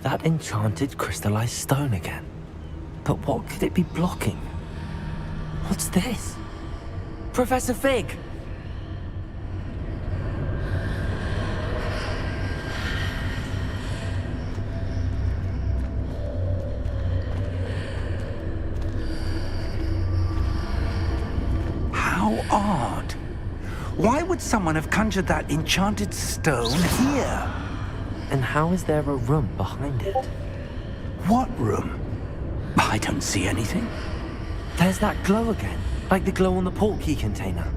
That enchanted crystallized stone again. But what could it be blocking? What's this? Professor Fig! How odd. Why would someone have conjured that enchanted stone here? And how is there a room behind it? What room? I don't see anything. There's that glow again, like the glow on the portkey container.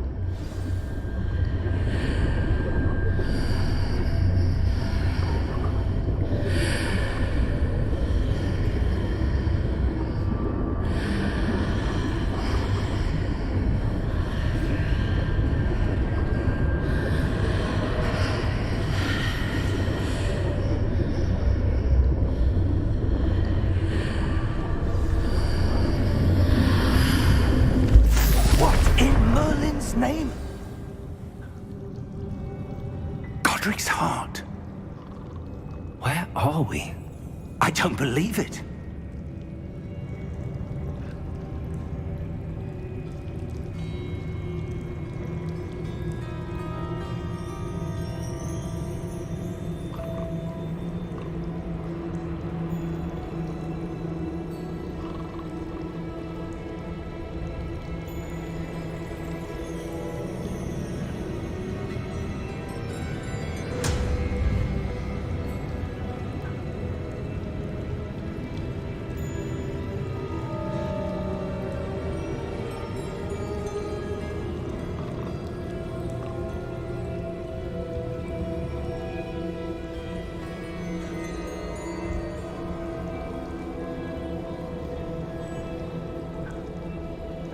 Name? Godric's heart. Where are we? I don't believe it.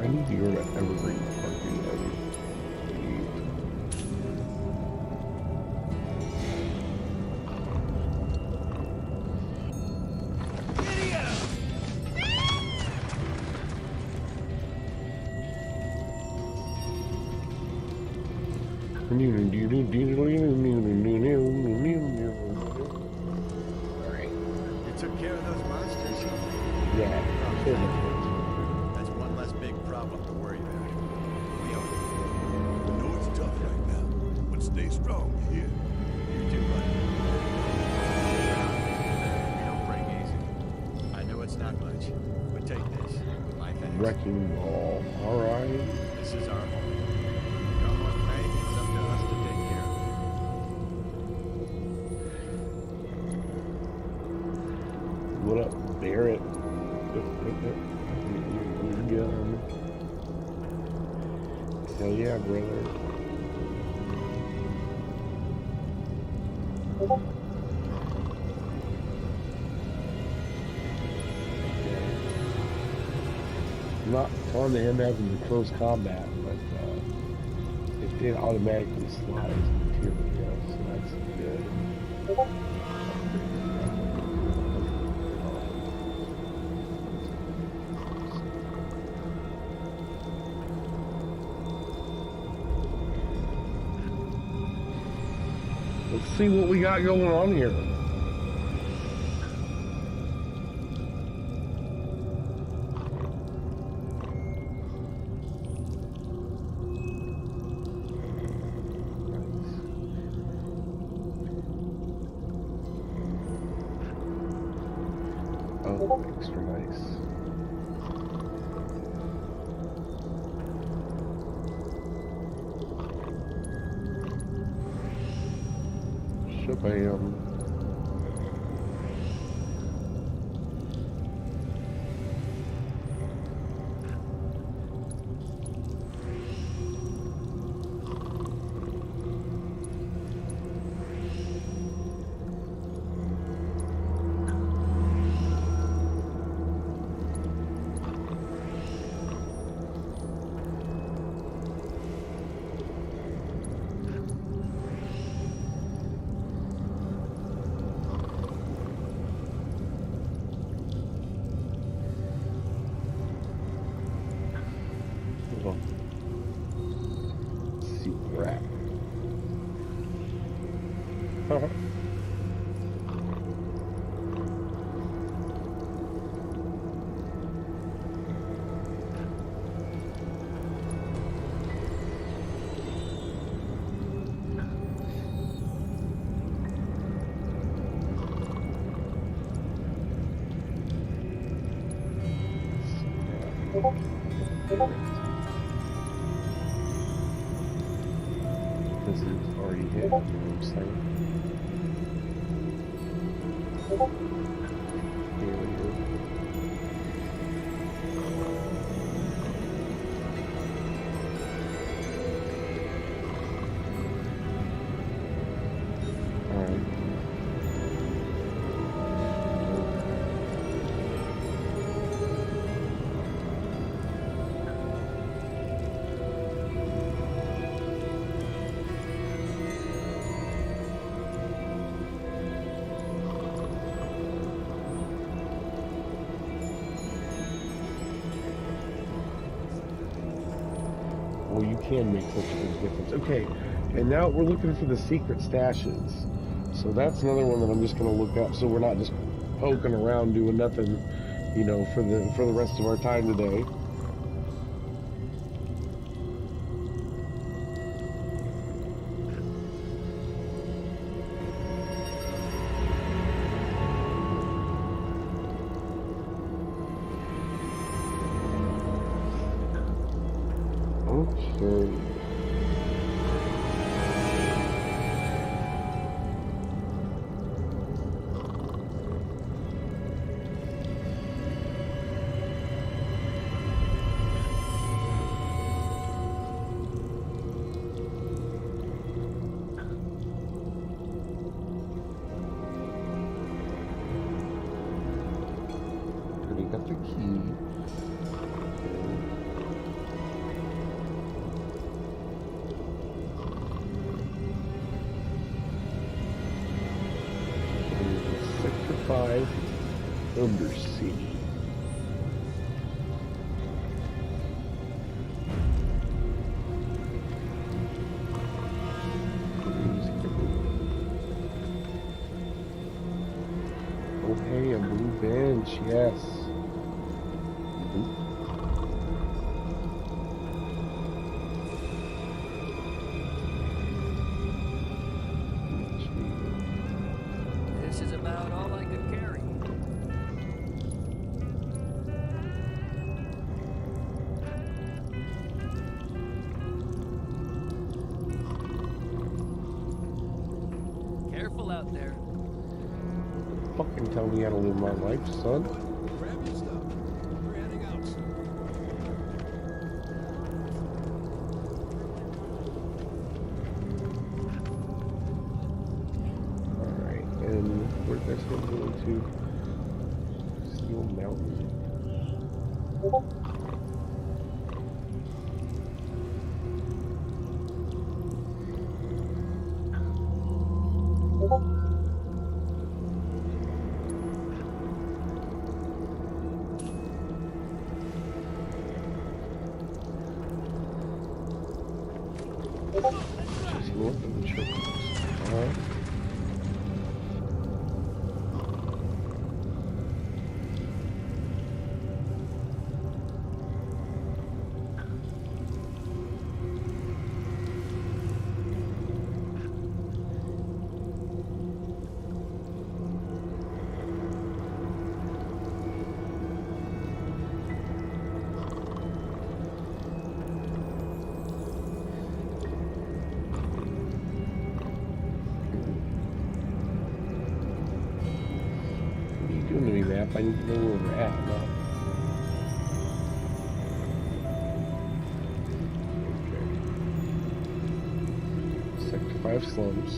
I need to go to Evergreen Parking. Alright. You took care of those monsters? Yeah. That's one less big problem to worry about. We own I know it's tough right now, but stay strong, you hear? it. You do, buddy. We don't break easy. I know it's not much, but take this. My thanks. Wrecking ball. Alright. This is our home. Come what may, it's up to us to take care of it. What up, Barrett? Gun. Hell yeah, brother. Not fun to end up in close combat, but it did automatically slide as material, so that's good. Let's see what we got going on here. Oh, extra nice. Shabam. Because it's already hit the wrong side. Here we go. Alright. Well, you can make such a big difference. Okay, and now we're looking for the secret stashes. So that's another one that I'm just going to look up, so we're not just poking around doing nothing, you know, for the rest of our time today. Okay. Already got the key. Sector 5, Undersea. Oh hey, a blue bench, yes. This is about all I could carry. Careful out there. Fucking tell me how to live my life, son. Grab your stuff. We're heading out soon. Alright, and where's that going to? Steel Mountain. Just north of the church. Alright. What are you doing to me, map? I need to know where we're at now. Okay. Sector 5 slums.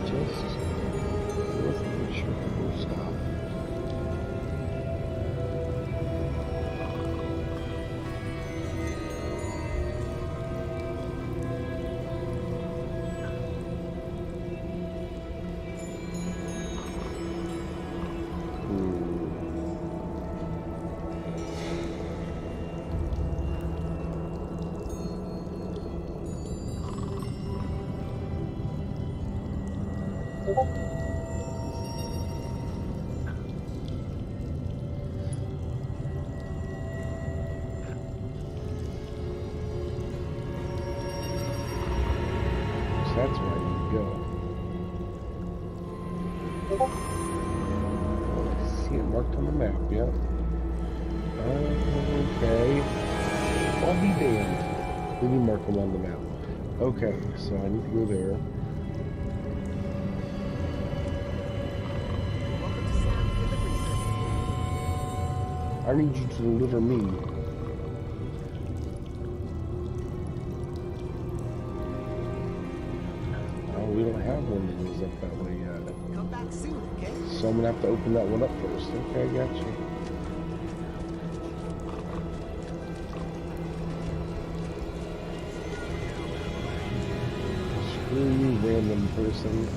Just wasn't sure where to stop. see it marked on the map, yep. Okay. I'll be damned. Did you mark them on the map? Okay, so I need to go there. I need you to deliver me. Oh, we don't have one that goes up that way yet. Come back soon, okay? So I'm gonna have to open that one up first. Okay, gotcha. Screw you, random person.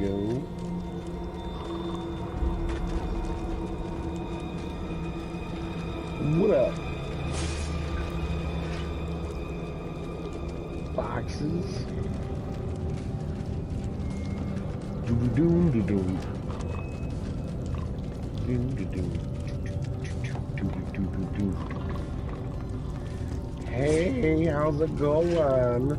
Go. What up? Boxes. Doom doom doom. Doom doom doom. Hey, how's it going?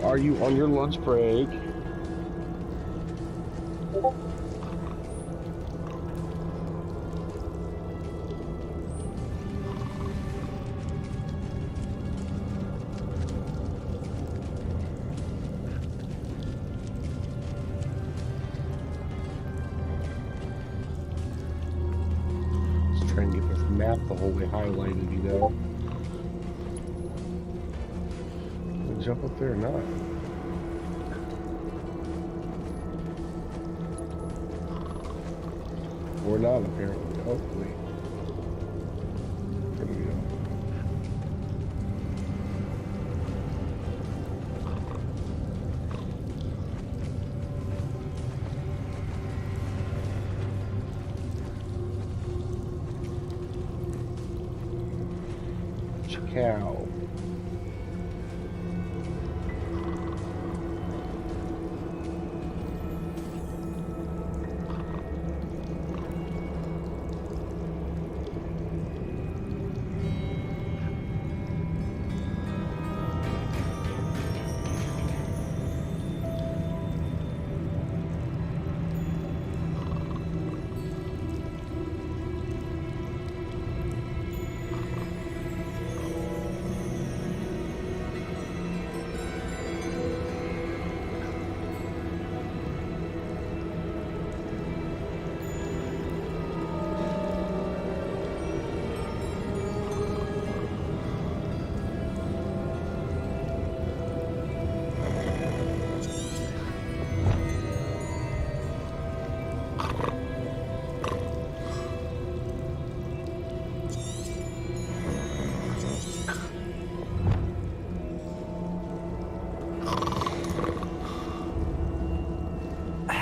Are you on your lunch break? Just trying to get this map the whole way highlighted, you know. Jump up there or not? Or not, apparently. Hopefully. There we go. Cow.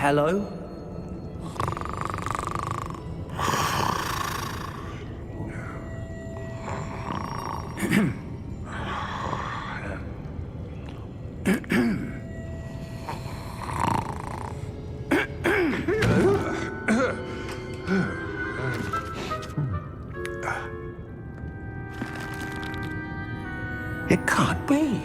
Hello? It can't be.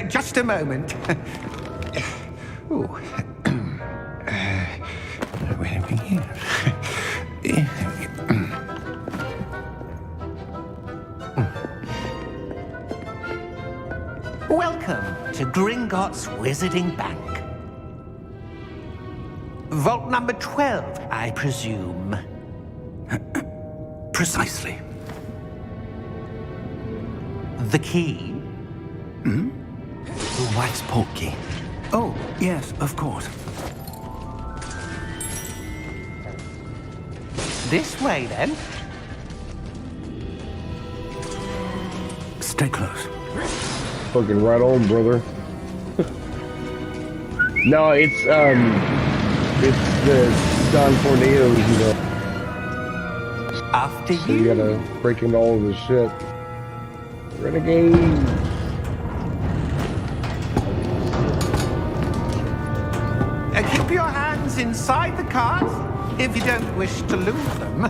Just a moment. Ooh. Wait a minute. Welcome to Gringotts Wizarding Bank. Vault number 12, I presume. Precisely. The key? The wax portkey. Oh, yes, of course. This way, then. Stay close. Fucking right on, brother. No, it's the Don Tornadoes, you know. After So you gotta break into all of this shit. Renegade! Keep your hands inside the cart if you don't wish to lose them.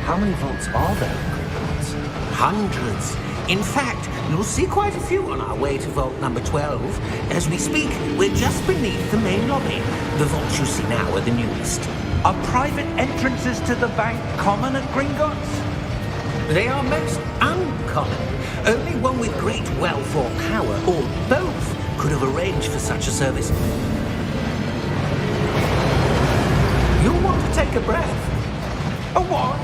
How many vaults are there in Gringotts? Hundreds. In fact, you'll see quite a few on our way to vault number 12. As we speak, we're just beneath the main lobby. The vaults you see now are the newest. Are private entrances to the bank common at Gringotts? They are most uncommon. Only one with great wealth or power, or both, could have arranged for such a service. You'll want to take a breath. A what?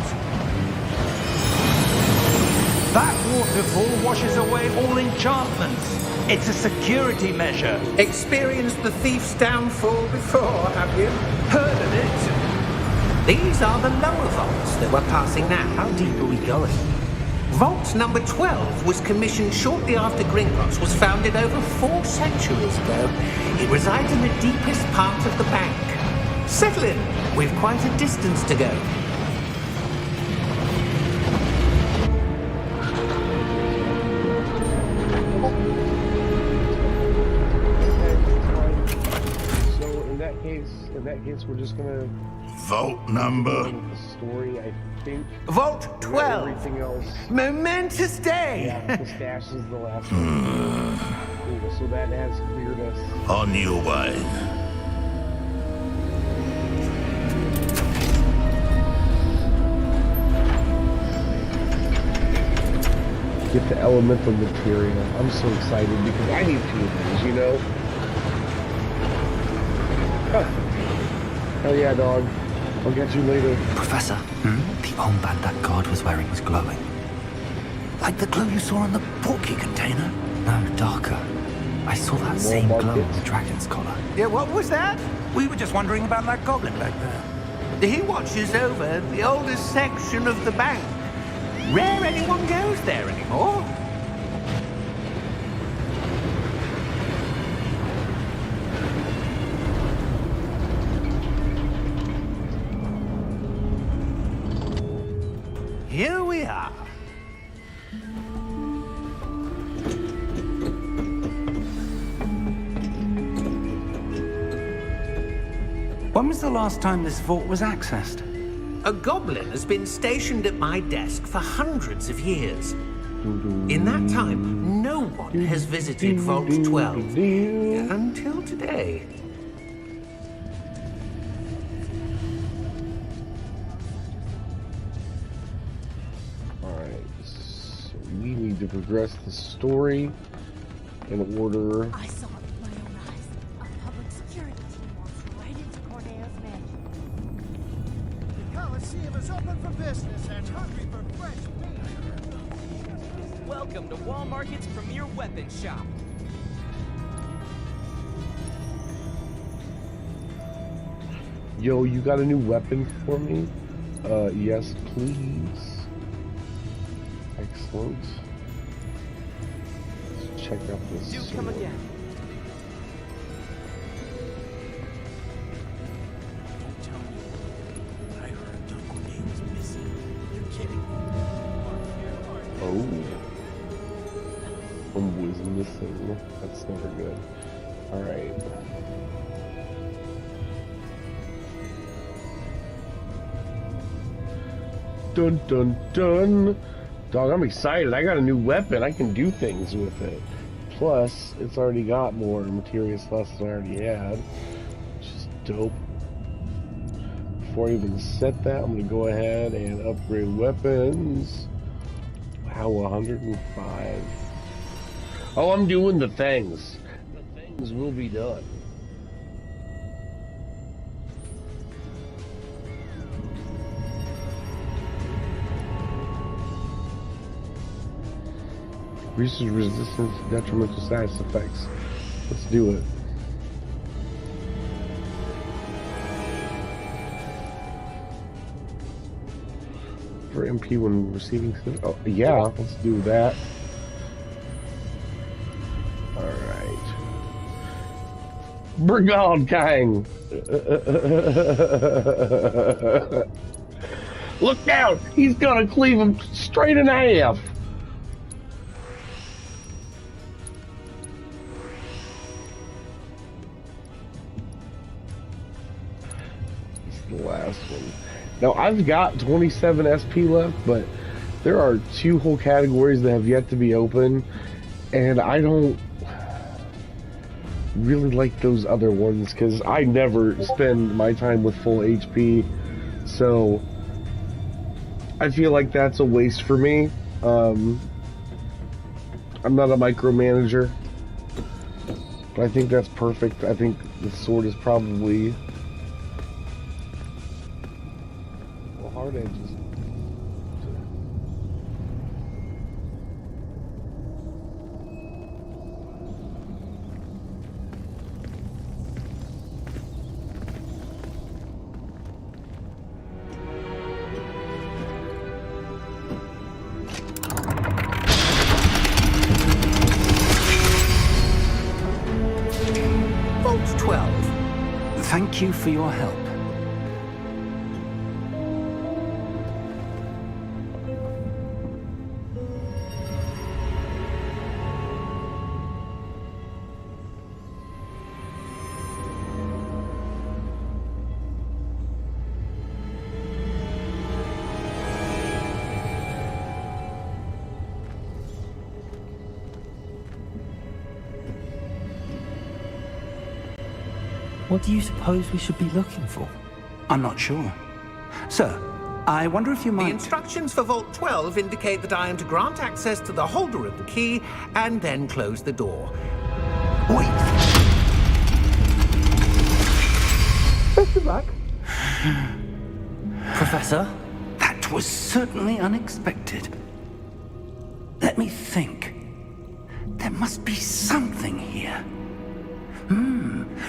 That waterfall washes away all enchantments. It's a security measure. Experienced the thief's downfall before, have you? Heard of it? These are the lower vaults that we're passing now. How deep are we going? Vault number 12 was commissioned shortly after Gringotts was founded over 4 centuries ago. It resides in the deepest part of the bank. Settle in. We've quite a distance to go. So in that case, we're just gonna Vault number. the story. I think. Vault 12. Everything else. Momentous day. Yeah, the stash is the last one. Cool. So that has cleared us. On your way. Get the elemental material. I'm so excited because I need 2 of these, you know? Huh. Hell yeah, dog. I'll get you later. Professor, the armband that guard was wearing was glowing. Like the glow you saw on the portkey container? No, darker. I saw that same glow on the dragon's collar. Yeah, what was that? We were just wondering about that goblin back there. He watches over the oldest section of the bank. Rare anyone goes there anymore. Here we are. When was the last time this vault was accessed? A goblin has been stationed at my desk for hundreds of years. In that time, no one has visited Vault 12 until today. Alright, so we need to progress the story in order. I saw it with my own eyes. A public security team walks right into Corneo's mansion. The Coliseum is open for business and hungry for fresh meat. Welcome to Wall Market's premier weapon shop. Yo, you got a new weapon for me? Yes, please. Excellent. Let's check out this. Do come again. Don't tell me. I heard Don Corneo was missing. You're kidding me. Oh. Homeboy's missing. That's never good. Alright. Dun dun dun! Dog, I'm excited. I got a new weapon. I can do things with it. Plus, it's already got more material slots than I already had. Which is dope. Before I even set that, I'm going to go ahead and upgrade weapons. Wow, 105. Oh, I'm doing the things. The things will be done. Research resistance, detrimental side effects. Let's do it. For MP when receiving. Oh, yeah, let's do that. Alright. Brigand Kang. Look out! He's gonna cleave him straight in half. It's the last one. Now I've got 27 SP left, but there are 2 whole categories that have yet to be open, and I don't really like those other ones because I never spend my time with full HP, so I feel like that's a waste for me. I'm not a micromanager, but I think that's perfect. I think the sword is probably hard edges. Vault 12. Thank you for your help. What do you suppose we should be looking for? I'm not sure. Sir, I wonder if you The might... instructions for Vault 12 indicate that I am to grant access to the holder of the key and then close the door. Wait! Best of luck. Professor? That was certainly unexpected. Let me think. There must be something here.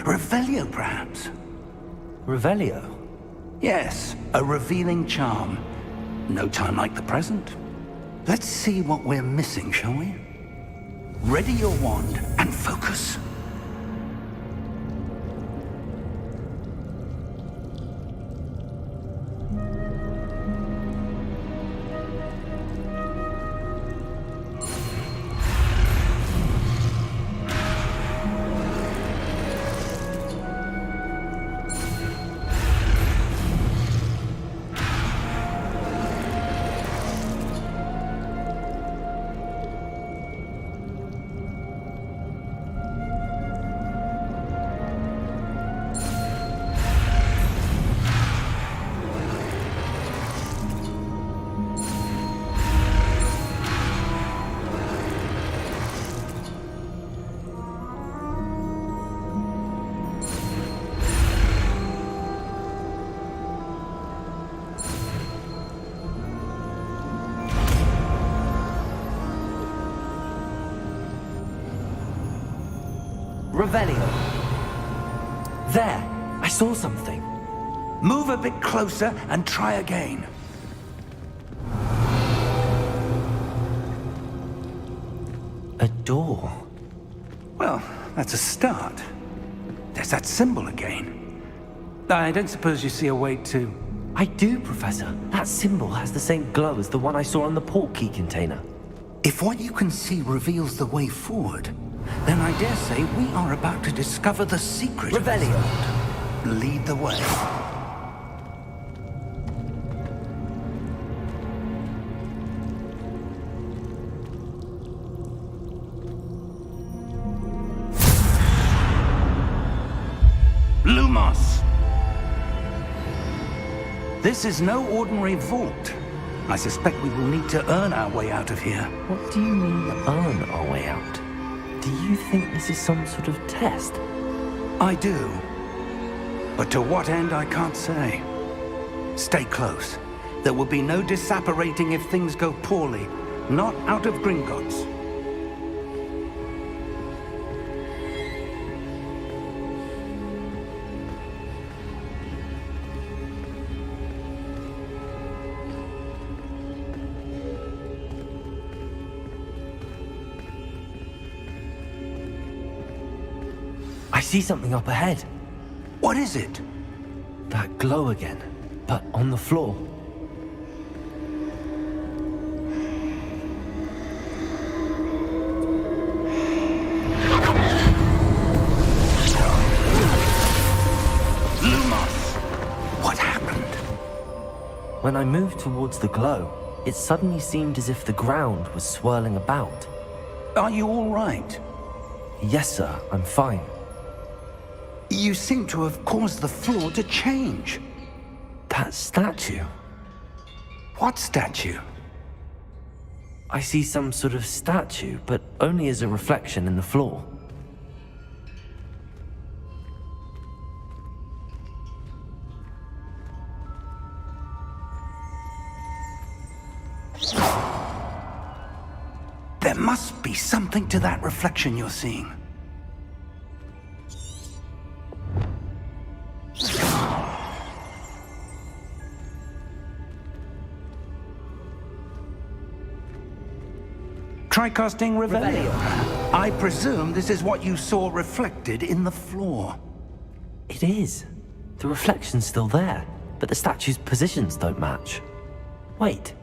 Revelio, perhaps? Revelio? Yes, a revealing charm. No time like the present. Let's see what we're missing, shall we? Ready your wand and focus. Revelio. There, I saw something. Move a bit closer and try again. A door. Well, that's a start. There's that symbol again. I don't suppose you see a way to... I do, Professor. That symbol has the same glow as the one I saw on the port key container. If what you can see reveals the way forward, then I dare say we are about to discover the secret of this Revelio. world. Lead the way. Lumos! This is no ordinary vault. I suspect we will need to earn our way out of here. What do you mean, earn our way out? Do you think this is some sort of test? I do. But to what end, I can't say. Stay close. There will be no disapparating if things go poorly. Not out of Gringotts. I I see something up ahead. What is it? That glow again, but on the floor. Lumos! What happened? When I moved towards the glow, it suddenly seemed as if the ground was swirling about. Are you all right? Yes, sir, I'm fine. You seem to have caused the floor to change. That statue. What statue? I see some sort of statue, but only as a reflection in the floor. There must be something to that reflection you're seeing. Try casting Revelio. I presume this is what you saw reflected in the floor. It is. The reflection's still there, but the statue's positions don't match. Wait.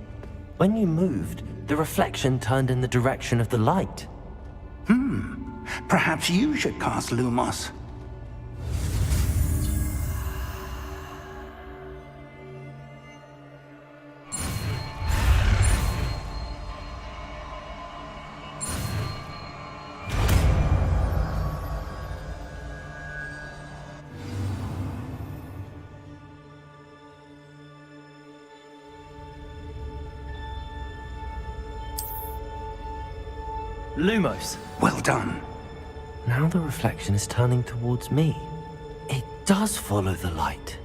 When you moved, the reflection turned in the direction of the light. Perhaps you should cast Lumos. Lumos. Well done. Now the reflection is turning towards me. It does follow the light.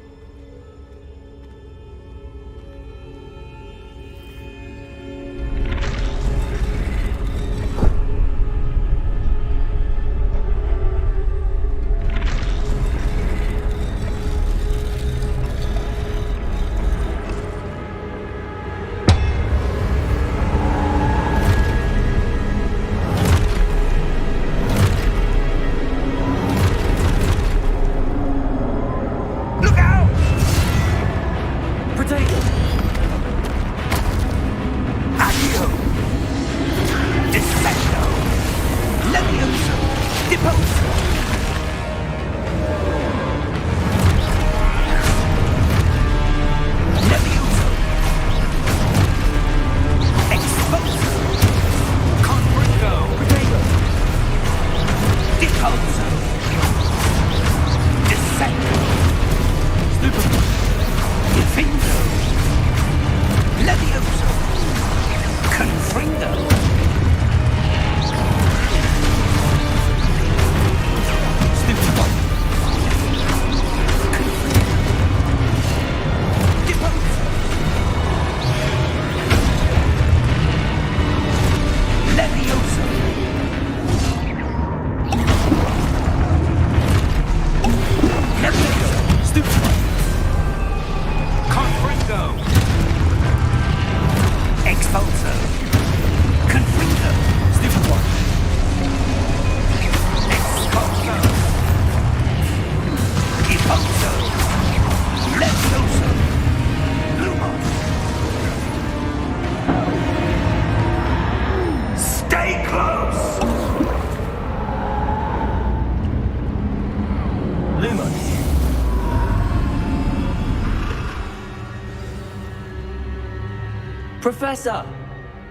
Professor!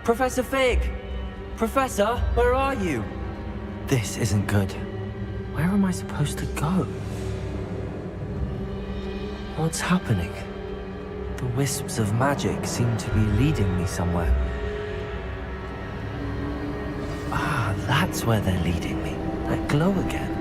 Professor Fig! Professor, where are you? This isn't good. Where am I supposed to go? What's happening? The wisps of magic seem to be leading me somewhere. Ah, that's where they're leading me. That glow again.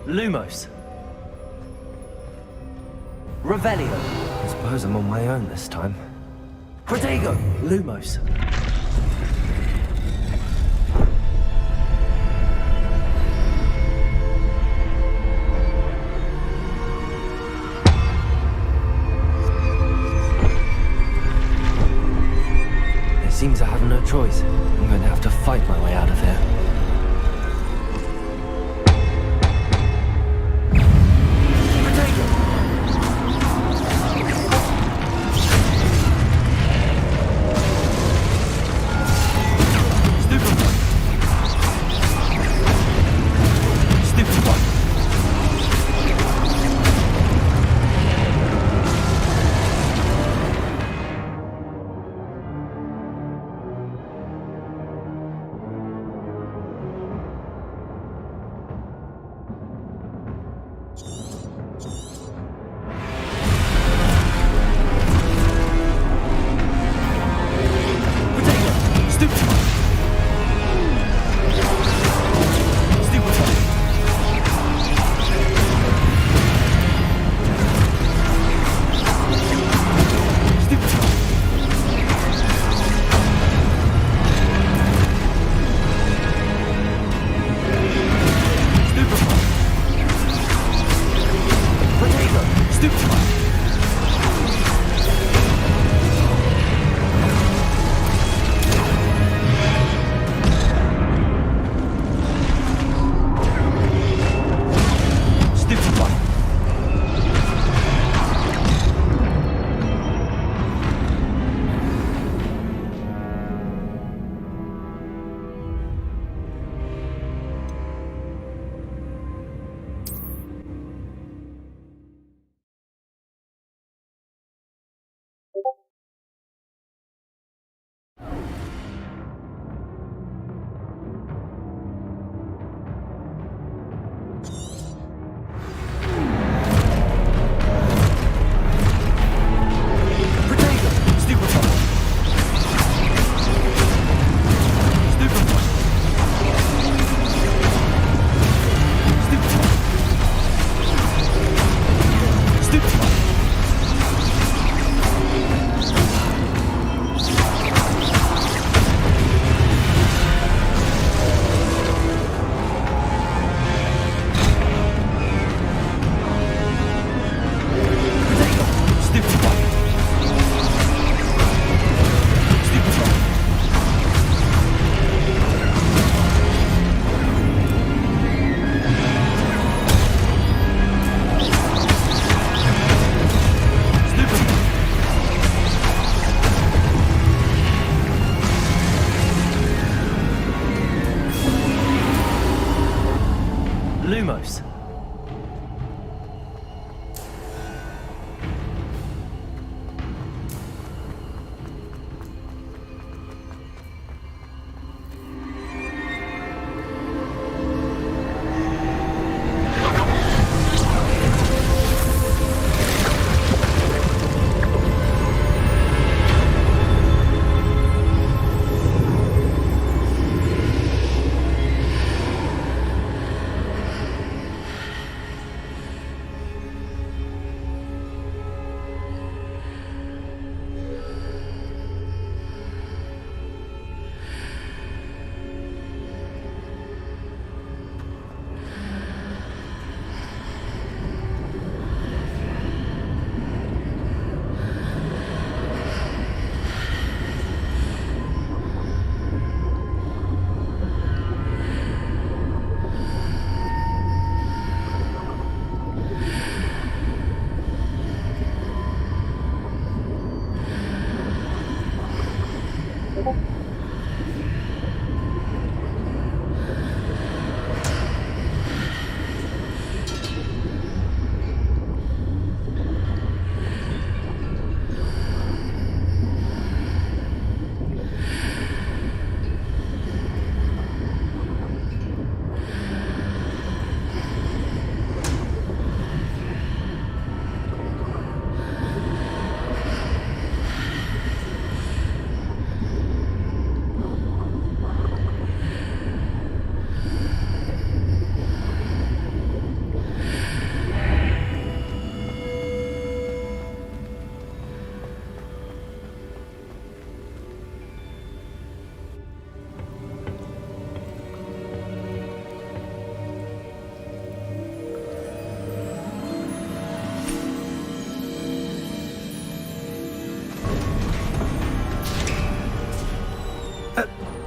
Lumos. Revelio. I suppose I'm on my own this time. Protego. Lumos. no choice. I'm going to have to fight my way out of here. Lumos.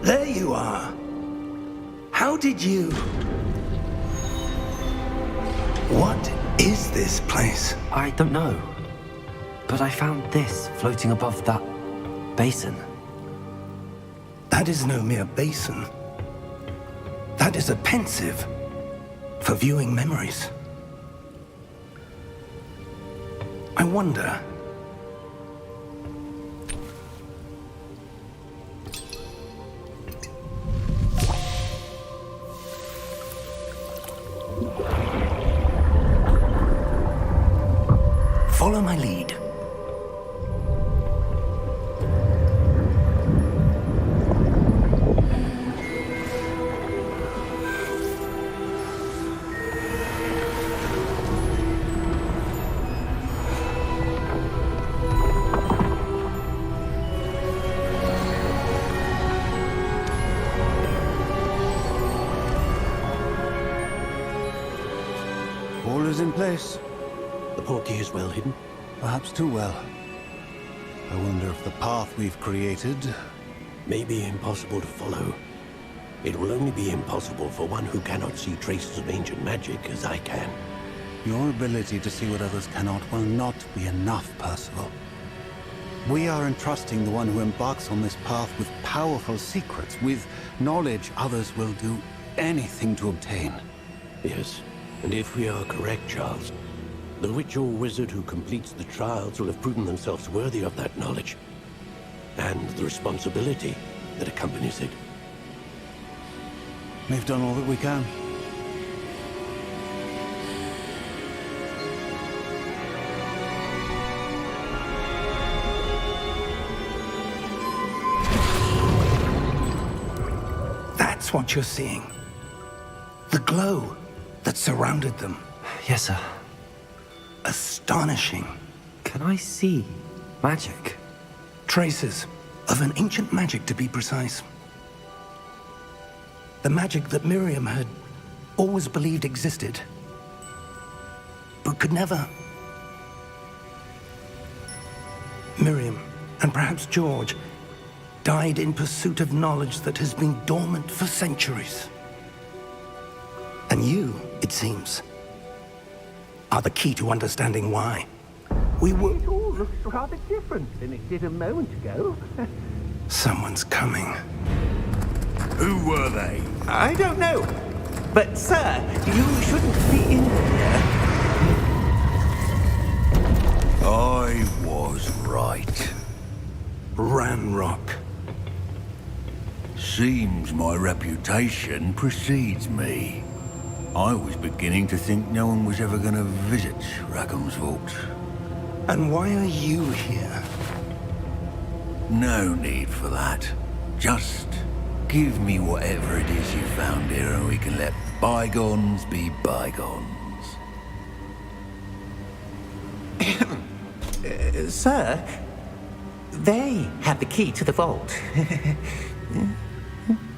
There you are. How did you... What is this place? I don't know. But I found this floating above that basin. That is no mere basin. That is a pensive for viewing memories. I wonder... Follow my lead. All is in place. The portkey is well hidden. Perhaps too well. I wonder if the path we've created... May be impossible to follow. It will only be impossible for one who cannot see traces of ancient magic as I can. Your ability to see what others cannot will not be enough, Percival. We are entrusting the one who embarks on this path with powerful secrets, with knowledge others will do anything to obtain. Yes, and if we are correct, Charles, the witch or wizard who completes the trials will have proven themselves worthy of that knowledge, and the responsibility that accompanies it. We've done all that we can. That's what you're seeing. The glow that surrounded them. Yes, sir. Astonishing. Can I see magic? Traces of an ancient magic, to be precise. The magic that Miriam had always believed existed, but could never. Miriam, and perhaps George, died in pursuit of knowledge that has been dormant for centuries. And you, it seems, are the key to understanding why. We were... It all looks rather different than it did a moment ago. Someone's coming. Who were they? I don't know. But, sir, you shouldn't be in here. I was right. Ranrock. Seems my reputation precedes me. I was beginning to think no one was ever going to visit Rackham's vault. And why are you here? No need for that. Just give me whatever it is you found here and we can let bygones be bygones. Sir, they have the key to the vault.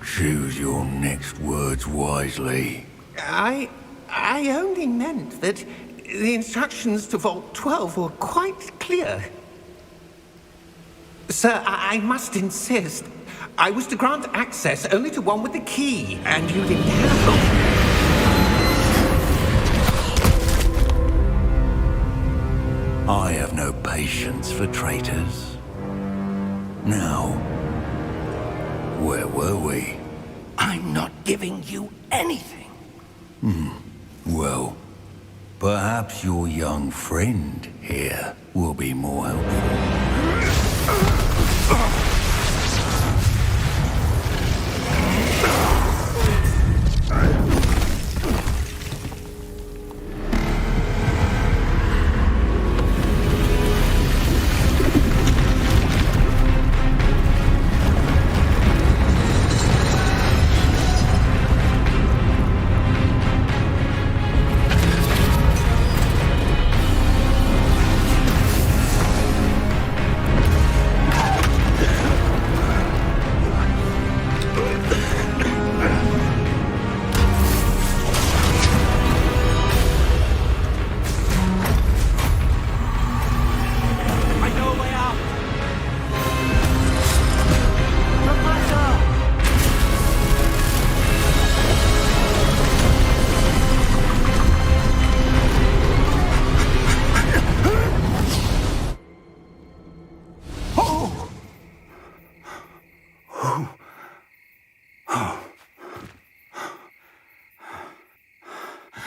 Choose your next words wisely. I only meant that the instructions to Vault 12 were quite clear. Sir, I must insist. I was to grant access only to one with the key, and you didn't have it. I have no patience for traitors. Now, where were we? I'm not giving you anything. Well, perhaps your young friend here will be more helpful.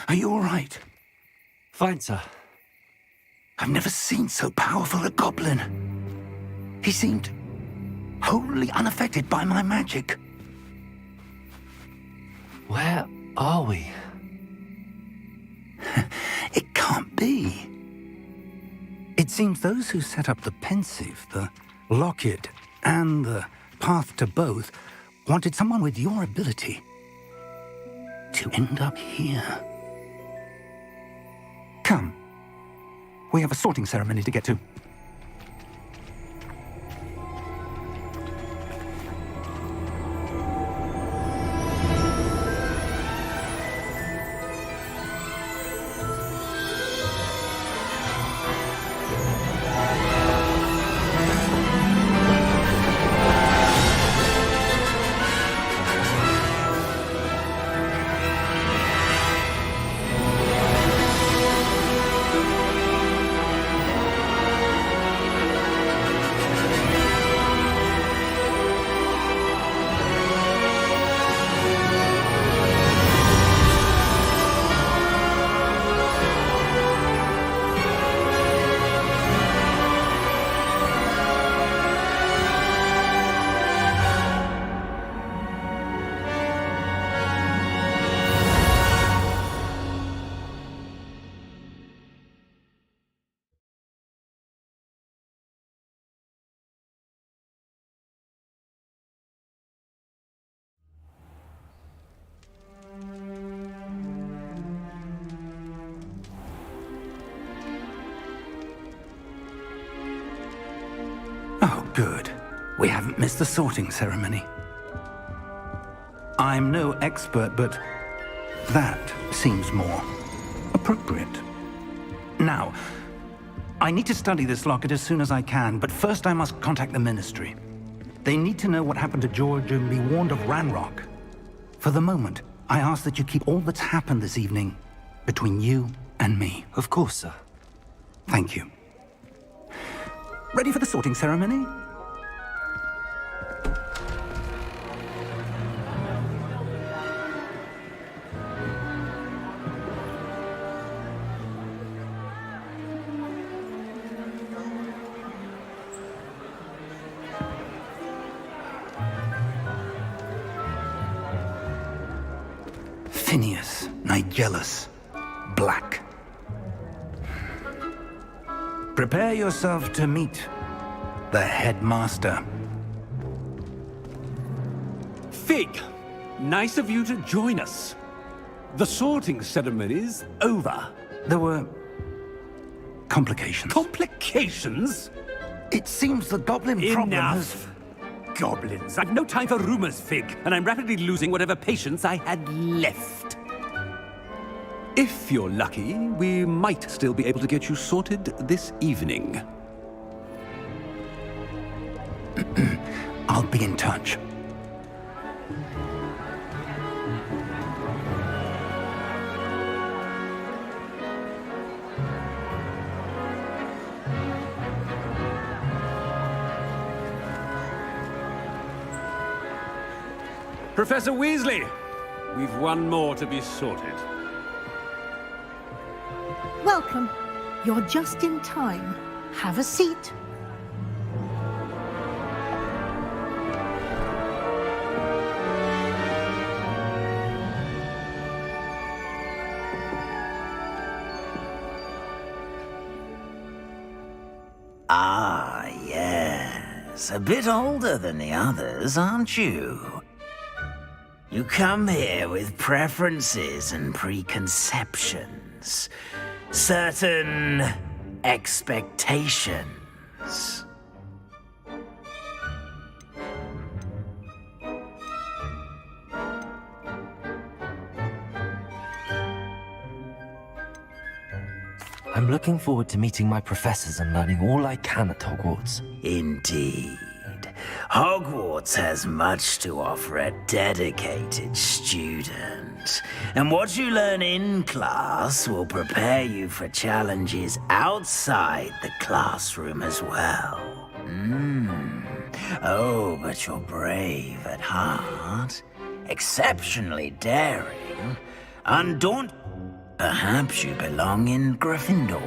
Are you all right? Fine, sir. I've never seen so powerful a goblin. He seemed wholly unaffected by my magic. Where are we? It can't be. It seems those who set up the pensive, the locket, and the path to both wanted someone with your ability to end up here. Come. We have a sorting ceremony to get to. Oh, good. We haven't missed the sorting ceremony. I'm no expert, but that seems more appropriate. Now, I need to study this locket as soon as I can, but first I must contact the Ministry. They need to know what happened to George and be warned of Ranrock. For the moment, I ask that you keep all that's happened this evening between you and me. Of course, sir. Thank you. Ready for the sorting ceremony? Phineas, Nigellus, Black. Prepare yourself to meet the headmaster. Fig, nice of you to join us. The sorting ceremony's over. There were complications. Complications? It seems the goblin problem has... Enough! Goblins. I've no time for rumors, Fig, and I'm rapidly losing whatever patience I had left. If you're lucky, we might still be able to get you sorted this evening. I'll be in touch. Professor Weasley, we've one more to be sorted. Welcome. You're just in time. Have a seat. Ah, yes. A bit older than the others, aren't you? You come here with preferences and preconceptions. Certain expectations. I'm looking forward to meeting my professors and learning all I can at Hogwarts. Indeed. Hogwarts has much to offer a dedicated student. And what you learn in class will prepare you for challenges outside the classroom as well. Oh, but you're brave at heart, exceptionally daring, undaunted. Perhaps you belong in Gryffindor.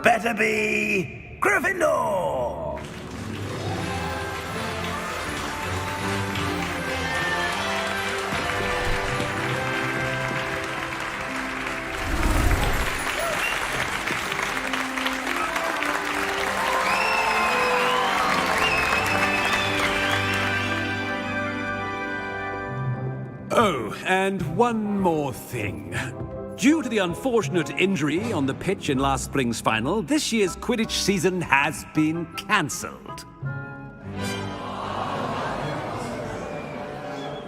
Better be Gryffindor! Oh, and one more thing. Due to the unfortunate injury on the pitch in last spring's final, this year's Quidditch season has been cancelled.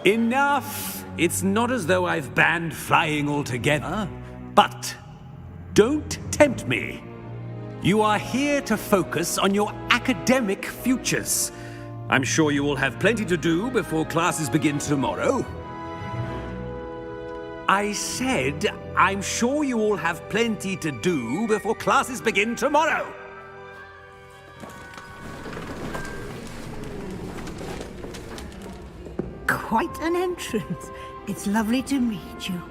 Enough! It's not as though I've banned flying altogether, but don't tempt me. You are here to focus on your academic futures. I'm sure you will have plenty to do before classes begin tomorrow. I said, I'm sure you all have plenty to do before classes begin tomorrow. Quite an entrance. It's lovely to meet you.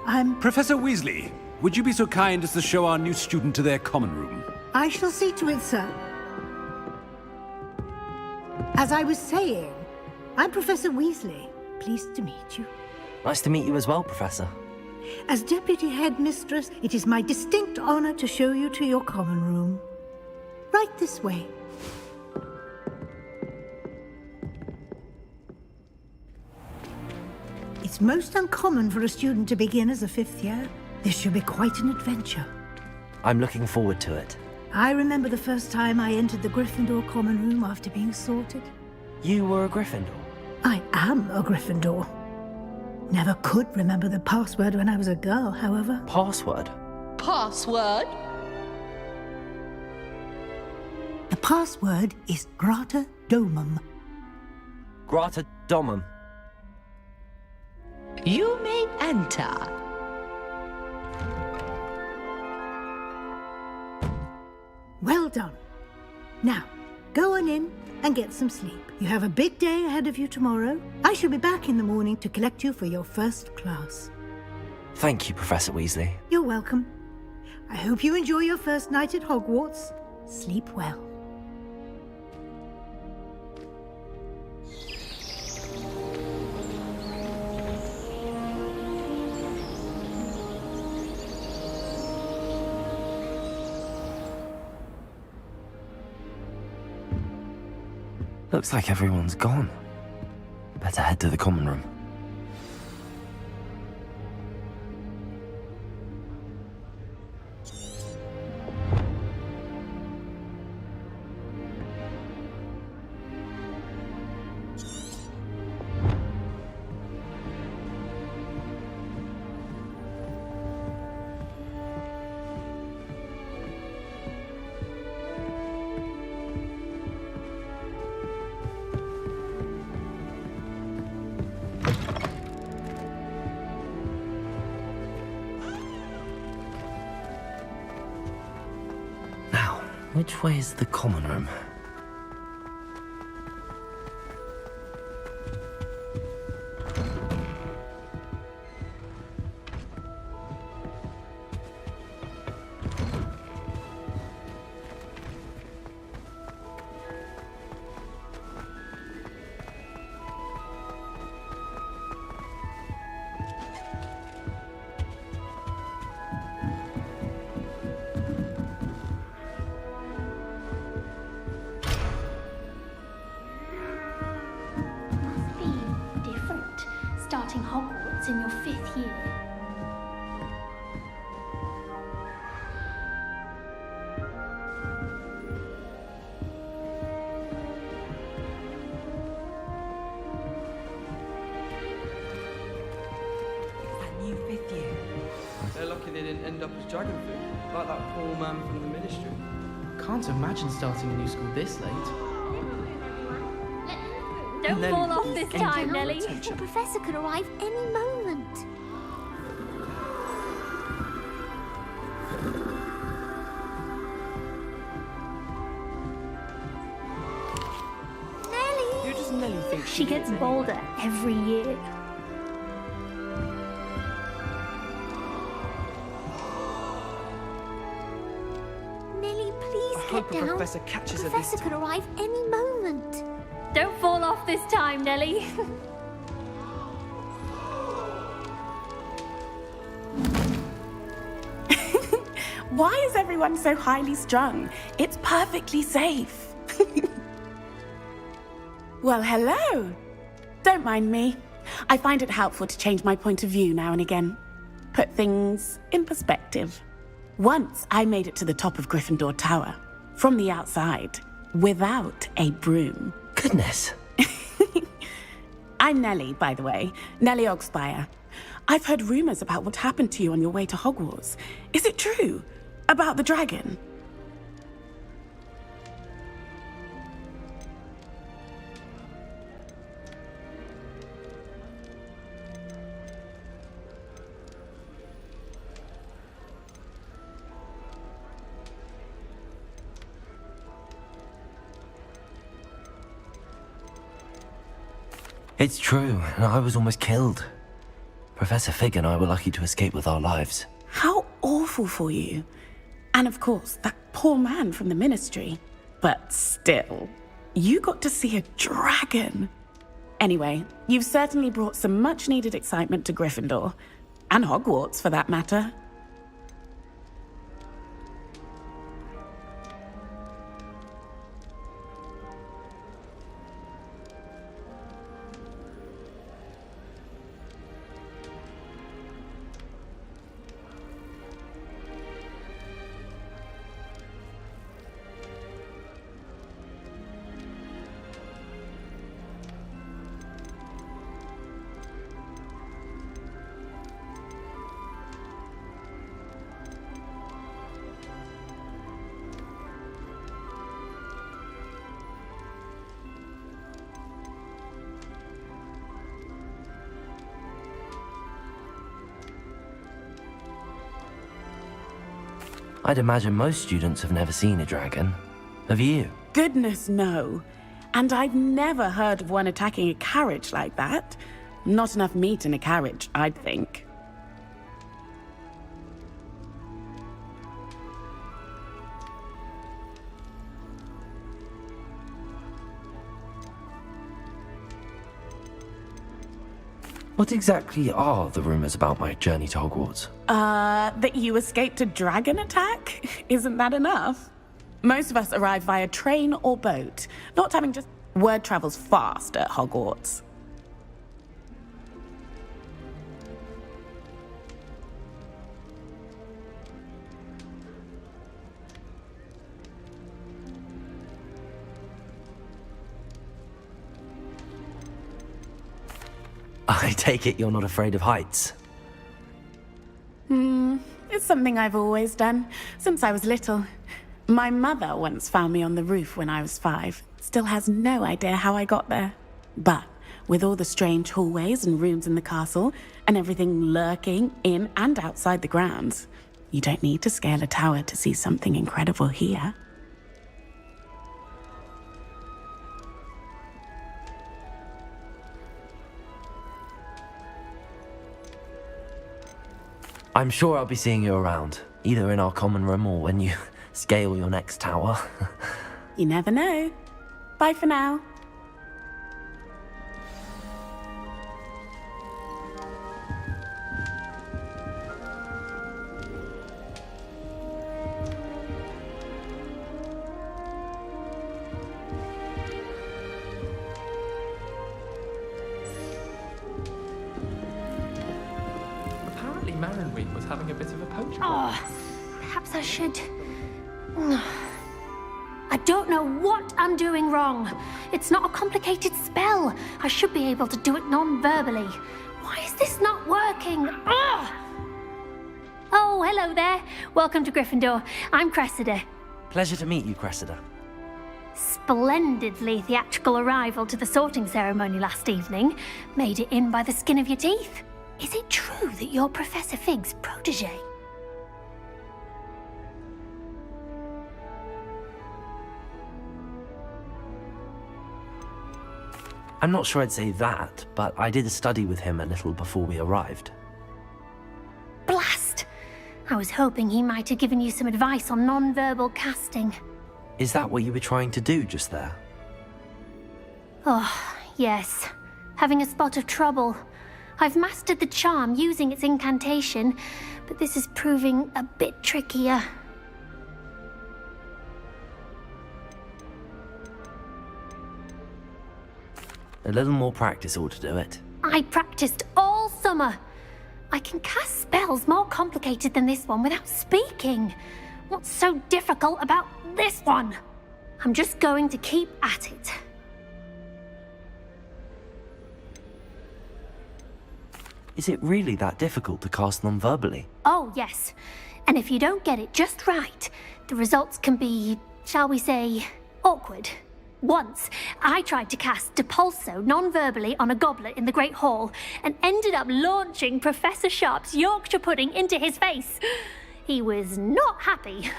I'm... Professor Weasley, would you be so kind as to show our new student to their common room? I shall see to it, sir. As I was saying, I'm Professor Weasley. Pleased to meet you. Nice to meet you as well, Professor. As Deputy Headmistress, it is my distinct honor to show you to your common room. Right this way. It's most uncommon for a student to begin as a fifth year. This should be quite an adventure. I'm looking forward to it. I remember the first time I entered the Gryffindor common room after being sorted. You were a Gryffindor? I am a Gryffindor. Never could remember the password when I was a girl, however. Password? Password? The password is Grata Domum. Grata Domum. You may enter. Well done. Now, go on in and get some sleep. You have a big day ahead of you tomorrow. I shall be back in the morning to collect you for your first class. Thank you, Professor Weasley. You're welcome. I hope you enjoy your first night at Hogwarts. Sleep well. Looks like everyone's gone. Better head to the common room. Which way is the common room? Starting Hogwarts in your 5th year. That new 5th year. They're lucky they didn't end up as dragon food, like that poor man from the ministry. Can't imagine starting a new school this late. Don't Nelly, fall off please this aim for time, your Nelly. attention. The professor could arrive any moment. Nelly! Who does Nelly think She gets is bolder every year. Nelly, please I get hope the down. professor catches her Professor this could time. arrive any moment. Don't fall off this time, Nelly. Why is everyone so highly strung? It's perfectly safe. Well, hello. Don't mind me. I find it helpful to change my point of view now and again. Put things in perspective. Once I made it to the top of Gryffindor Tower, from the outside, without a broom. Goodness. I'm Nellie, by the way. Nellie Ogspire. I've heard rumors about what happened to you on your way to Hogwarts. Is it true? About the dragon? It's true, and I was almost killed. Professor Fig and I were lucky to escape with our lives. How awful for you. And of course, that poor man from the Ministry. But still, you got to see a dragon. Anyway, you've certainly brought some much-needed excitement to Gryffindor. And Hogwarts, for that matter. I'd imagine most students have never seen a dragon. Have you? Goodness, no. And I've never heard of one attacking a carriage like that. Not enough meat in a carriage, I'd think. What exactly are the rumors about my journey to Hogwarts? That you escaped a dragon attack? Isn't that enough? Most of us arrive via train or boat, not having just... Word travels fast at Hogwarts. I take it you're not afraid of heights. It's something I've always done, since I was little. My mother once found me on the roof when I was 5. Still has no idea how I got there. But with all the strange hallways and rooms in the castle, and everything lurking in and outside the grounds, you don't need to scale a tower to see something incredible here. I'm sure I'll be seeing you around, either in our common room or when you scale your next tower. You never know. Bye for now. Apparently Marin Week was having a bit of a poacher. Oh, perhaps I should... I don't know what I'm doing wrong. It's not a complicated spell. I should be able to do it non-verbally. Why is this not working? Ugh! Oh, hello there. Welcome to Gryffindor. I'm Cressida. Pleasure to meet you, Cressida. Splendidly theatrical arrival to the sorting ceremony last evening. Made it in by the skin of your teeth. Is it true that you're Professor Fig's protege? I'm not sure I'd say that, but I did study with him a little before we arrived. Blast! I was hoping he might have given you some advice on non-verbal casting. Is that what you were trying to do just there? Oh, yes. Having a spot of trouble. I've mastered the charm using its incantation, but this is proving a bit trickier. A little more practice ought to do it. I practiced all summer. I can cast spells more complicated than this one without speaking. What's so difficult about this one? I'm just going to keep at it. Is it really that difficult to cast non-verbally? Oh, yes. And if you don't get it just right, the results can be, shall we say, awkward. Once, I tried to cast Depulso non-verbally on a goblet in the Great Hall and ended up launching Professor Sharp's Yorkshire pudding into his face. He was not happy.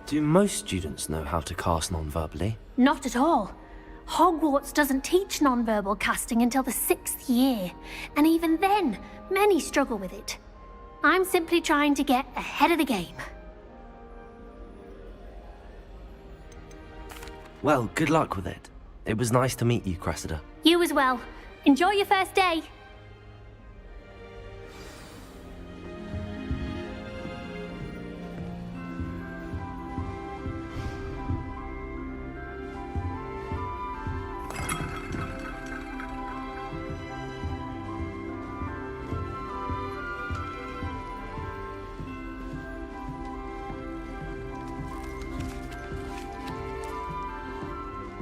Do most students know how to cast non-verbally? Not at all. Hogwarts doesn't teach non-verbal casting until the 6th year, and even then, many struggle with it. I'm simply trying to get ahead of the game. Well, good luck with it. It was nice to meet you, Cressida. You as well. Enjoy your first day.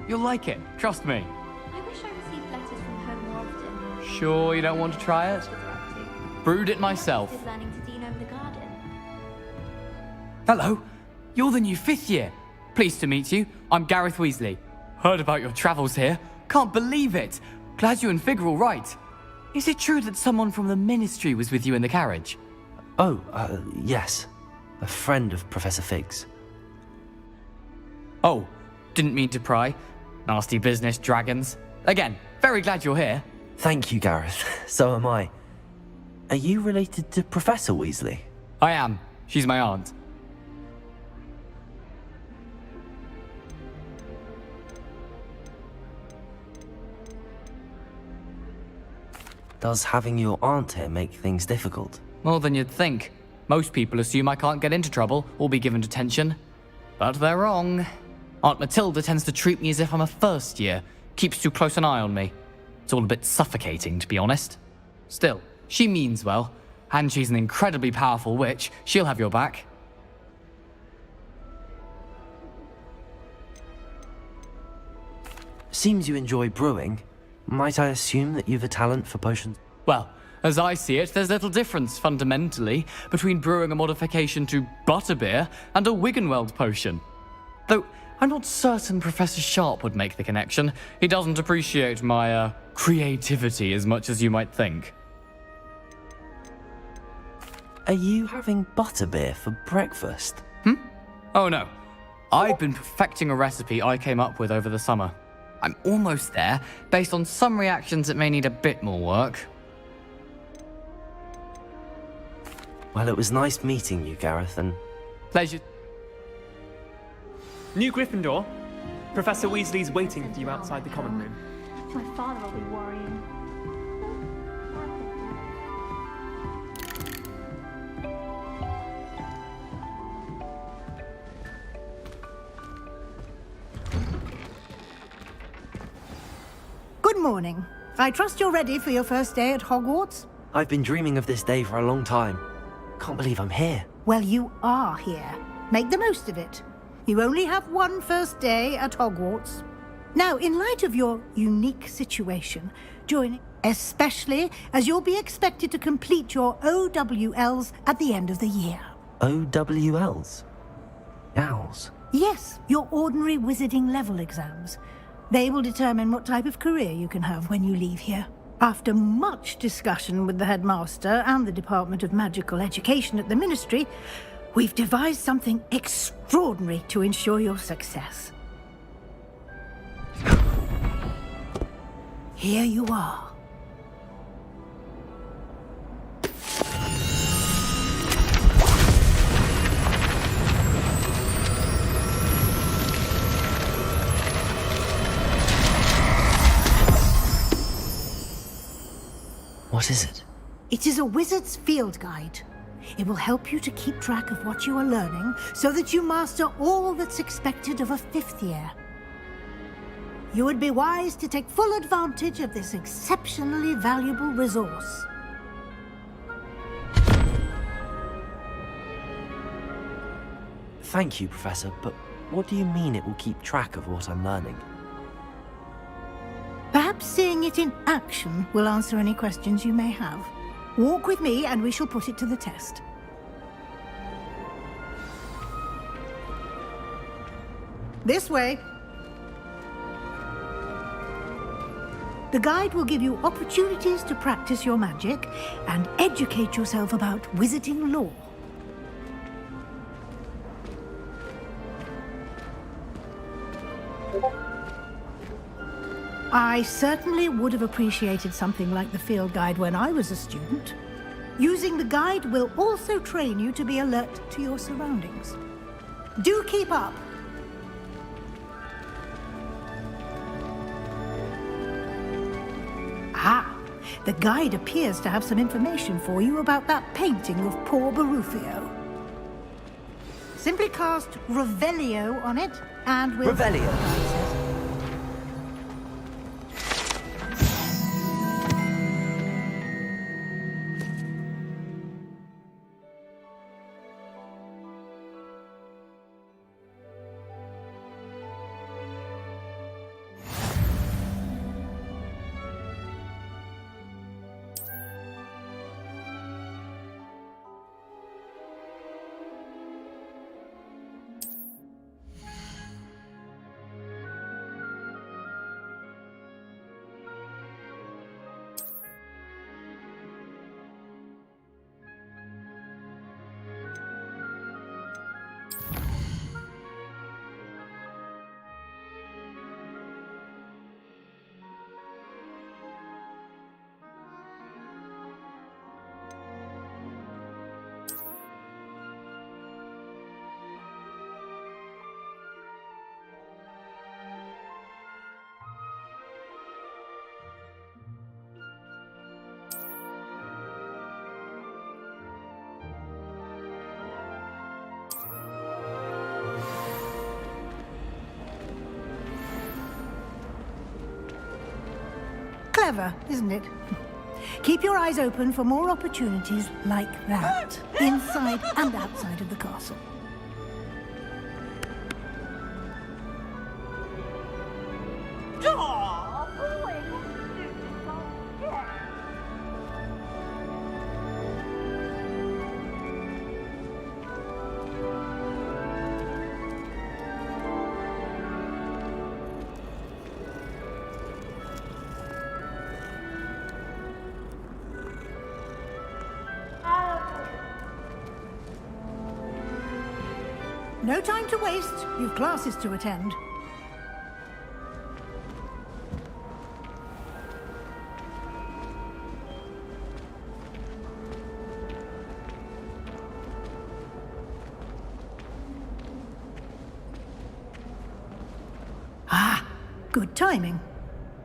You'll like it, trust me. I wish I received letters from home more often. Sure you don't want to try it? Brewed it myself. Is learning to genome the garden. Hello, you're the new 5th year. Pleased to meet you. I'm Gareth Weasley. Heard about your travels here. Can't believe it. Glad you and Fig are all right. Is it true that someone from the Ministry was with you in the carriage? Oh, yes. A friend of Professor Fig's. Oh, didn't mean to pry. Nasty business, dragons. Again, very glad you're here. Thank you, Gareth. So am I. Are you related to Professor Weasley? I am. She's my aunt. Does having your aunt here make things difficult? More than you'd think. Most people assume I can't get into trouble or be given detention. But they're wrong. Aunt Matilda tends to treat me as if I'm a first year, keeps too close an eye on me. It's all a bit suffocating, to be honest. Still, she means well, and she's an incredibly powerful witch. She'll have your back. Seems you enjoy brewing. Might I assume that you've a talent for potions? Well, as I see it, there's little difference, fundamentally, between brewing a modification to butterbeer and a Wiggenweld potion. Though, I'm not certain Professor Sharp would make the connection. He doesn't appreciate my, creativity as much as you might think. Are you having butterbeer for breakfast? Oh no. I've been perfecting a recipe I came up with over the summer. I'm almost there, based on some reactions that may need a bit more work. Well, it was nice meeting you, Gareth, and... Pleasure. New Gryffindor. Professor Weasley's waiting for you outside the common room. My father will be worrying. Good morning. I trust you're ready for your first day at Hogwarts? I've been dreaming of this day for a long time. Can't believe I'm here. Well, you are here. Make the most of it. You only have one first day at Hogwarts. Now, in light of your unique situation, join, especially as you'll be expected to complete your OWLs at the end of the year. OWLs? Owls? Yes, your ordinary wizarding level exams. They will determine what type of career you can have when you leave here. After much discussion with the headmaster and the Department of Magical Education at the Ministry, we've devised something extraordinary to ensure your success. Here you are. What is it? It is a wizard's field guide. It will help you to keep track of what you are learning so that you master all that's expected of a 5th year. You would be wise to take full advantage of this exceptionally valuable resource. Thank you, Professor, but what do you mean it will keep track of what I'm learning? Perhaps seeing it in action will answer any questions you may have. Walk with me and we shall put it to the test. This way. The guide will give you opportunities to practice your magic and educate yourself about wizarding lore. I certainly would have appreciated something like the field guide when I was a student. Using the guide will also train you to be alert to your surroundings. Do keep up! Ah, the guide appears to have some information for you about that painting of poor Barufio. Simply cast Revelio on it, and we'll... Revelio? Clever, isn't it? Keep your eyes open for more opportunities like that, inside and outside of the castle. No time to waste. You've classes to attend. Ah, good timing.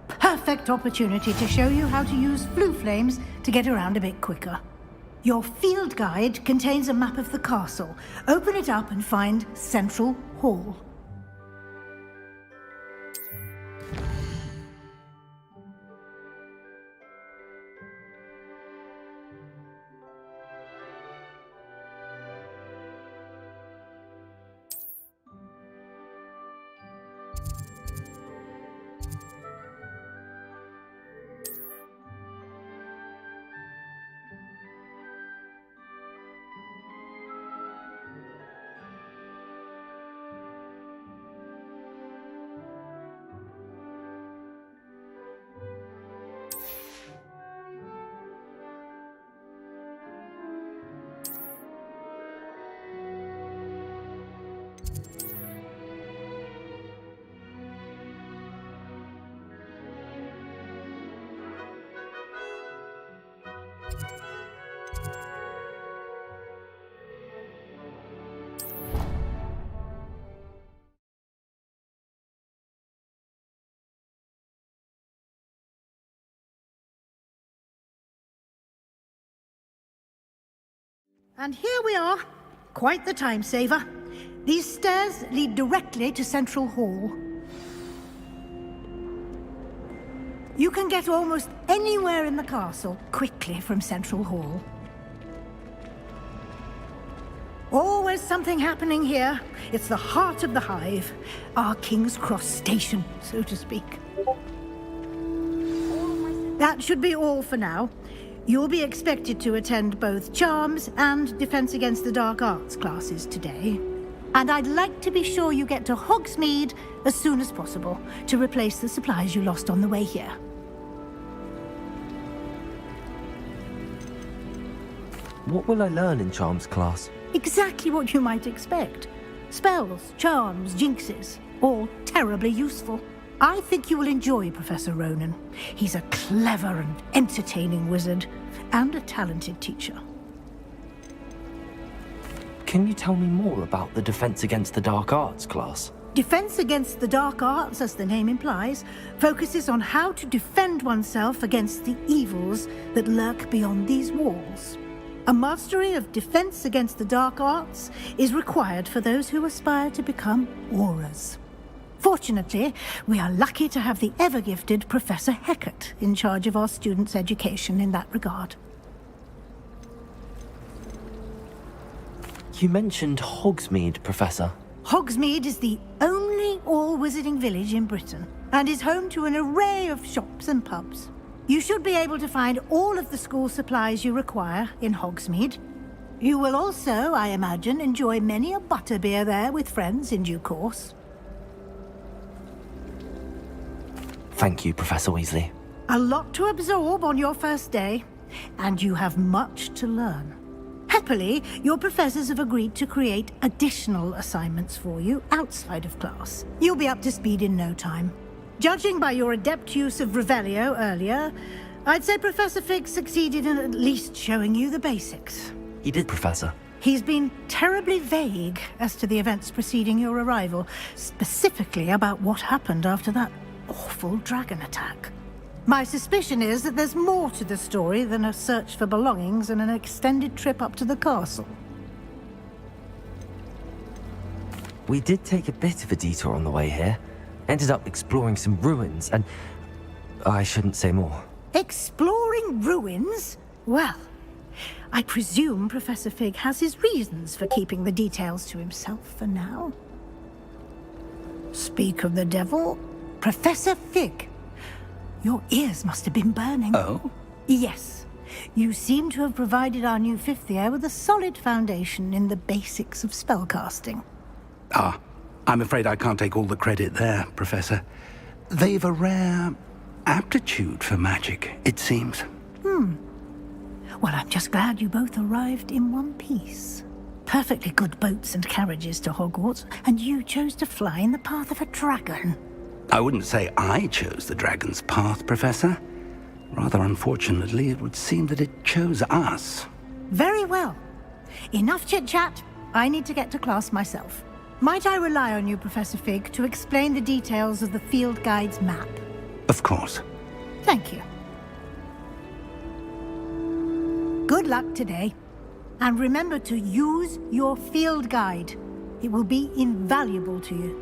Perfect opportunity to show you how to use flue flames to get around a bit quicker. Your field guide contains a map of the castle. Open it up and find Central Hall. And here we are. Quite the time saver. These stairs lead directly to Central Hall. You can get almost anywhere in the castle quickly from Central Hall. Always something happening here. It's the heart of the hive. Our King's Cross station, so to speak. That should be all for now. You'll be expected to attend both Charms and Defense Against the Dark Arts classes today. And I'd like to be sure you get to Hogsmeade as soon as possible to replace the supplies you lost on the way here. What will I learn in Charms class? Exactly what you might expect. Spells, charms, jinxes, all terribly useful. I think you will enjoy Professor Ronan. He's a clever and entertaining wizard, and a talented teacher. Can you tell me more about the Defense Against the Dark Arts class? Defense Against the Dark Arts, as the name implies, focuses on how to defend oneself against the evils that lurk beyond these walls. A mastery of Defense Against the Dark Arts is required for those who aspire to become Auras. Fortunately, we are lucky to have the ever-gifted Professor Hecat in charge of our students' education in that regard. You mentioned Hogsmeade, Professor. Hogsmeade is the only all-wizarding village in Britain, and is home to an array of shops and pubs. You should be able to find all of the school supplies you require in Hogsmeade. You will also, I imagine, enjoy many a butterbeer there with friends in due course. Thank you, Professor Weasley. A lot to absorb on your first day, and you have much to learn. Happily, your professors have agreed to create additional assignments for you outside of class. You'll be up to speed in no time. Judging by your adept use of Revelio earlier, I'd say Professor Fig succeeded in at least showing you the basics. He did, Professor. He's been terribly vague as to the events preceding your arrival, specifically about what happened after that awful dragon attack. My suspicion is that there's more to the story than a search for belongings and an extended trip up to the castle. We did take a bit of a detour on the way here. Ended up exploring some ruins, and I shouldn't say more. Exploring ruins? Well, I presume Professor Fig has his reasons for keeping the details to himself for now. Speak of the devil, Professor Fig. Your ears must have been burning. Oh? Yes. You seem to have provided our new fifth year with a solid foundation in the basics of spellcasting. Ah, I'm afraid I can't take all the credit there, Professor. They've a rare aptitude for magic, it seems. Well, I'm just glad you both arrived in one piece. Perfectly good boats and carriages to Hogwarts, and you chose to fly in the path of a dragon. I wouldn't say I chose the dragon's path, Professor. Rather unfortunately, it would seem that it chose us. Very well. Enough chit-chat. I need to get to class myself. Might I rely on you, Professor Fig, to explain the details of the field guide's map? Of course. Thank you. Good luck today. And remember to use your field guide. It will be invaluable to you.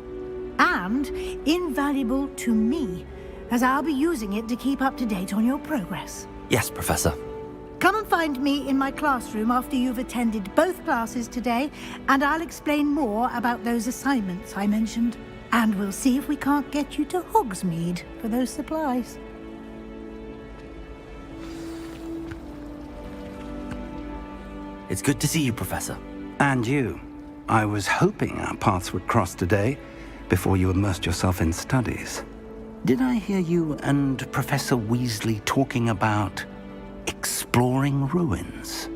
And invaluable to me, as I'll be using it to keep up to date on your progress. Yes, Professor. Come and find me in my classroom after you've attended both classes today, and I'll explain more about those assignments I mentioned. And we'll see if we can't get you to Hogsmeade for those supplies. It's good to see you, Professor. And you. I was hoping our paths would cross today, before you immersed yourself in studies. Did I hear you and Professor Weasley talking about exploring ruins?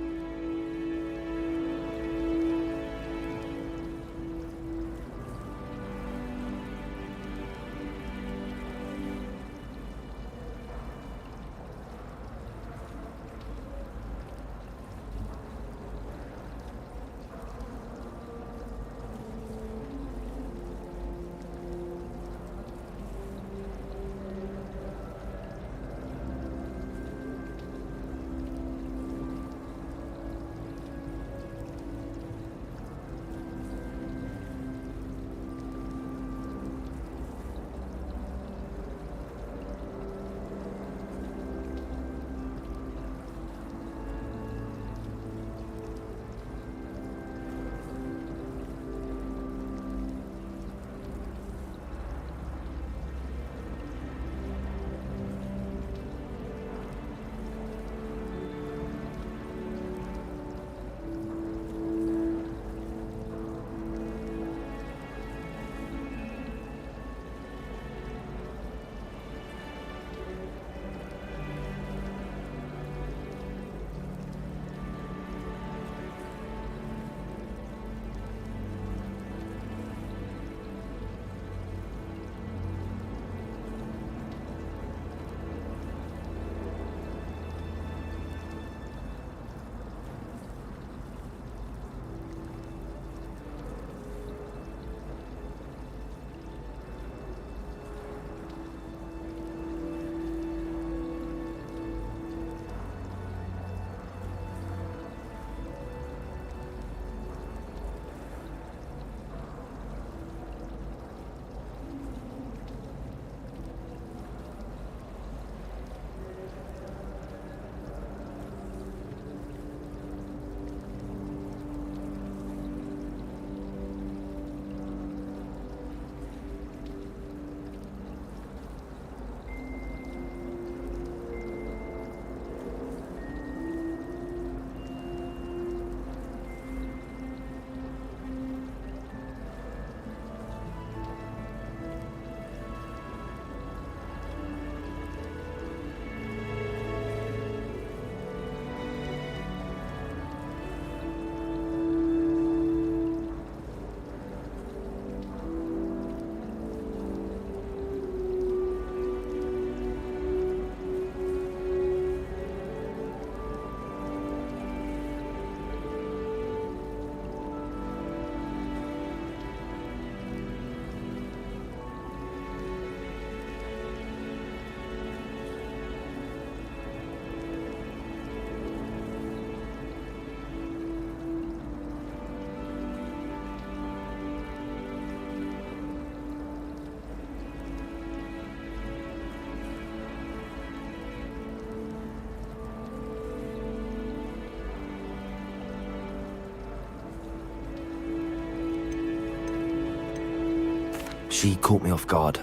She caught me off guard.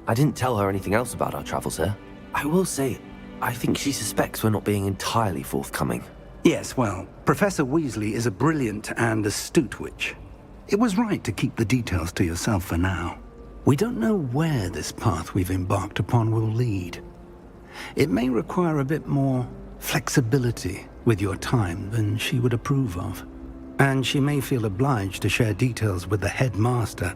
I didn't tell her anything else about our travels here. I will say, I think she suspects we're not being entirely forthcoming. Yes, well, Professor Weasley is a brilliant and astute witch. It was right to keep the details to yourself for now. We don't know where this path we've embarked upon will lead. It may require a bit more flexibility with your time than she would approve of. And she may feel obliged to share details with the headmaster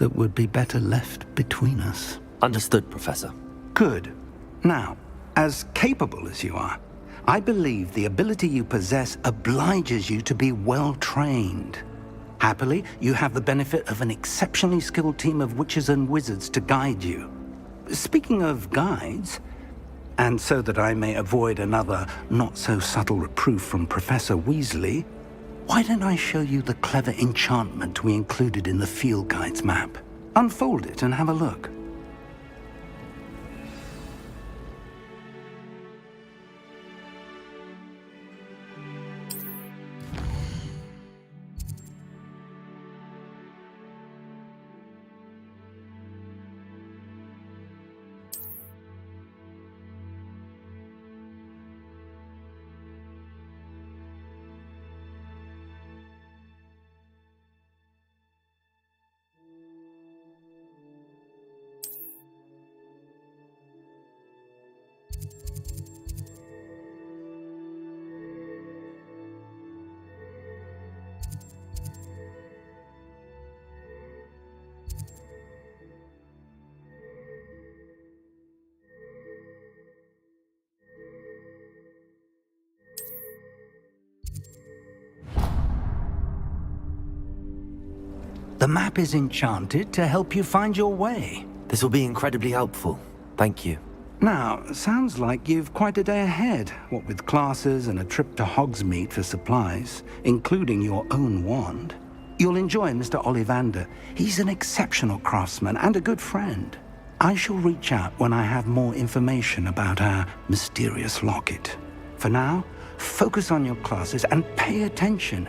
that would be better left between us. Understood, Professor. Good. Now, as capable as you are, I believe the ability you possess obliges you to be well trained. Happily, you have the benefit of an exceptionally skilled team of witches and wizards to guide you. Speaking of guides, and so that I may avoid another not-so-subtle reproof from Professor Weasley, why don't I show you the clever enchantment we included in the field guide's map? Unfold it and have a look. The map is enchanted to help you find your way. This will be incredibly helpful. Thank you. Now, sounds like you've quite a day ahead, what with classes and a trip to Hogsmeade for supplies, including your own wand. You'll enjoy Mr. Ollivander. He's an exceptional craftsman and a good friend. I shall reach out when I have more information about our mysterious locket. For now, focus on your classes and pay attention.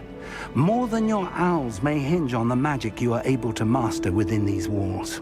More than your owls may hinge on the magic you are able to master within these walls.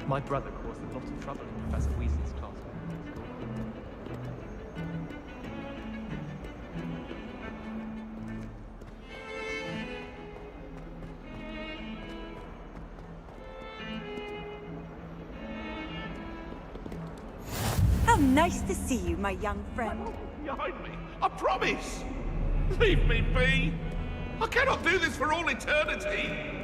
My brother caused a lot of trouble in Professor Weasley's class. How nice to see you, my young friend. Behind me, I promise! Leave me be! I cannot do this for all eternity!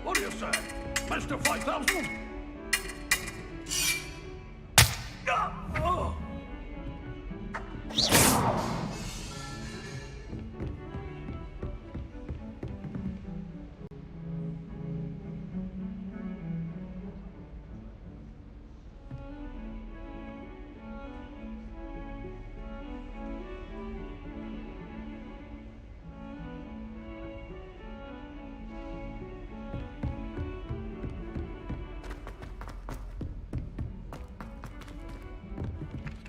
What do you say? Mr. 5000?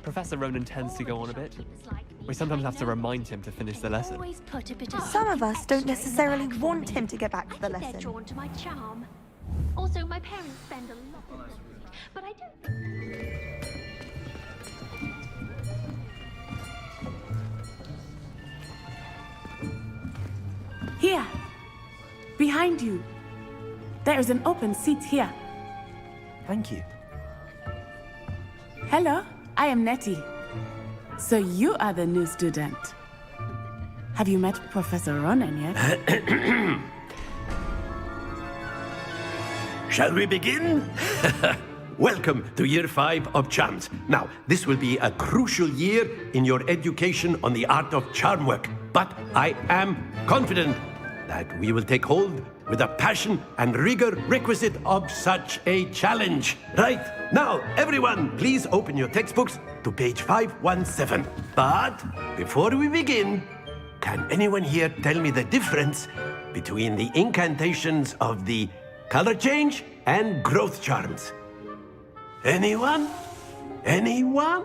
Professor Ronan tends to go on a bit. We sometimes have to remind him to finish the lesson. Some of us don't necessarily want him to get back to the They're lesson. drawn to my charm. Also, my parents spend a lot of money, but I don't. Here. Behind you. There is an open seat here. Thank you. Hello, I am Nettie. So you are the new student. Have you met Professor Ronan yet? Shall we begin? Welcome to Year 5 of Charms. Now, this will be a crucial year in your education on the art of charm work. But I am confident that we will take hold with the passion and rigor requisite of such a challenge. Right, now, everyone, please open your textbooks to page 517. But before we begin, can anyone here tell me the difference between the incantations of the color change and growth charms? Anyone? Anyone?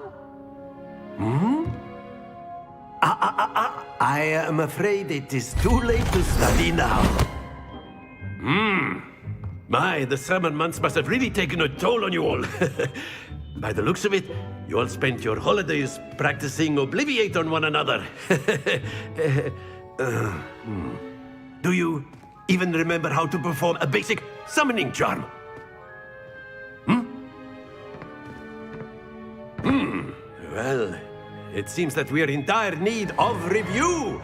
I am afraid it is too late to study now. My, the summer months must have really taken a toll on you all. By the looks of it, you all spent your holidays practicing Obliviate on one another. Do you even remember how to perform a basic summoning charm? Well, it seems that we are in dire need of review.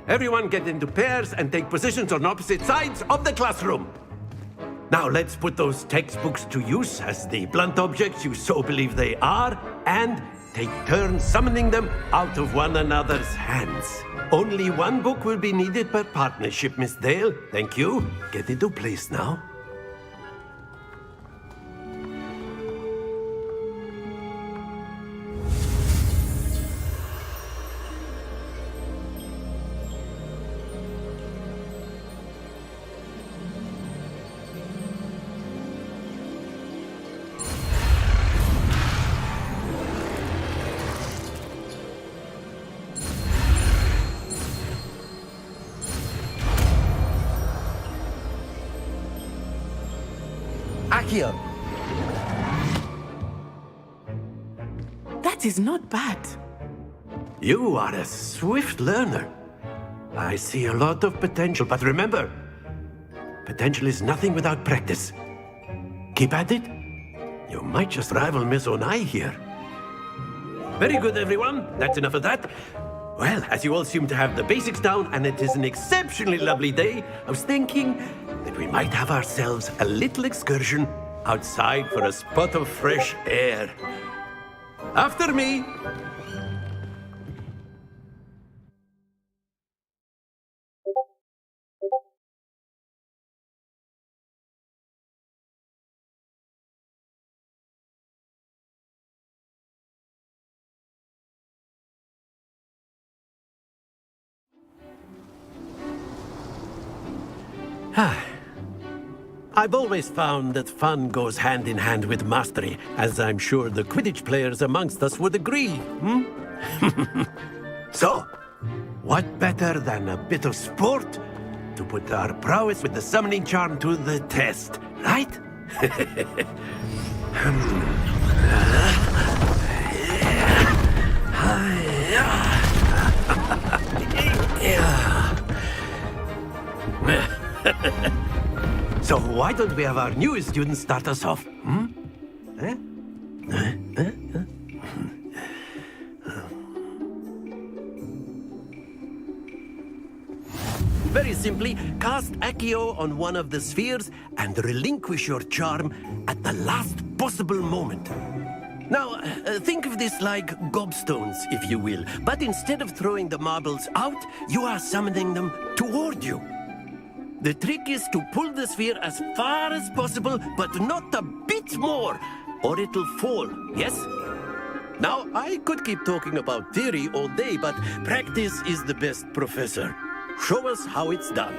Everyone get into pairs and take positions on opposite sides of the classroom. Now let's put those textbooks to use as the blunt objects you so believe they are, and take turns summoning them out of one another's hands. Only one book will be needed per partnership, Miss Dale. Thank you. Get into place now. Accio! That is not bad. You are a swift learner. I see a lot of potential, but remember, potential is nothing without practice. Keep at it. You might just rival Miss Onai here. Very good, everyone. That's enough of that. Well, as you all seem to have the basics down, and it is an exceptionally lovely day, I was thinking that we might have ourselves a little excursion outside for a spot of fresh air. After me! I've always found that fun goes hand in hand with mastery, as I'm sure the Quidditch players amongst us would agree, So, what better than a bit of sport to put our prowess with the summoning charm to the test, right? So why don't we have our newest student start us off? Very simply, cast Accio on one of the spheres and relinquish your charm at the last possible moment. Now, think of this like gobstones, if you will, but instead of throwing the marbles out, you are summoning them toward you. The trick is to pull the sphere as far as possible, but not a bit more, or it'll fall, yes? Now, I could keep talking about theory all day, but practice is the best professor. Show us how it's done.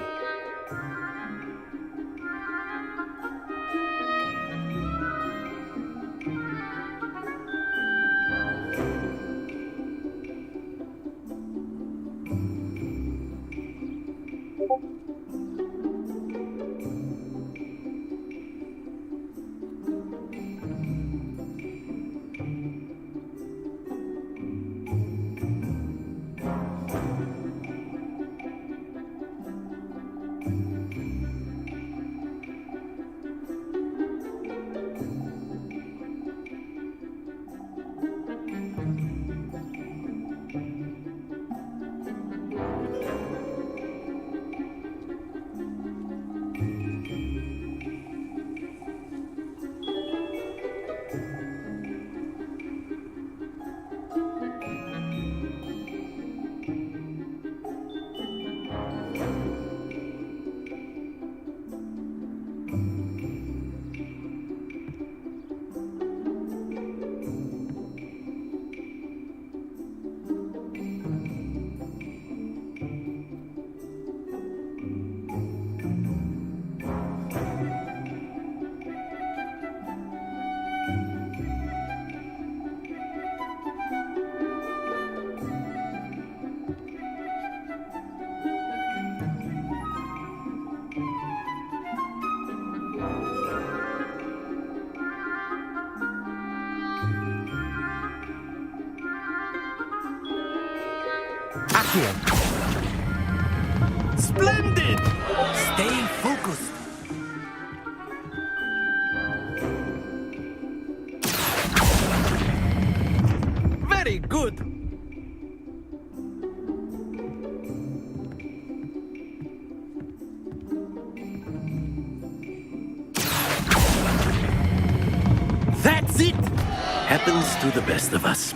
Accio. Splendid! Stay focused. Very good. That's it! Happens to the best of us.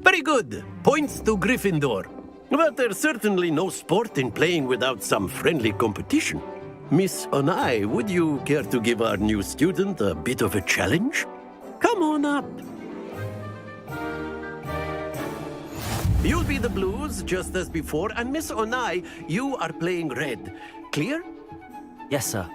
Very good. Points to Gryffindor. But there's certainly no sport in playing without some friendly competition. Miss Onai, would you care to give our new student a bit of a challenge? Come on up. You'll be the blues, just as before, and Miss Onai, you are playing red. Clear? Yes, sir.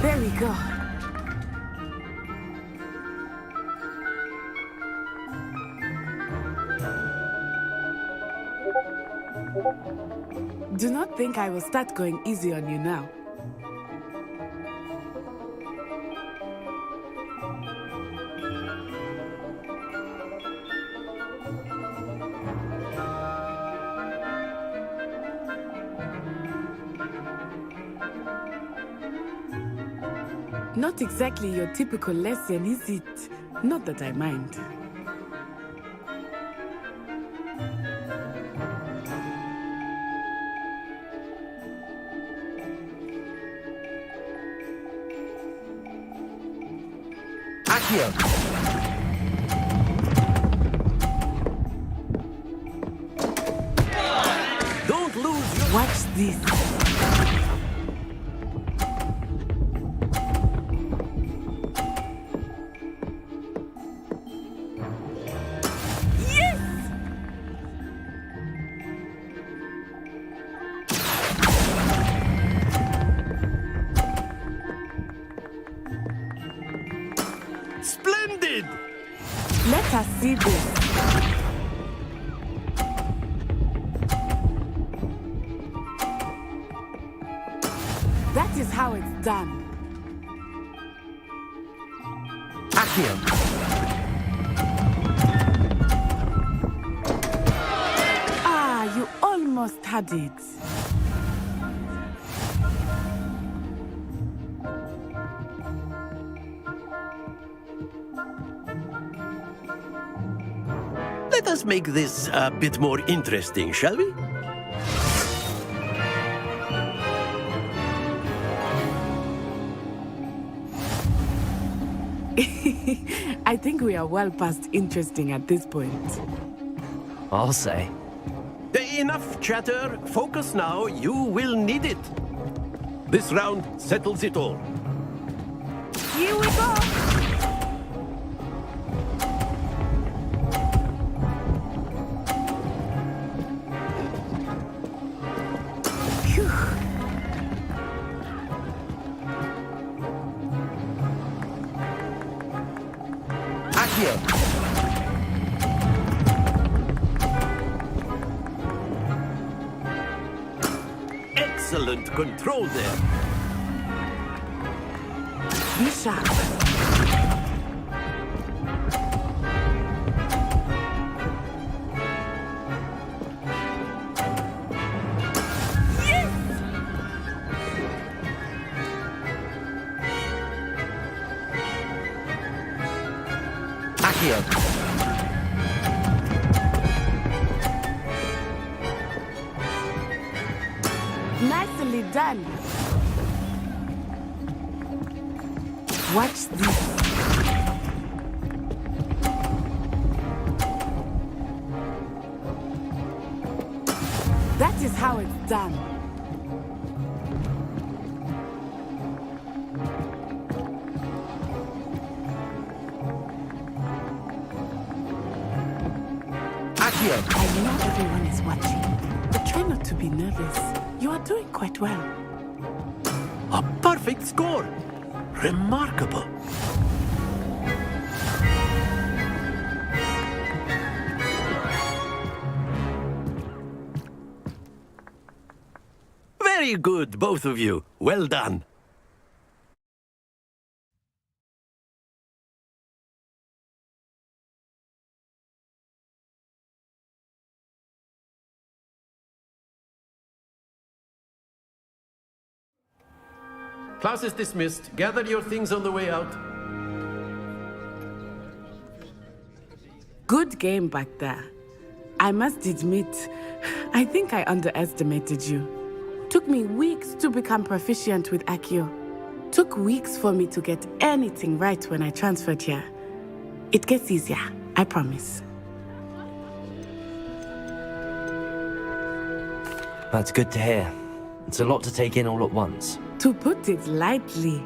Very good. Do not think I will start going easy on you now. Not exactly your typical lesson, is it? Not that I mind. Accio! Don't lose your... Watch this. Splendid! Let us see this. That is how it's done. Accio! Ah, you almost had it. Let us make this a bit more interesting, shall we? I think we are well past interesting at this point. I'll say. Enough chatter. Focus now. You will need it. This round settles it all. Here we go! Excellent control there. Be sharp. Nicely done. Watch this. That is how it's done. I know everyone is watching, but try not to be nervous. You are doing quite well. A perfect score. Remarkable. Very good, both of you. Well done. Class is dismissed. Gather your things on the way out. Good game back there. I must admit, I think I underestimated you. Took me weeks to become proficient with Accio. Took weeks for me to get anything right when I transferred here. It gets easier, I promise. That's good to hear. It's a lot to take in all at once. To put it lightly,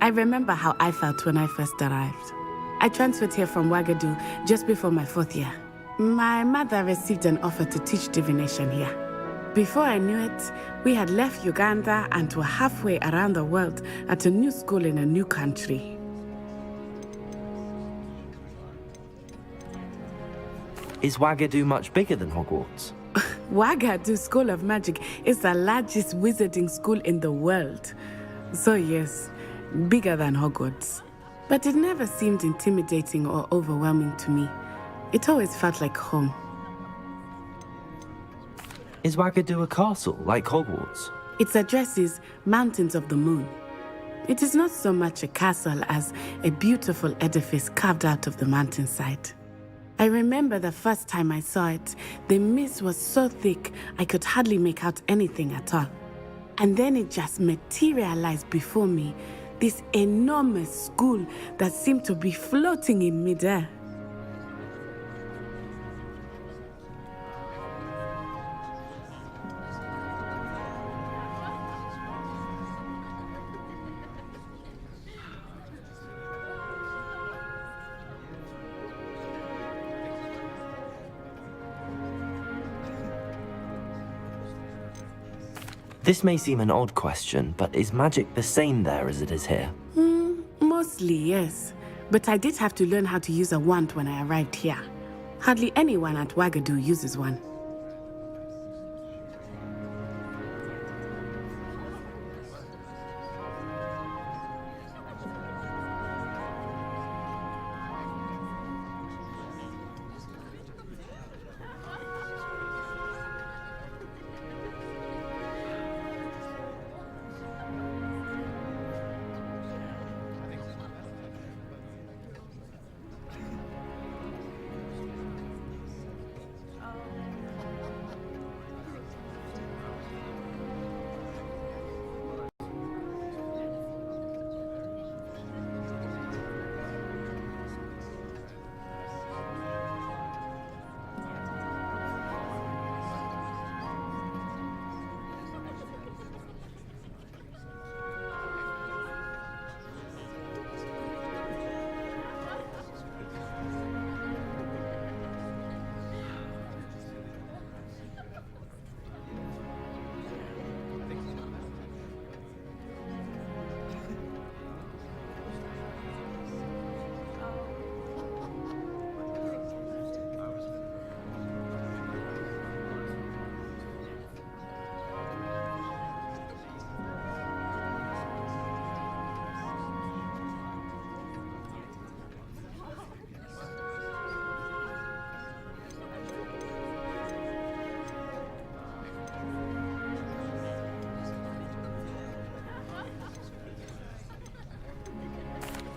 I remember how I felt when I first arrived. I transferred here from Ouagadougou just before my 4th year. My mother received an offer to teach divination here. Before I knew it, we had left Uganda and were halfway around the world at a new school in a new country. Is Ouagadougou much bigger than Hogwarts? Ouagadougou School of Magic is the largest wizarding school in the world. So yes, bigger than Hogwarts. But it never seemed intimidating or overwhelming to me. It always felt like home. Is Ouagadougou a castle, like Hogwarts? Its address is Mountains of the Moon. It is not so much a castle as a beautiful edifice carved out of the mountainside. I remember the first time I saw it, the mist was so thick I could hardly make out anything at all. And then it just materialized before me, this enormous school that seemed to be floating in midair. This may seem an odd question, but is magic the same there as it is here? Mostly, yes. But I did have to learn how to use a wand when I arrived here. Hardly anyone at Wagadu uses one.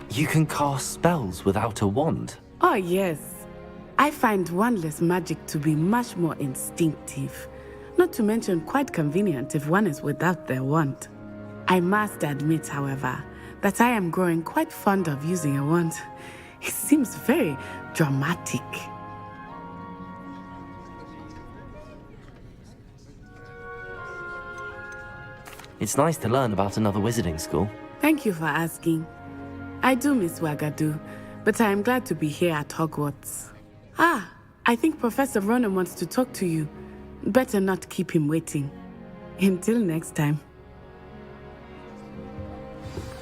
You can cast spells without a wand. Oh, yes. I find wandless magic to be much more instinctive. Not to mention quite convenient if one is without their wand. I must admit, however, that I am growing quite fond of using a wand. It seems very dramatic. It's nice to learn about another wizarding school. Thank you for asking. I do miss Wagadu, but I am glad to be here at Hogwarts. Ah, I think Professor Ronan wants to talk to you. Better not keep him waiting. Until next time.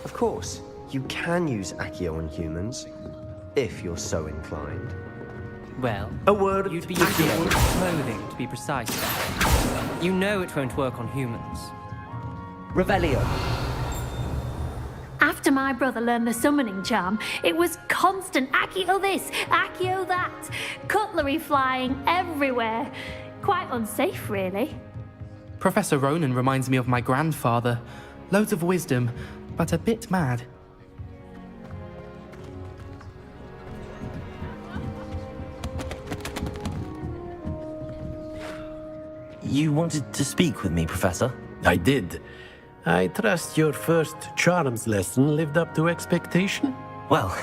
Of course, you can use Accio on humans, if you're so inclined. Well, a word you'd be using clothing, to be precise. You know it won't work on humans. Revelio. After my brother learned the summoning charm, it was constant Accio this, Accio that, cutlery flying everywhere. Quite unsafe, really. Professor Ronan reminds me of my grandfather. Loads of wisdom, but a bit mad. You wanted to speak with me, Professor? I did. I trust your first charms lesson lived up to expectation? Well,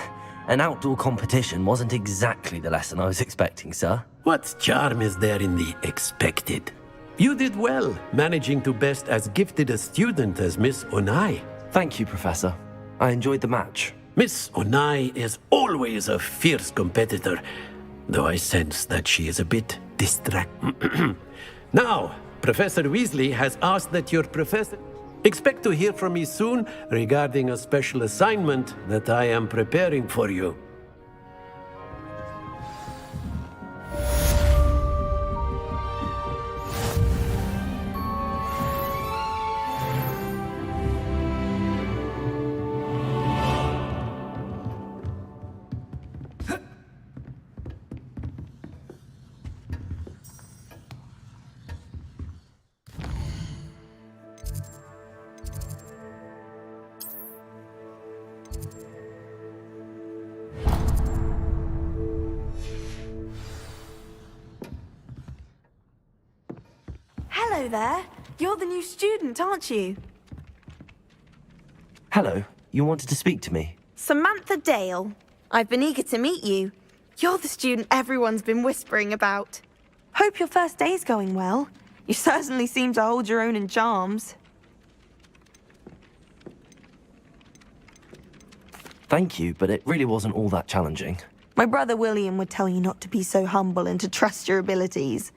an outdoor competition wasn't exactly the lesson I was expecting, sir. What charm is there in the expected? You did well, managing to best as gifted a student as Miss Onai. Thank you, Professor. I enjoyed the match. Miss Onai is always a fierce competitor, though I sense that she is a bit distracted. Now, Professor Weasley has asked that your professor... Expect to hear from me soon regarding a special assignment that I am preparing for you. Hello there. You're the new student, aren't you? Hello, you wanted to speak to me? Samantha Dale. I've been eager to meet you. You're the student everyone's been whispering about. Hope your first day's going well. You certainly seem to hold your own in charms. Thank you, but it really wasn't all that challenging. My brother William would tell you not to be so humble and to trust your abilities.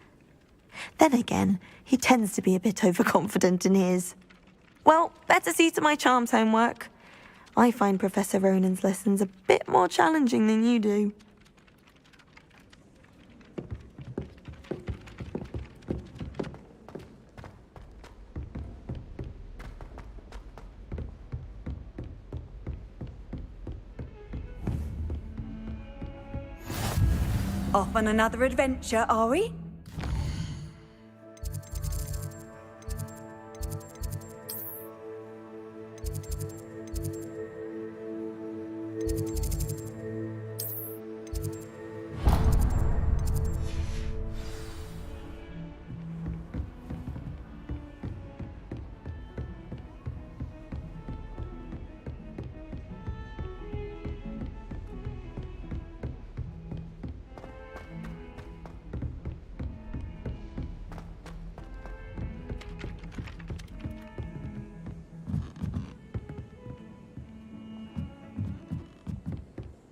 Then again, he tends to be a bit overconfident in his. Well, better see to my charms homework. I find Professor Ronan's lessons a bit more challenging than you do. Off on another adventure, are we?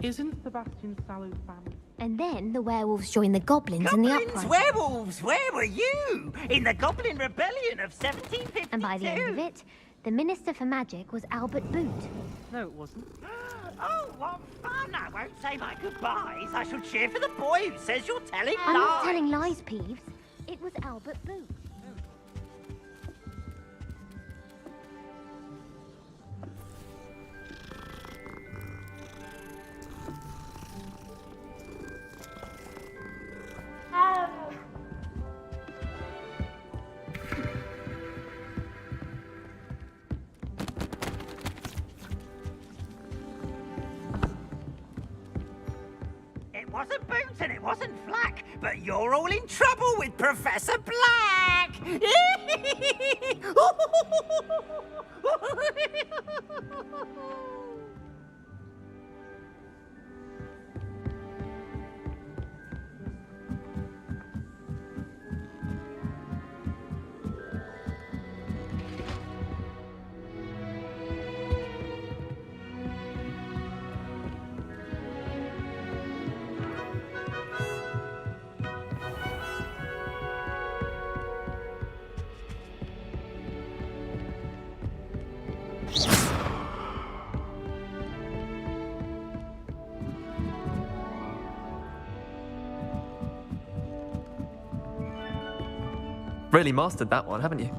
Isn't Sebastian Sallow's family? And then the werewolves joined the goblins in the uprising. Werewolves, where were you? In the Goblin Rebellion of 1752? And by the end of it, the Minister for Magic was Albert Boot. No, it wasn't. Oh, what fun! I won't say my goodbyes. I shall cheer for the boy who says you're telling I'm not lies. telling lies, Peeves. It was Albert Boot. It wasn't Boots and it wasn't Flack, but you're all in trouble with Professor Black! Really mastered that one, haven't you?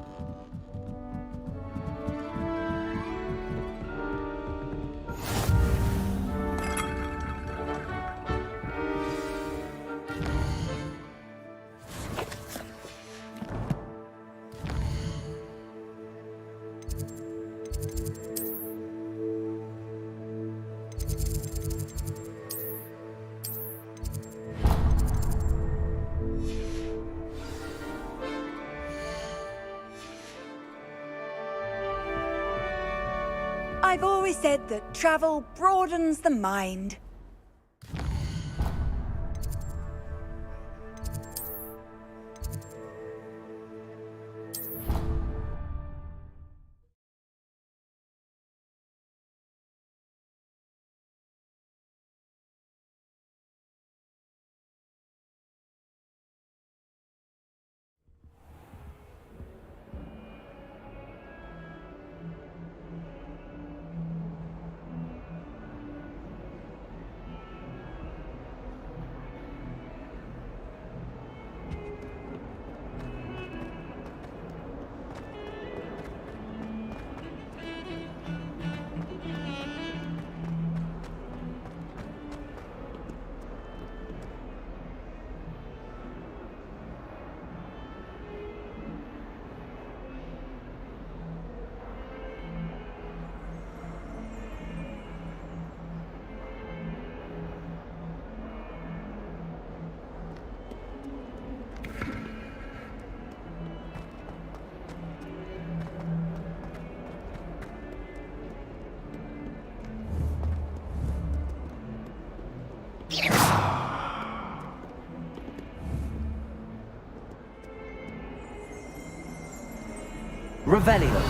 I've always said that travel broadens the mind. Revelio.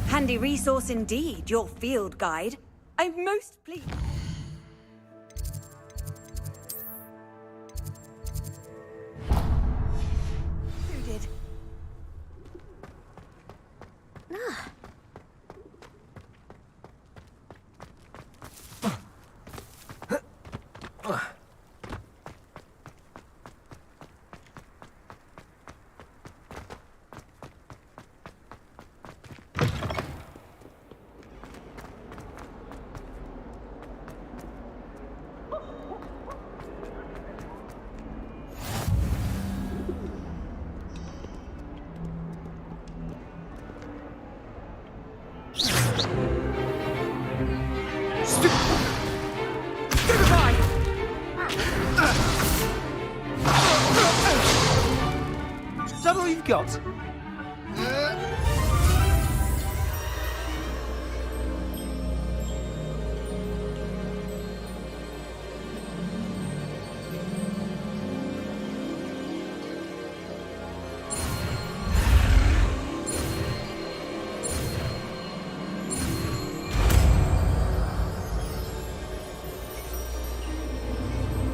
Handy resource indeed, your field guide. I'm most pleased. Who did? Is that all you've got?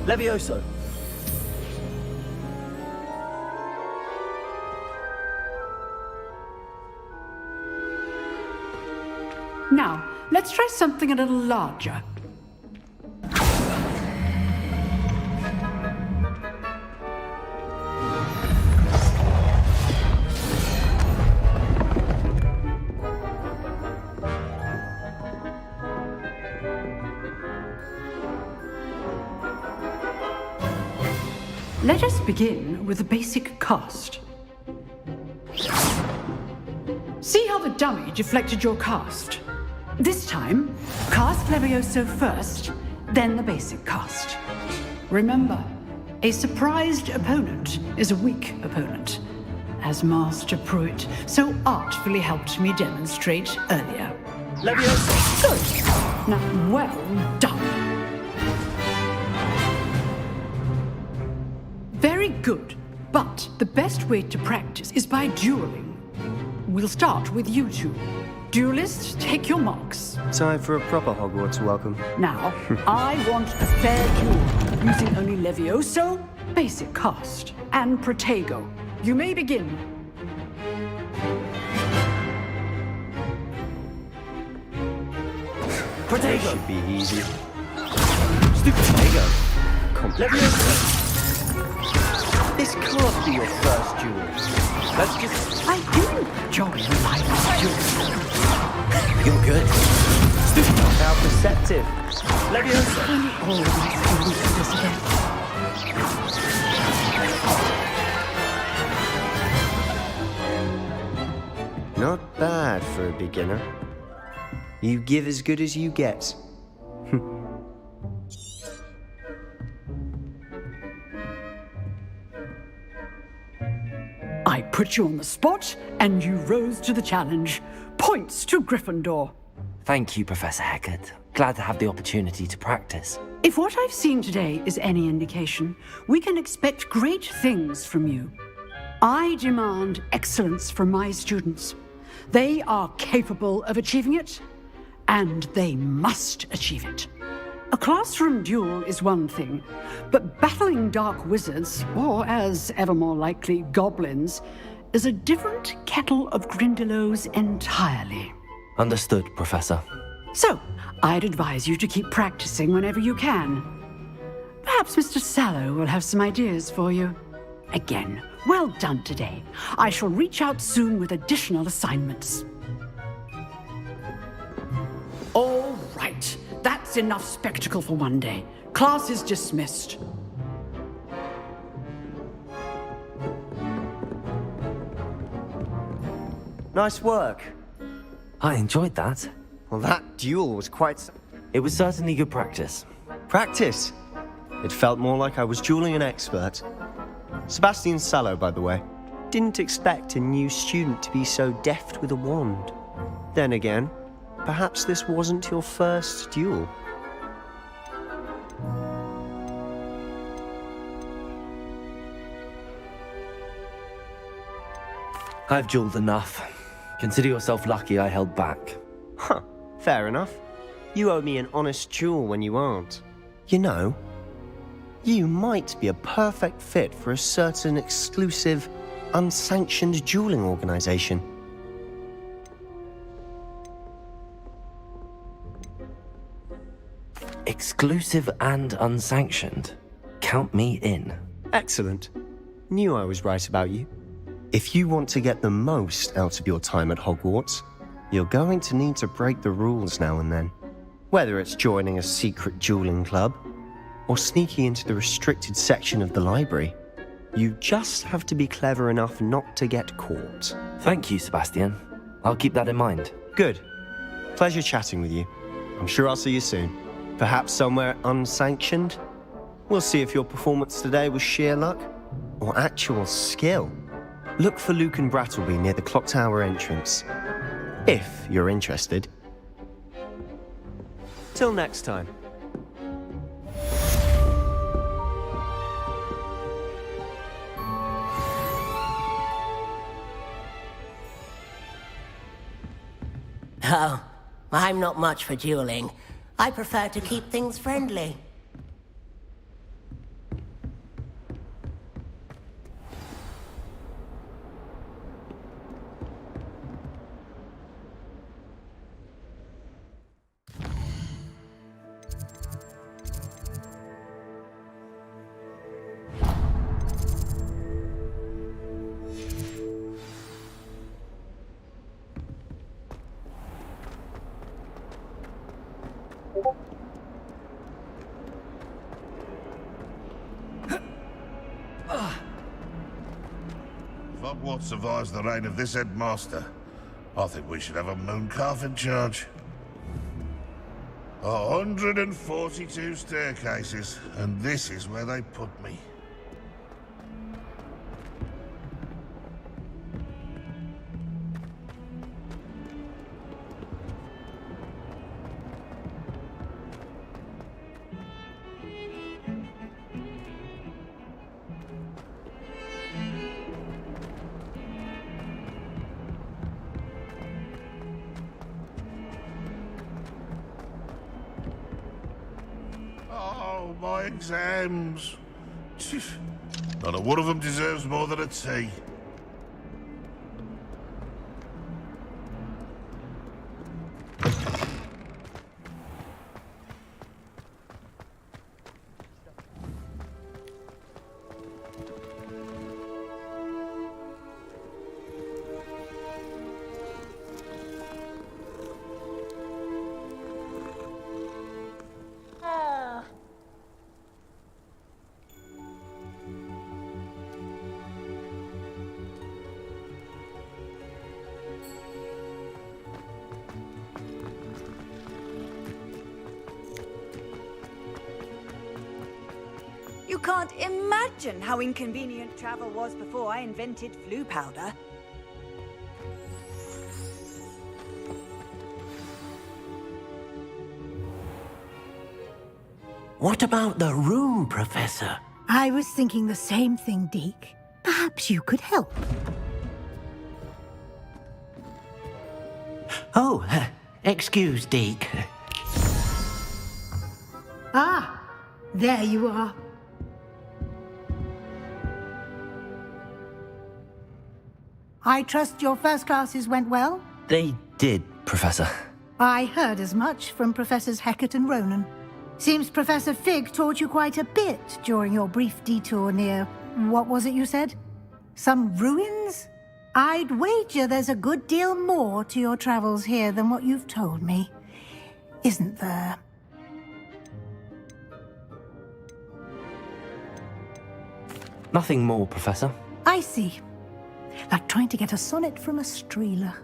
Levioso. Now, let's try something a little larger. Let us begin with the basic cast. See how the dummy deflected your cast? This time, cast Levioso first, then the basic cast. Remember, a surprised opponent is a weak opponent, as Master Pruitt so artfully helped me demonstrate earlier. Levioso! Good. Now, well done. Very good, but the best way to practice is by dueling. We'll start with you two. Duelists, take your marks. Time for a proper Hogwarts welcome. Now, I want a fair duel, using only Levioso, basic cast, and Protego. You may begin. Protego should be easy. Stupid Protego. Levioso. This can't be your first duel. Let's just... I do enjoy my duels. You're good. Stupid. How perceptive. Levioso. I always do this again. Not bad for a beginner. You give as good as you get. I put you on the spot, and you rose to the challenge. Points to Gryffindor. Thank you, Professor Hecat. Glad to have the opportunity to practice. If what I've seen today is any indication, we can expect great things from you. I demand excellence from my students. They are capable of achieving it, and they must achieve it. A classroom duel is one thing, but battling dark wizards, or as ever more likely, goblins, is a different kettle of Grindylows entirely. Understood, Professor. So, I'd advise you to keep practicing whenever you can. Perhaps Mr. Sallow will have some ideas for you. Again, well done today. I shall reach out soon with additional assignments. All right. That's enough spectacle for one day. Class is dismissed. Nice work. I enjoyed that. Well, that duel was quite... It was certainly good practice. Practice? It felt more like I was dueling an expert. Sebastian Sallow, by the way. Didn't expect a new student to be so deft with a wand. Then again, perhaps this wasn't your first duel. I've dueled enough. Consider yourself lucky I held back. Huh, fair enough. You owe me an honest duel when you aren't. You know, you might be a perfect fit for a certain exclusive, unsanctioned dueling organization. Exclusive and unsanctioned. Count me in. Excellent. Knew I was right about you. If you want to get the most out of your time at Hogwarts, you're going to need to break the rules now and then. Whether it's joining a secret dueling club, or sneaking into the restricted section of the library, you just have to be clever enough not to get caught. Thank you, Sebastian. I'll keep that in mind. Good. Pleasure chatting with you. I'm sure I'll see you soon. Perhaps somewhere unsanctioned? We'll see if your performance today was sheer luck or actual skill. Look for Luke and Brattleby near the clock tower entrance, if you're interested. Till next time. Oh, I'm not much for dueling. I prefer to keep things friendly. If Hogwarts survives the reign of this headmaster, I think we should have a mooncalf in charge. 142 staircases, and this is where they put me. Oh, my exams. Not a one of them deserves more than a tea. You can't imagine how inconvenient travel was before I invented flu powder. What about the room, Professor? I was thinking the same thing, Deke. Perhaps you could help. Oh, excuse, Deke. Ah, there you are. I trust your first classes went well? They did, Professor. I heard as much from Professors Hecat and Ronan. Seems Professor Fig taught you quite a bit during your brief detour near... what was it you said? Some ruins? I'd wager there's a good deal more to your travels here than what you've told me. Isn't there? Nothing more, Professor. I see. Like trying to get a sonnet from a streeler.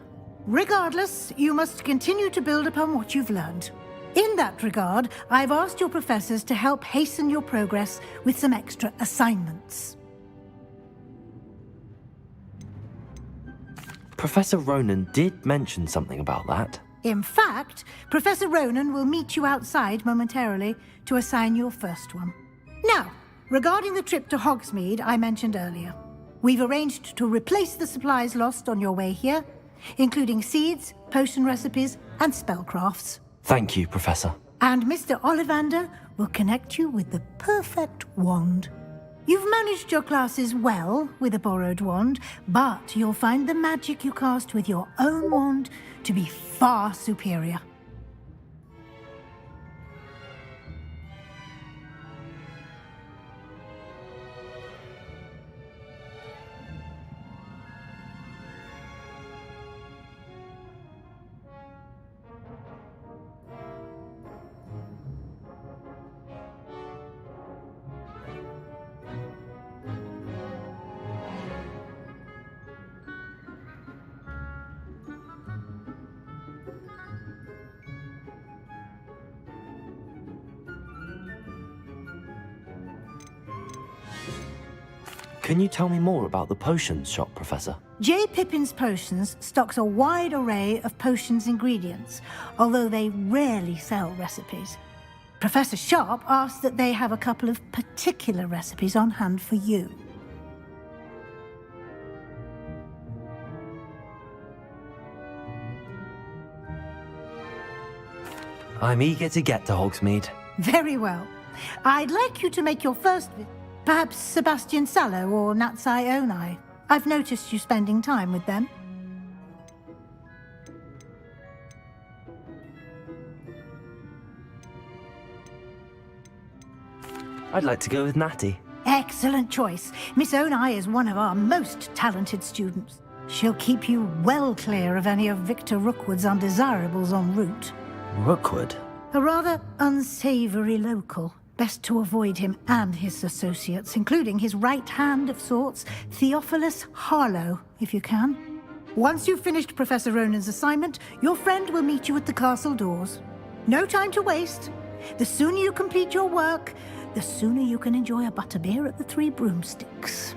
Regardless, you must continue to build upon what you've learned. In that regard, I've asked your professors to help hasten your progress with some extra assignments. Professor Ronan did mention something about that. In fact, Professor Ronan will meet you outside momentarily to assign your first one. Now, regarding the trip to Hogsmeade I mentioned earlier, we've arranged to replace the supplies lost on your way here, including seeds, potion recipes, and spellcrafts. Thank you, Professor. And Mr. Ollivander will connect you with the perfect wand. You've managed your classes well with a borrowed wand, but you'll find the magic you cast with your own wand to be far superior. Can you tell me more about the potions shop, Professor? J. Pippin's Potions stocks a wide array of potions ingredients, although they rarely sell recipes. Professor Sharp asked that they have a couple of particular recipes on hand for you. I'm eager to get to Hogsmeade. Very well. I'd like you to make your first visit. Perhaps Sebastian Sallow or Natsai Onai. I've noticed you spending time with them. I'd like to go with Natty. Excellent choice. Miss Onai is one of our most talented students. She'll keep you well clear of any of Victor Rookwood's undesirables en route. Rookwood? A rather unsavory local. Best to avoid him and his associates, including his right hand of sorts, Theophilus Harlow, if you can. Once you've finished Professor Ronan's assignment, your friend will meet you at the castle doors. No time to waste. The sooner you complete your work, the sooner you can enjoy a butterbeer at the Three Broomsticks.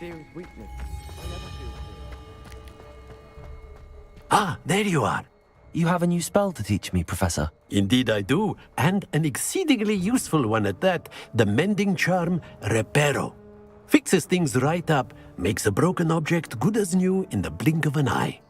serious weakness. I never feel fear. Ah, there you are. You have a new spell to teach me, Professor. Indeed I do, and an exceedingly useful one at that. The mending charm, Reparo. Fixes things right up, makes a broken object good as new in the blink of an eye.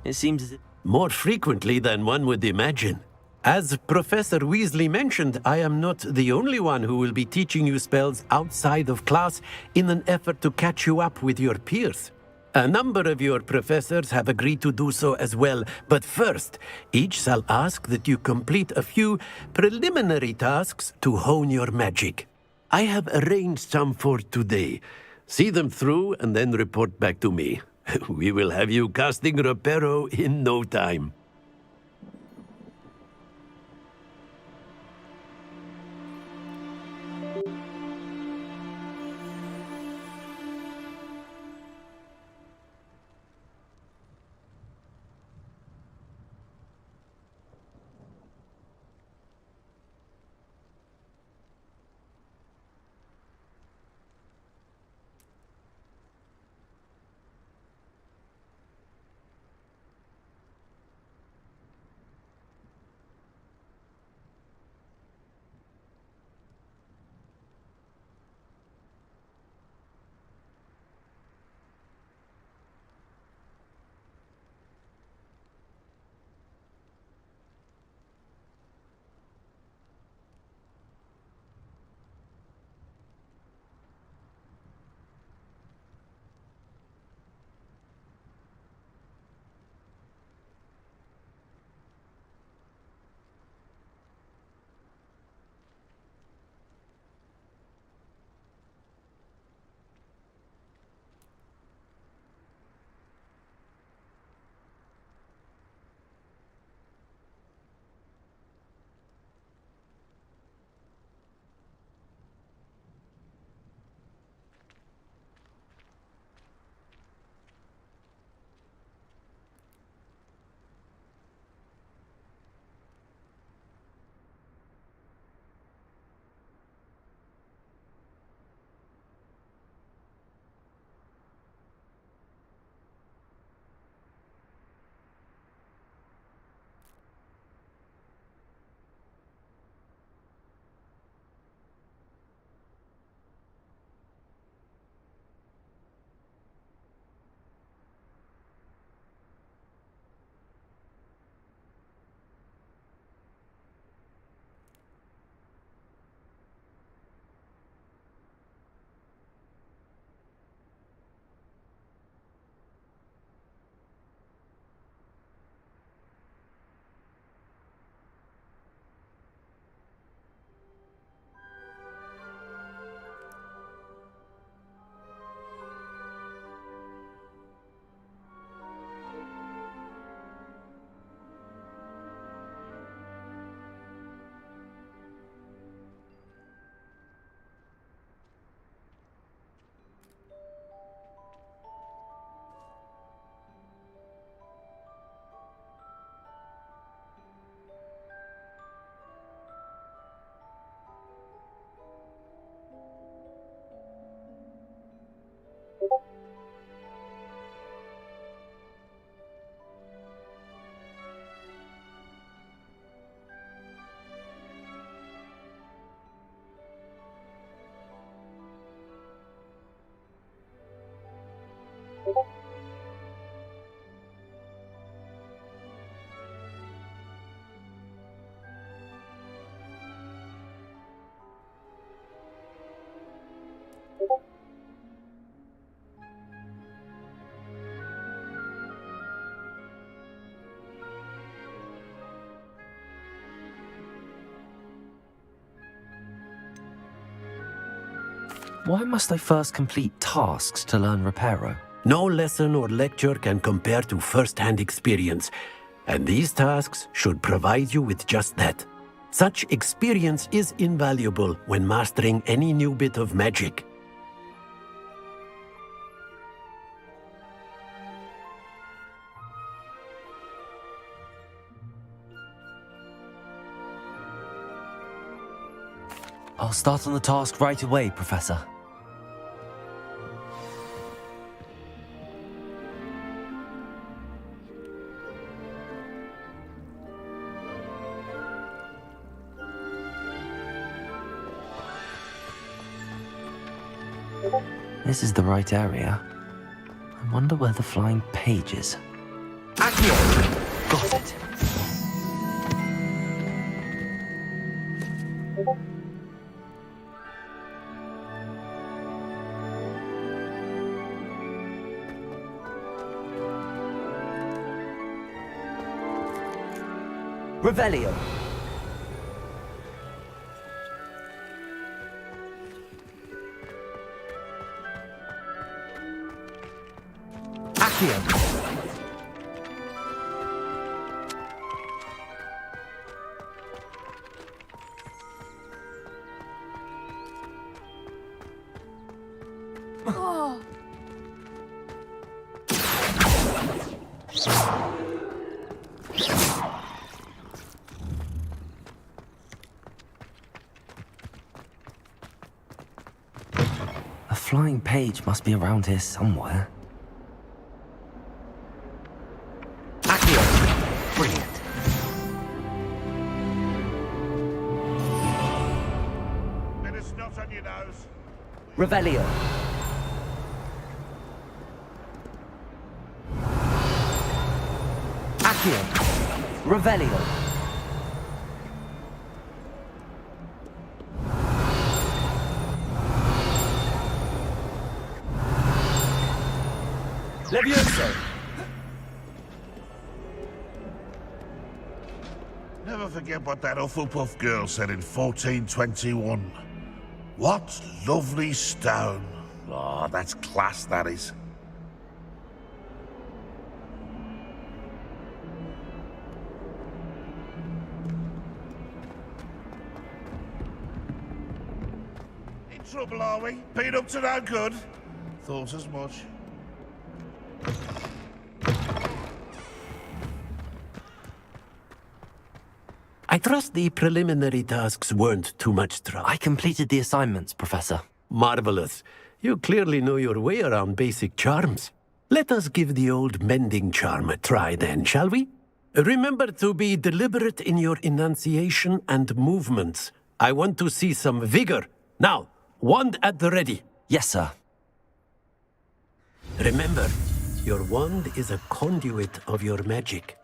It seems as if... More frequently than one would imagine. As Professor Weasley mentioned, I am not the only one who will be teaching you spells outside of class in an effort to catch you up with your peers. A number of your professors have agreed to do so as well, but first, each shall ask that you complete a few preliminary tasks to hone your magic. I have arranged some for today. See them through and then report back to me. We will have you casting Reparo in no time. Why must I first complete tasks to learn Reparo? No lesson or lecture can compare to first-hand experience, and these tasks should provide you with just that. Such experience is invaluable when mastering any new bit of magic. I'll start on the task right away, Professor. This is the right area. I wonder where the flying page is. Accio! Got it. Revelio. Accio. Oh. A flying page must be around here somewhere. Accio! Brilliant. Bit of snot on your nose. Revelio. Accio. Revelio. Levioso. Never forget what that Hufflepuff girl said in 1421. What lovely stone. Oh, that's class, that is. In trouble, are we? Been up to no good? Thought as much. I trust the preliminary tasks weren't too much trouble. I completed the assignments, Professor. Marvelous. You clearly know your way around basic charms. Let us give the old mending charm a try then, shall we? Remember to be deliberate in your enunciation and movements. I want to see some vigor. Now, wand at the ready. Yes, sir. Remember, your wand is a conduit of your magic.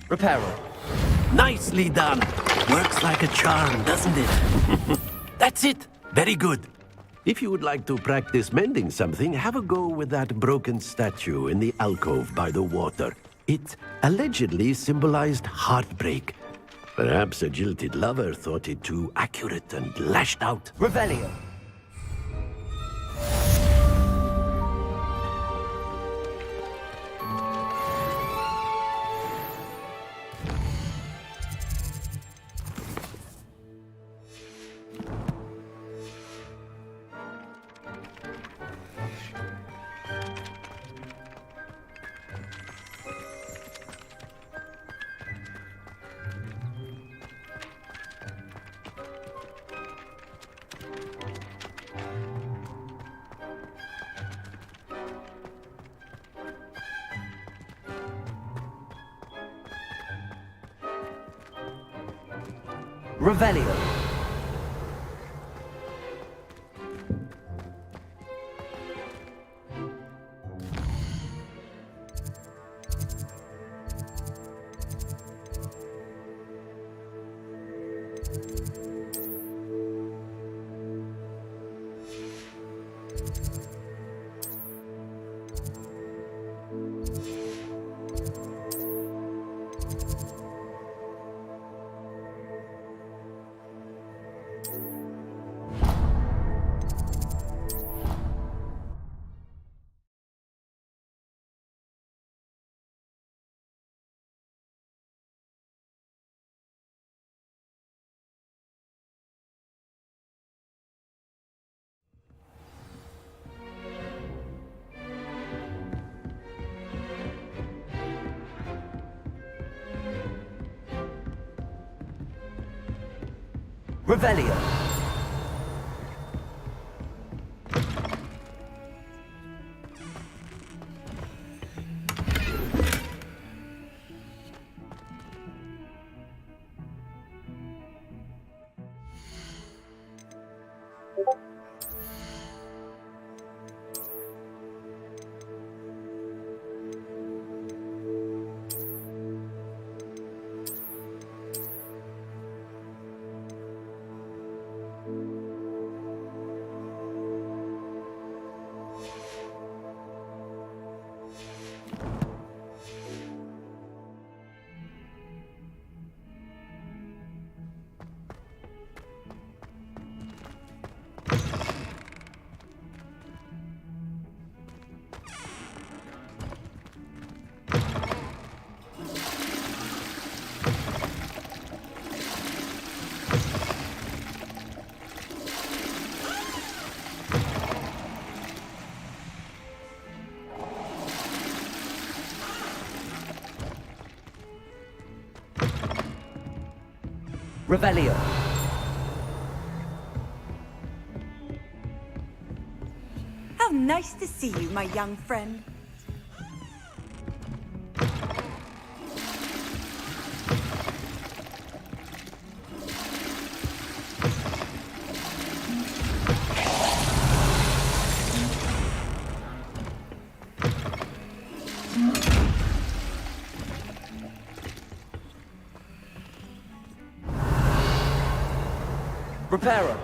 Reparo. Nicely done. Works like a charm, doesn't it? That's it. Very good. If you would like to practice mending something, have a go with that broken statue in the alcove by the water. It allegedly symbolized heartbreak. Perhaps a jilted lover thought it too accurate and lashed out. Revelio. Revelio. Revelio. Revelio. How nice to see you, my young friend. Reparo.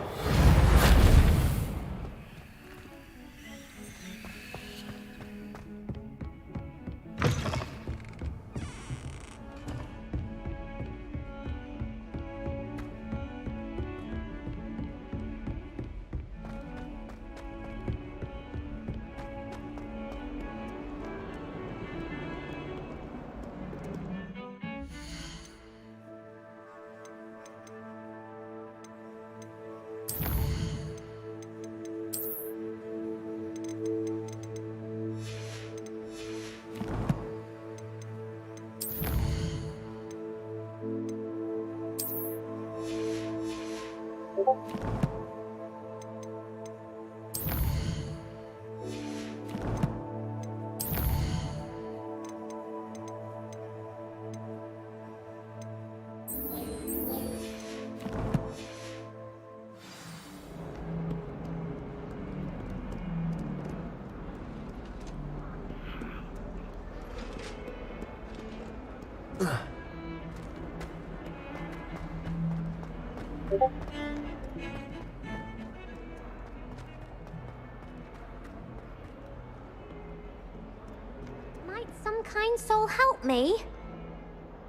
Might some kind soul help me?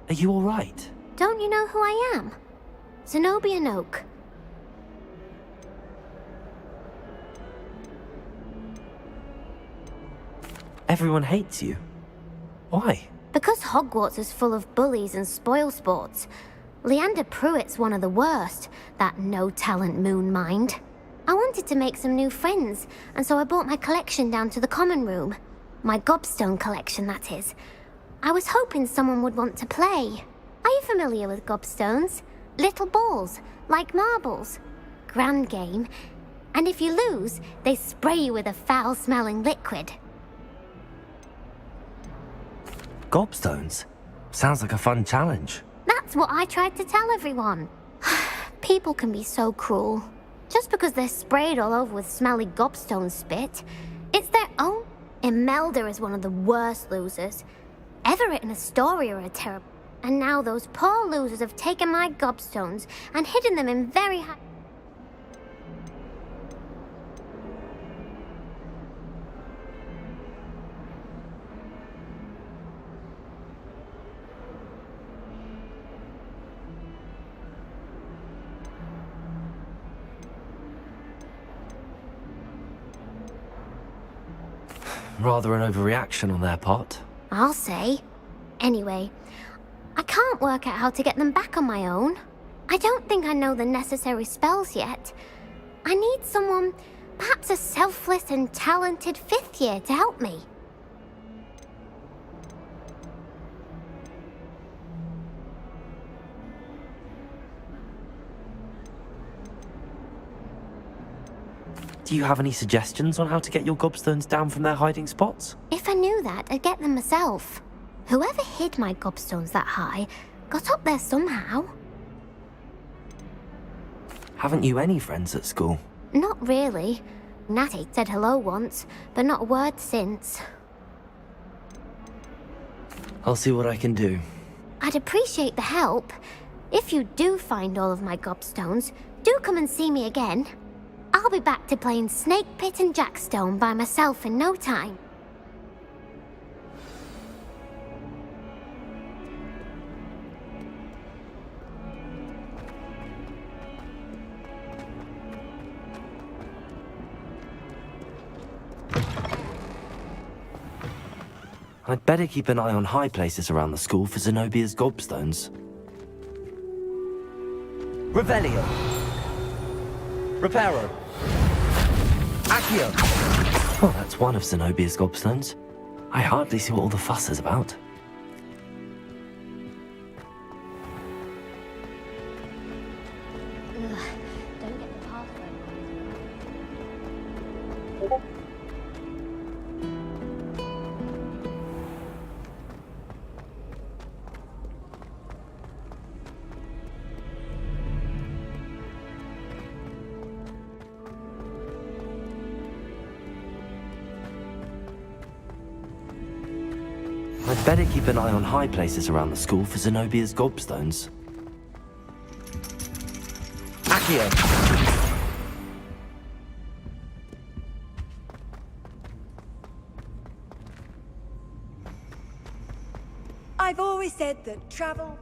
Are you all right? Don't you know who I am? Zenobia Noak. Everyone hates you. Why? Because Hogwarts is full of bullies and spoilsports. Leander Pruitt's one of the worst, that no-talent moon mind. I wanted to make some new friends, and so I brought my collection down to the common room. My gobstone collection, that is. I was hoping someone would want to play. Are you familiar with gobstones? Little balls, like marbles. Grand game. And if you lose, they spray you with a foul-smelling liquid. Gobstones? Sounds like a fun challenge. That's what I tried to tell everyone. People can be so cruel. Just because they're sprayed all over with smelly gobstone spit, it's their own. Imelda is one of the worst losers. Everett and Astoria are terrible. And now those poor losers have taken my gobstones and hidden them in very high... Rather an overreaction on their part. I'll say. Anyway, I can't work out how to get them back on my own. I don't think I know the necessary spells yet. I need someone, perhaps a selfless and talented fifth year to help me. Do you have any suggestions on how to get your gobstones down from their hiding spots? If I knew that, I'd get them myself. Whoever hid my gobstones that high got up there somehow. Haven't you any friends at school? Not really. Natty said hello once, but not a word since. I'll see what I can do. I'd appreciate the help. If you do find all of my gobstones, do come and see me again. I'll be back to playing Snake Pit and Jackstone by myself in no time. I'd better keep an eye on high places around the school for Zenobia's gobstones. Revelio. Reparo. Accio. Oh, that's one of Zenobia's gobstones. I hardly see what all the fuss is about. Don't get the password. I'd better keep an eye on high places around the school for Zenobia's gobstones. Accio. I've always said that travel...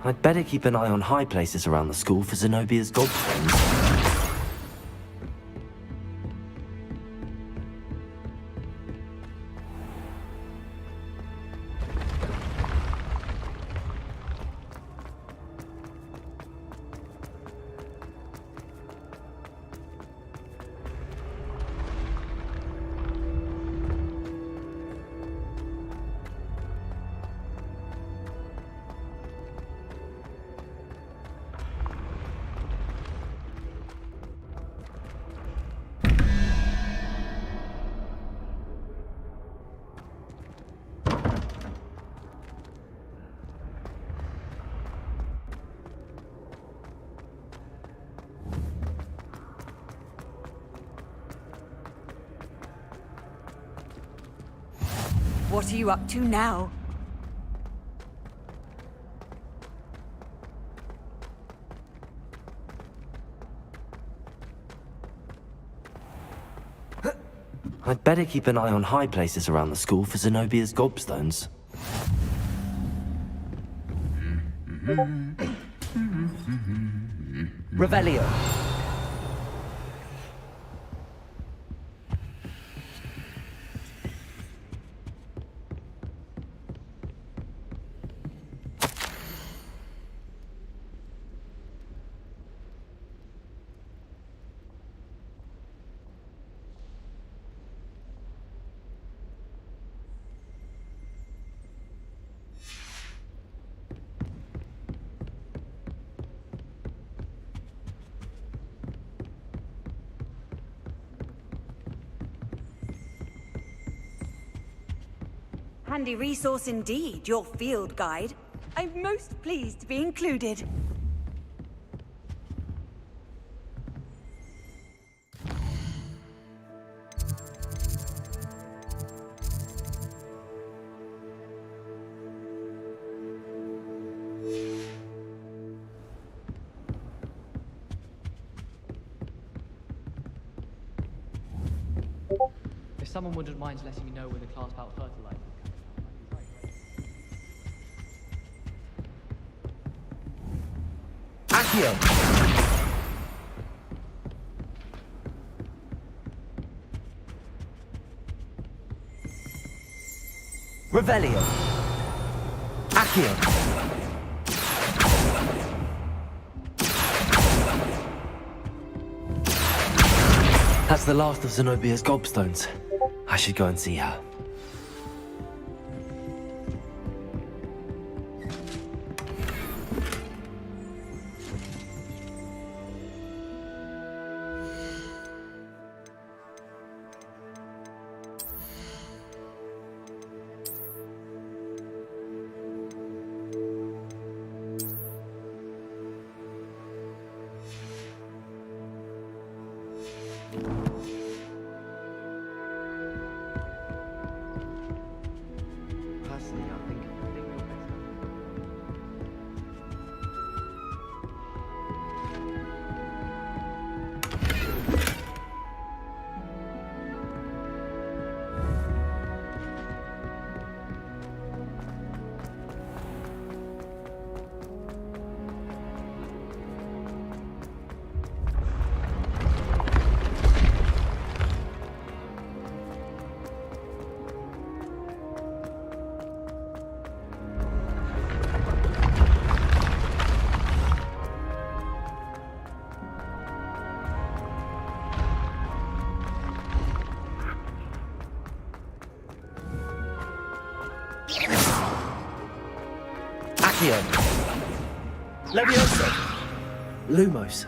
I'd better keep an eye on high places around the school for Zenobia's gobstones. What are you up to now? I'd better keep an eye on high places around the school for Zenobia's gobstones. Revelio. Handy resource indeed, your field guide. I'm most pleased to be included. someone wouldn't mind letting me know when the class about fertilizer. Accio! Revelio. Accio. That's the last of Zenobia's gobstones. I should go and see her. Personally, I think you're better. Accio. Levioso. Lumos.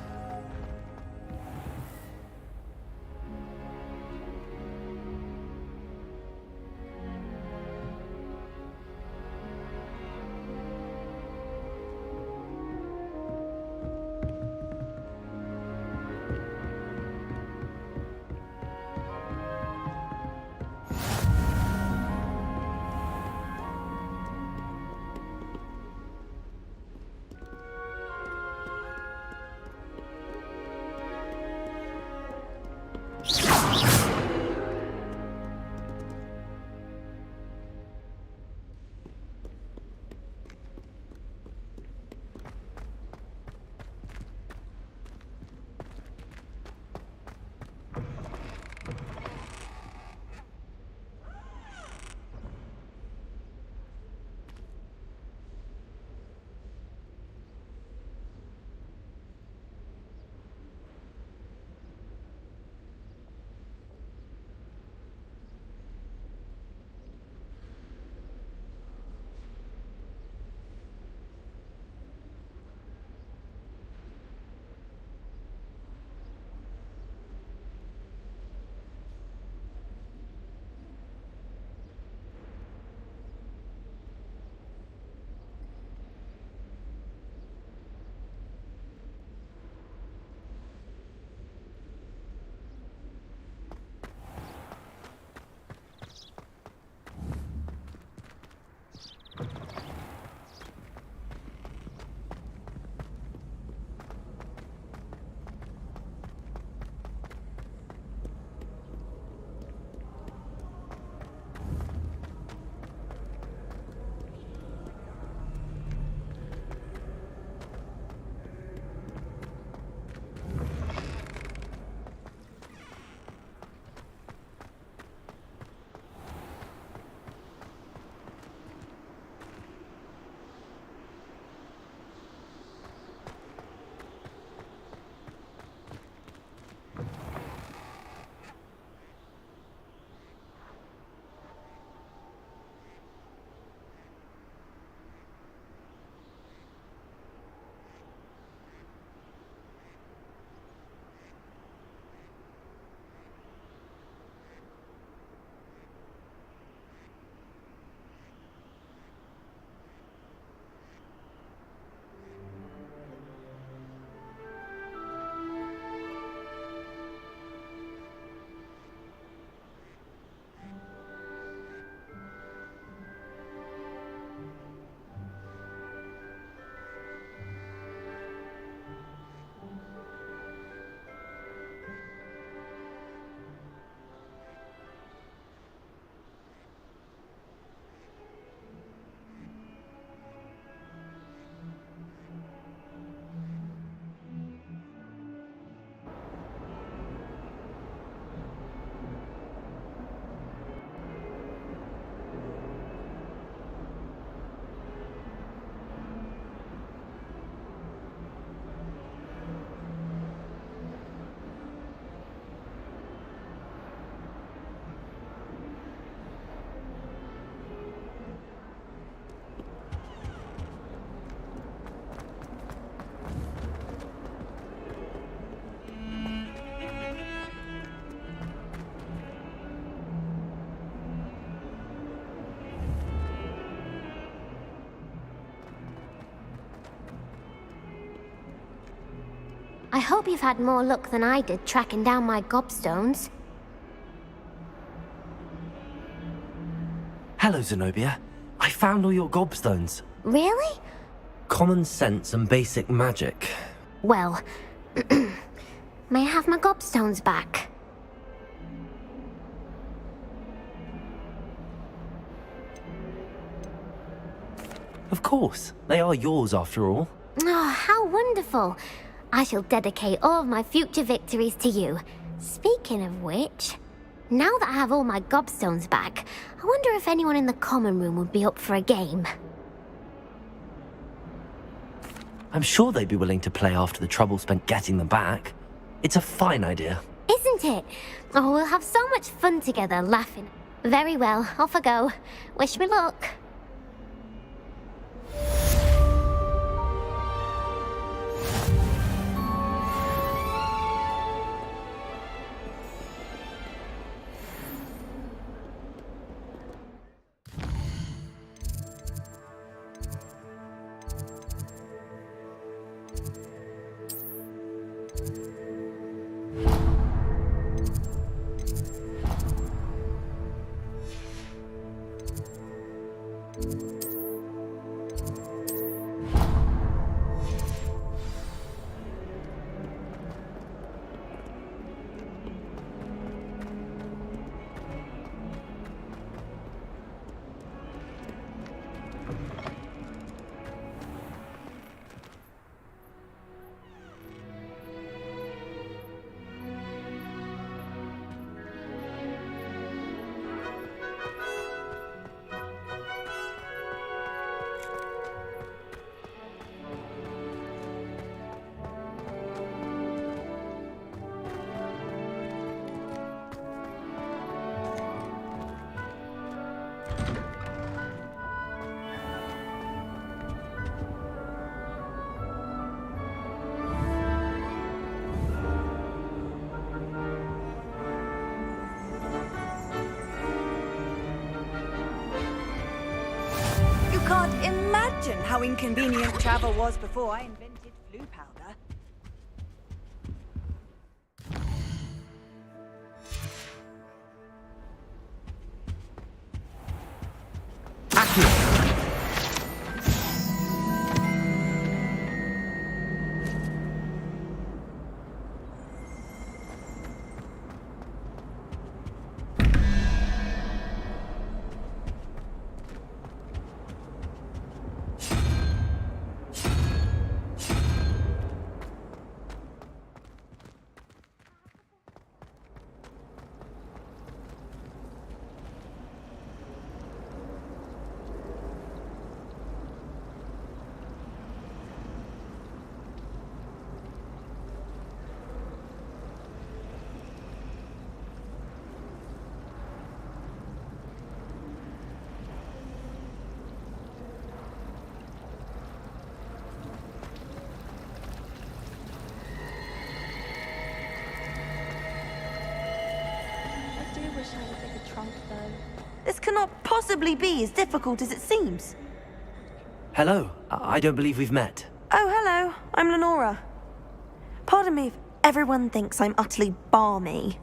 I hope you've had more luck than I did tracking down my gobstones. Hello, Zenobia. I found all your gobstones. Really? Common sense and basic magic. Well, may I have my gobstones back? Of course. They are yours after all. Oh, how wonderful. I shall dedicate all of my future victories to you. Speaking of which, now that I have all my gobstones back, I wonder if anyone in the common room would be up for a game. I'm sure they'd be willing to play after the trouble spent getting them back. It's a fine idea. Isn't it? Oh, we'll have so much fun together, laughing. Very well, off I go. Wish me luck. Can't imagine how inconvenient travel was before I invented flu powder. This cannot possibly be as difficult as it seems. Hello. I don't believe we've met. Oh, hello. I'm Lenora. Pardon me if everyone thinks I'm utterly balmy.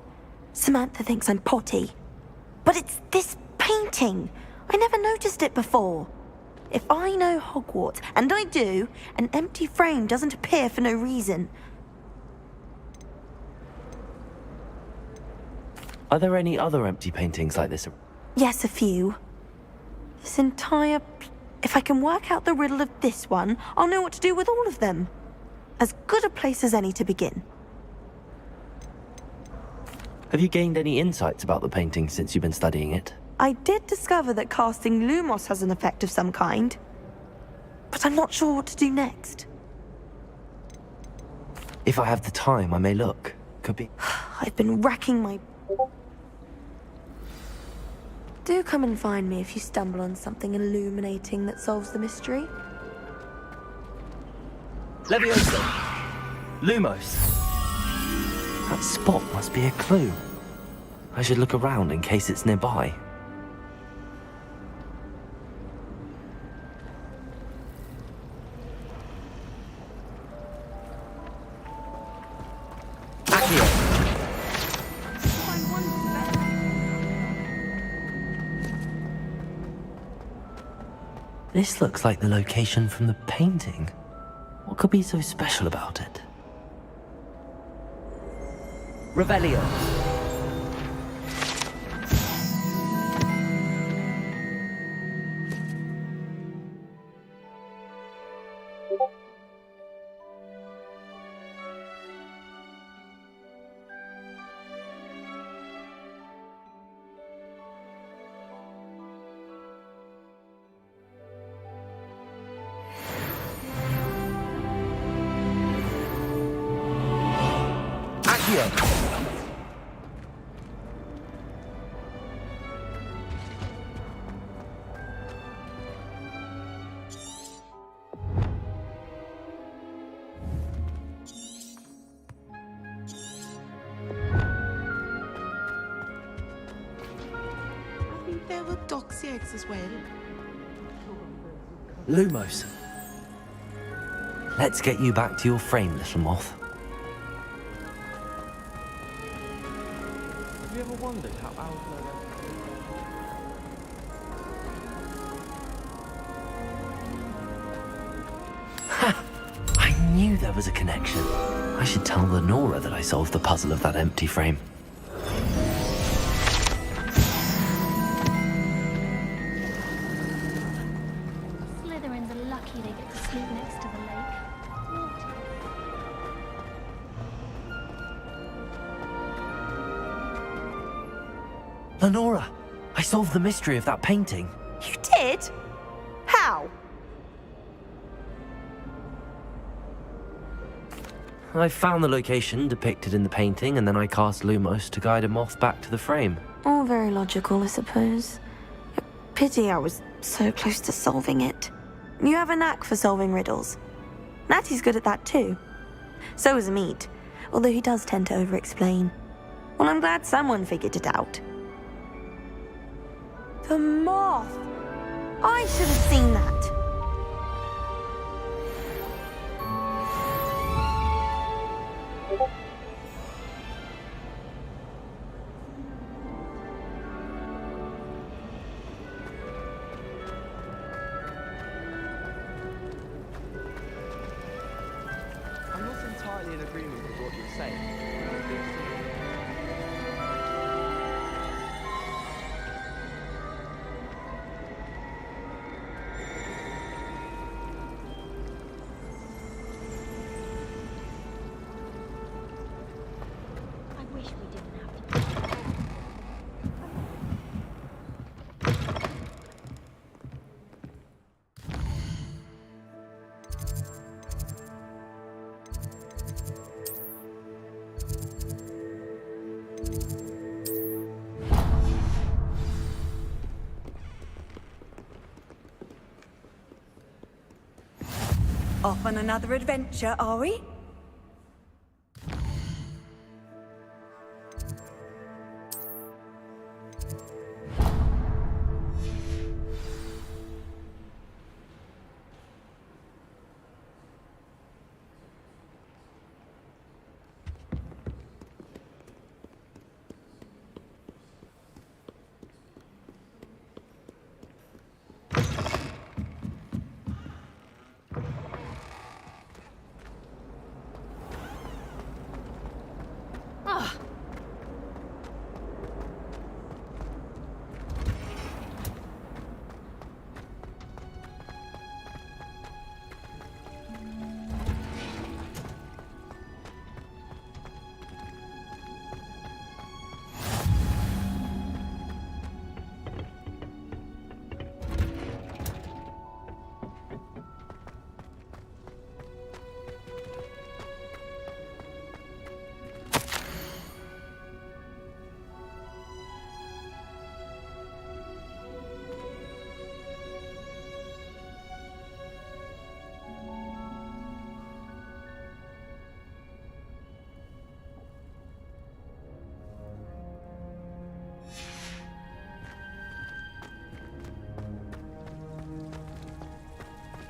Samantha thinks I'm potty. But it's this painting. I never noticed it before. If I know Hogwarts, and I do, an empty frame doesn't appear for no reason. Are there any other empty paintings like this? Yes, a few. This entire... If I can work out the riddle of this one, I'll know what to do with all of them. As good a place as any to begin. Have you gained any insights about the painting since you've been studying it? I did discover that casting Lumos has an effect of some kind. But I'm not sure what to do next. If I have the time, I may look. Could be... I've been racking my... Do come and find me if you stumble on something illuminating that solves the mystery. Leviosa! Lumos! That spot must be a clue. I should look around in case it's nearby. This looks like the location from the painting. What could be so special about it? Revelio. Accio. I think there were doxy eggs as well. Lumos. Let's get you back to your frame, little moth. Have you ever wondered how owls know I knew there was a connection. I should tell Lenora that I solved the puzzle of that empty frame. Slytherins are lucky they get to sleep next to the lake. Lenora, I solved the mystery of that painting. You did? How? I found the location depicted in the painting, and then I cast Lumos to guide a moth back to the frame. All very logical, I suppose. Pity I was so close to solving it. You have a knack for solving riddles. Natty's good at that too. So is Meat, although he does tend to over-explain. Well, I'm glad someone figured it out. The moth! I should have seen that. I'm not entirely in agreement with what you're saying. I wish we didn't have to. Off on another adventure, are we?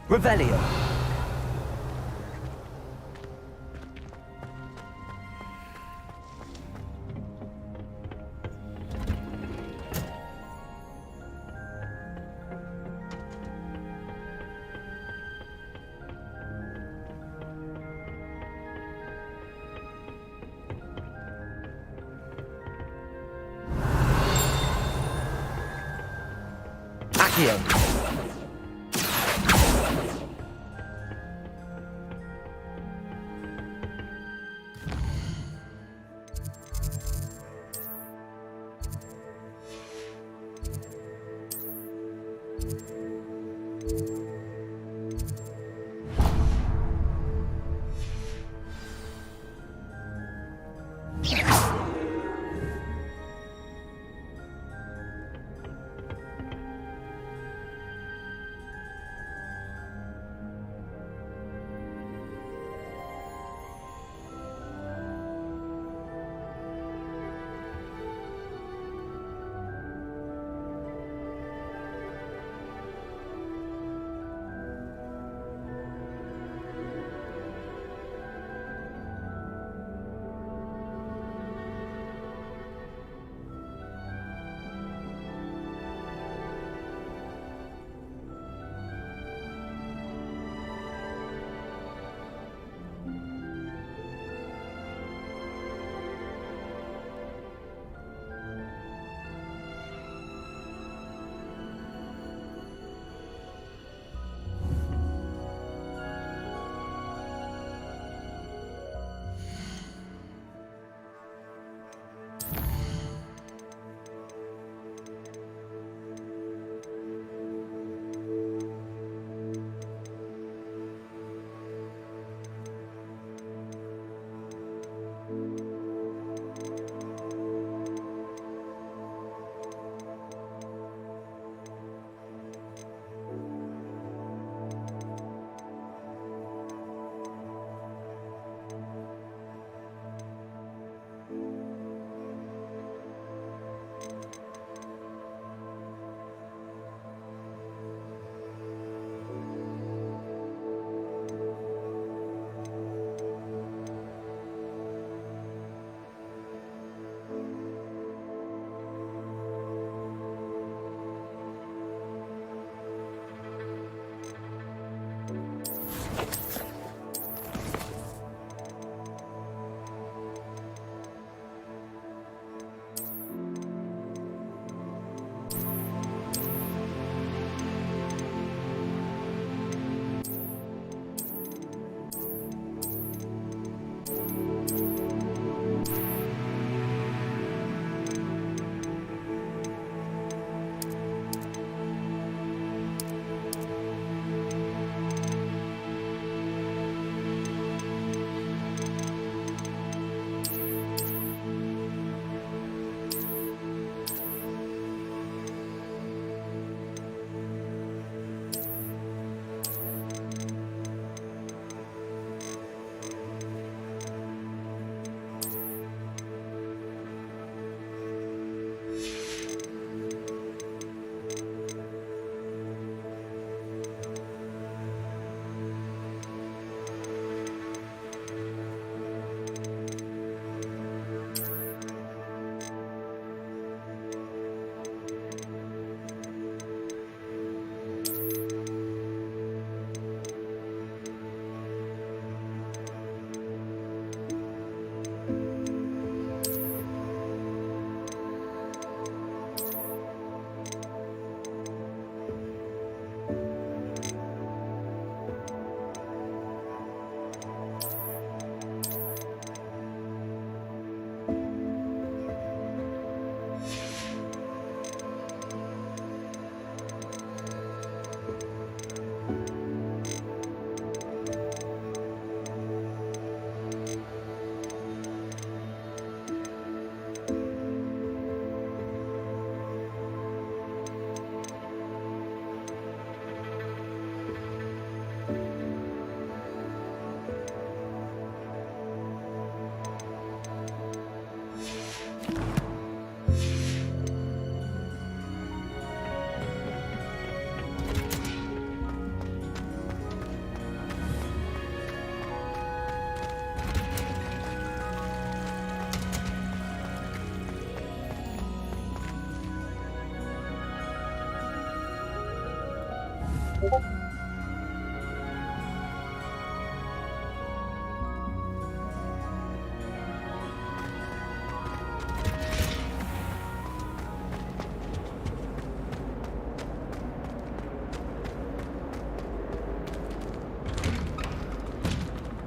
Revelio. Accio.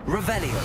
Revelio.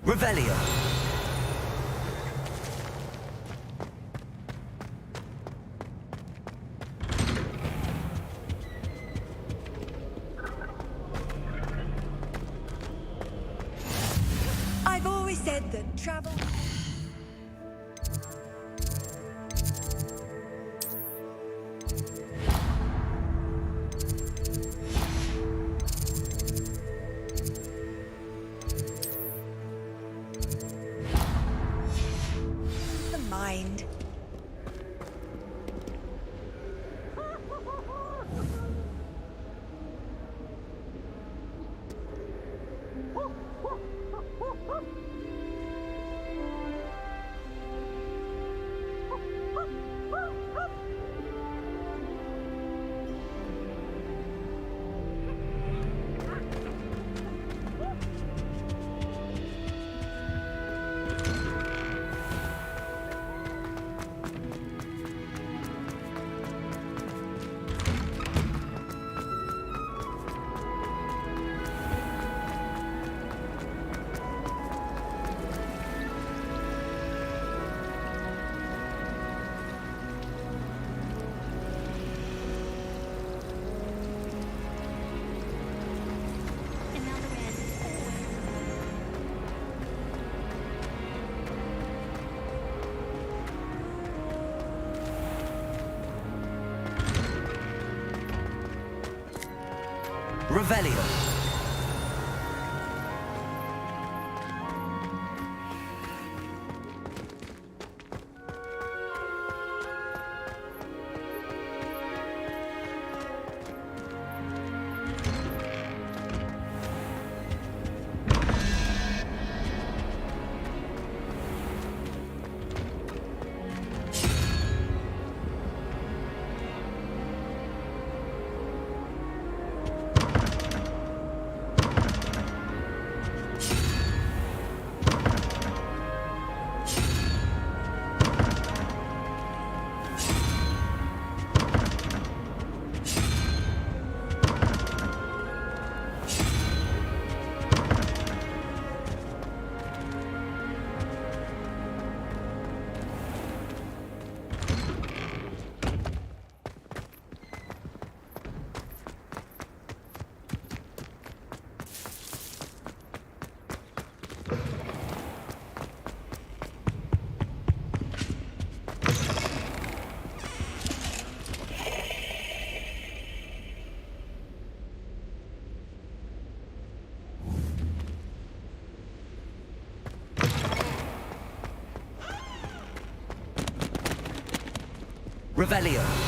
Revelio. I've always said that travel... The mind. Revelio. Revelio.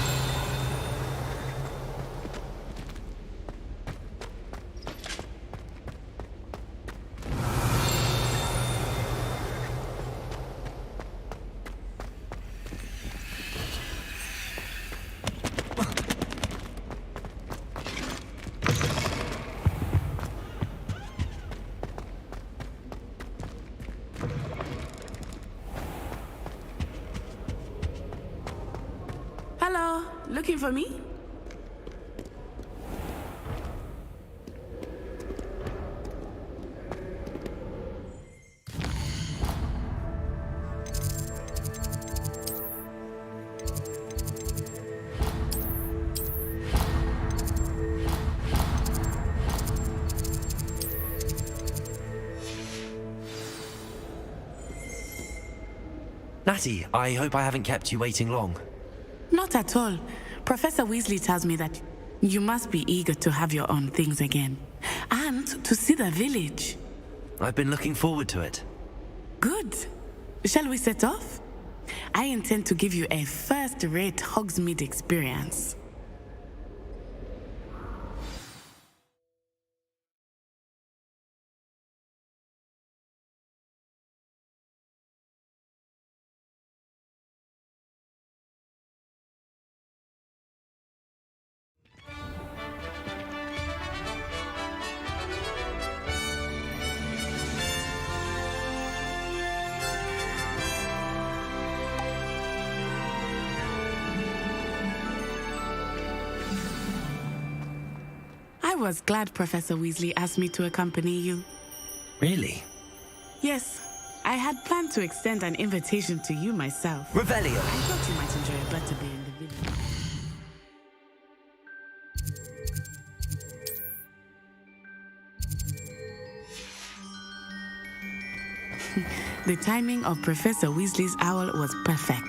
looking for me? Natty, I hope I haven't kept you waiting long. Not at all. Professor Weasley tells me that you must be eager to have your own things again. And to see the village. I've been looking forward to it. Good. Shall we set off? I intend to give you a first-rate Hogsmeade experience. I was glad Professor Weasley asked me to accompany you. Really? Yes, I had planned to extend an invitation to you myself. Revelio! I thought you might enjoy a better day in the village. The timing of Professor Weasley's owl was perfect.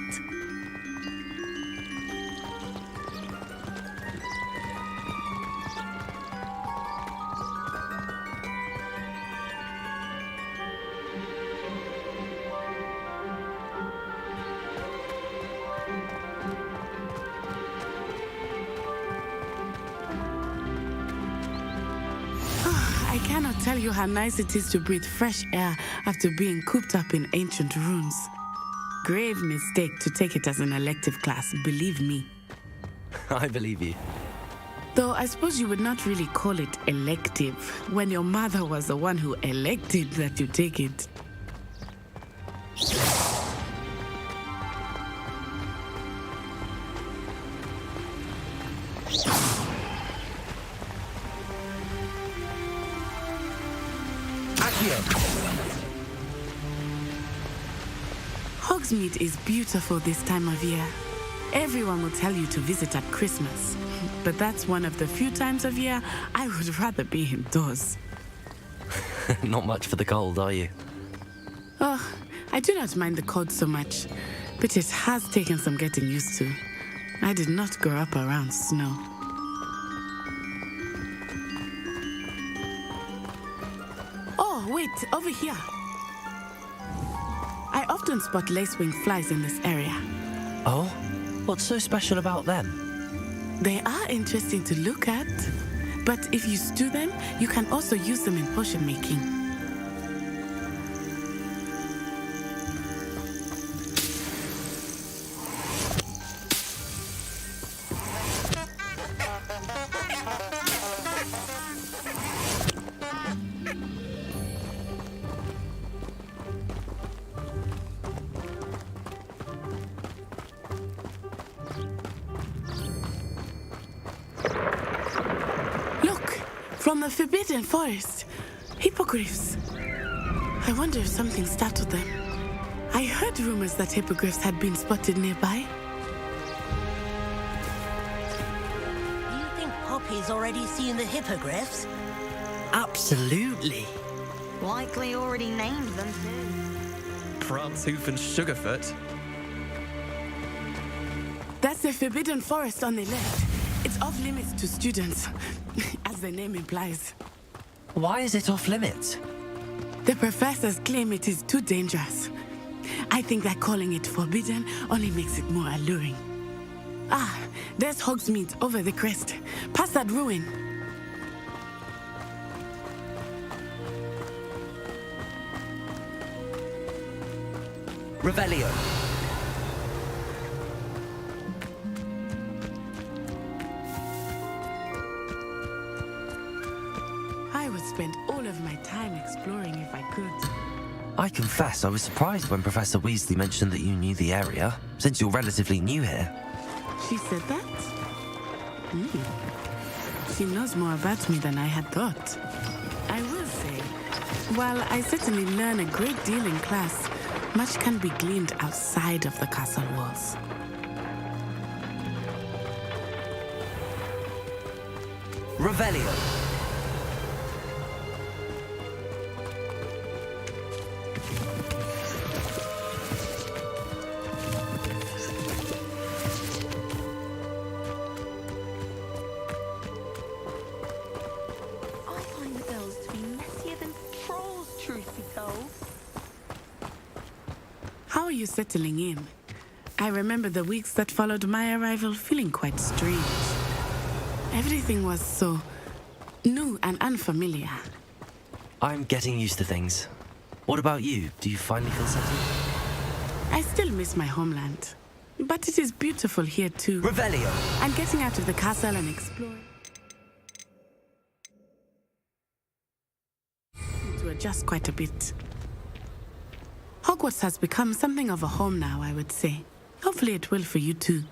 I cannot tell you how nice it is to breathe fresh air after being cooped up in ancient ruins. Grave mistake to take it as an elective class, believe me. I believe you. Though I suppose you would not really call it elective when your mother was the one who elected that you take it. Hogsmeade is beautiful this time of year. Everyone will tell you to visit at Christmas, but that's one of the few times of year I would rather be indoors. Not much for the cold, are you? Oh, I do not mind the cold so much, but it has taken some getting used to. I did not grow up around snow. Oh, wait, over here. I often spot lacewing flies in this area. Oh? What's so special about them? They are interesting to look at, but if you stew them, you can also use them in potion making. From the Forbidden Forest. Hippogriffs. I wonder if something startled them. I heard rumors that hippogriffs had been spotted nearby. Do you think Poppy's already seen the hippogriffs? Absolutely. Likely already named them too. Prantzhoof and Sugarfoot. That's the Forbidden Forest on the left. It's off limits to students, as the name implies. Why is it off limits? The professors claim it is too dangerous. I think that calling it forbidden only makes it more alluring. Ah, there's Hogsmeade over the crest. Past that ruin. Revelio. I would spend all of my time exploring if I could. I confess I was surprised when Professor Weasley mentioned that you knew the area, since you're relatively new here. She said that? She knows more about me than I had thought. I will say, while I certainly learn a great deal in class, much can be gleaned outside of the castle walls. Revelio. I find the girls to be messier than trolls, truth be told. How are you settling in? I remember the weeks that followed my arrival feeling quite strange. Everything was so new and unfamiliar. I'm getting used to things. What about you? Do you finally feel settled? I still miss my homeland, but it is beautiful here too. Revelio. And getting out of the castle and exploring to adjust quite a bit. Hogwarts has become something of a home now, I would say. Hopefully it will for you too.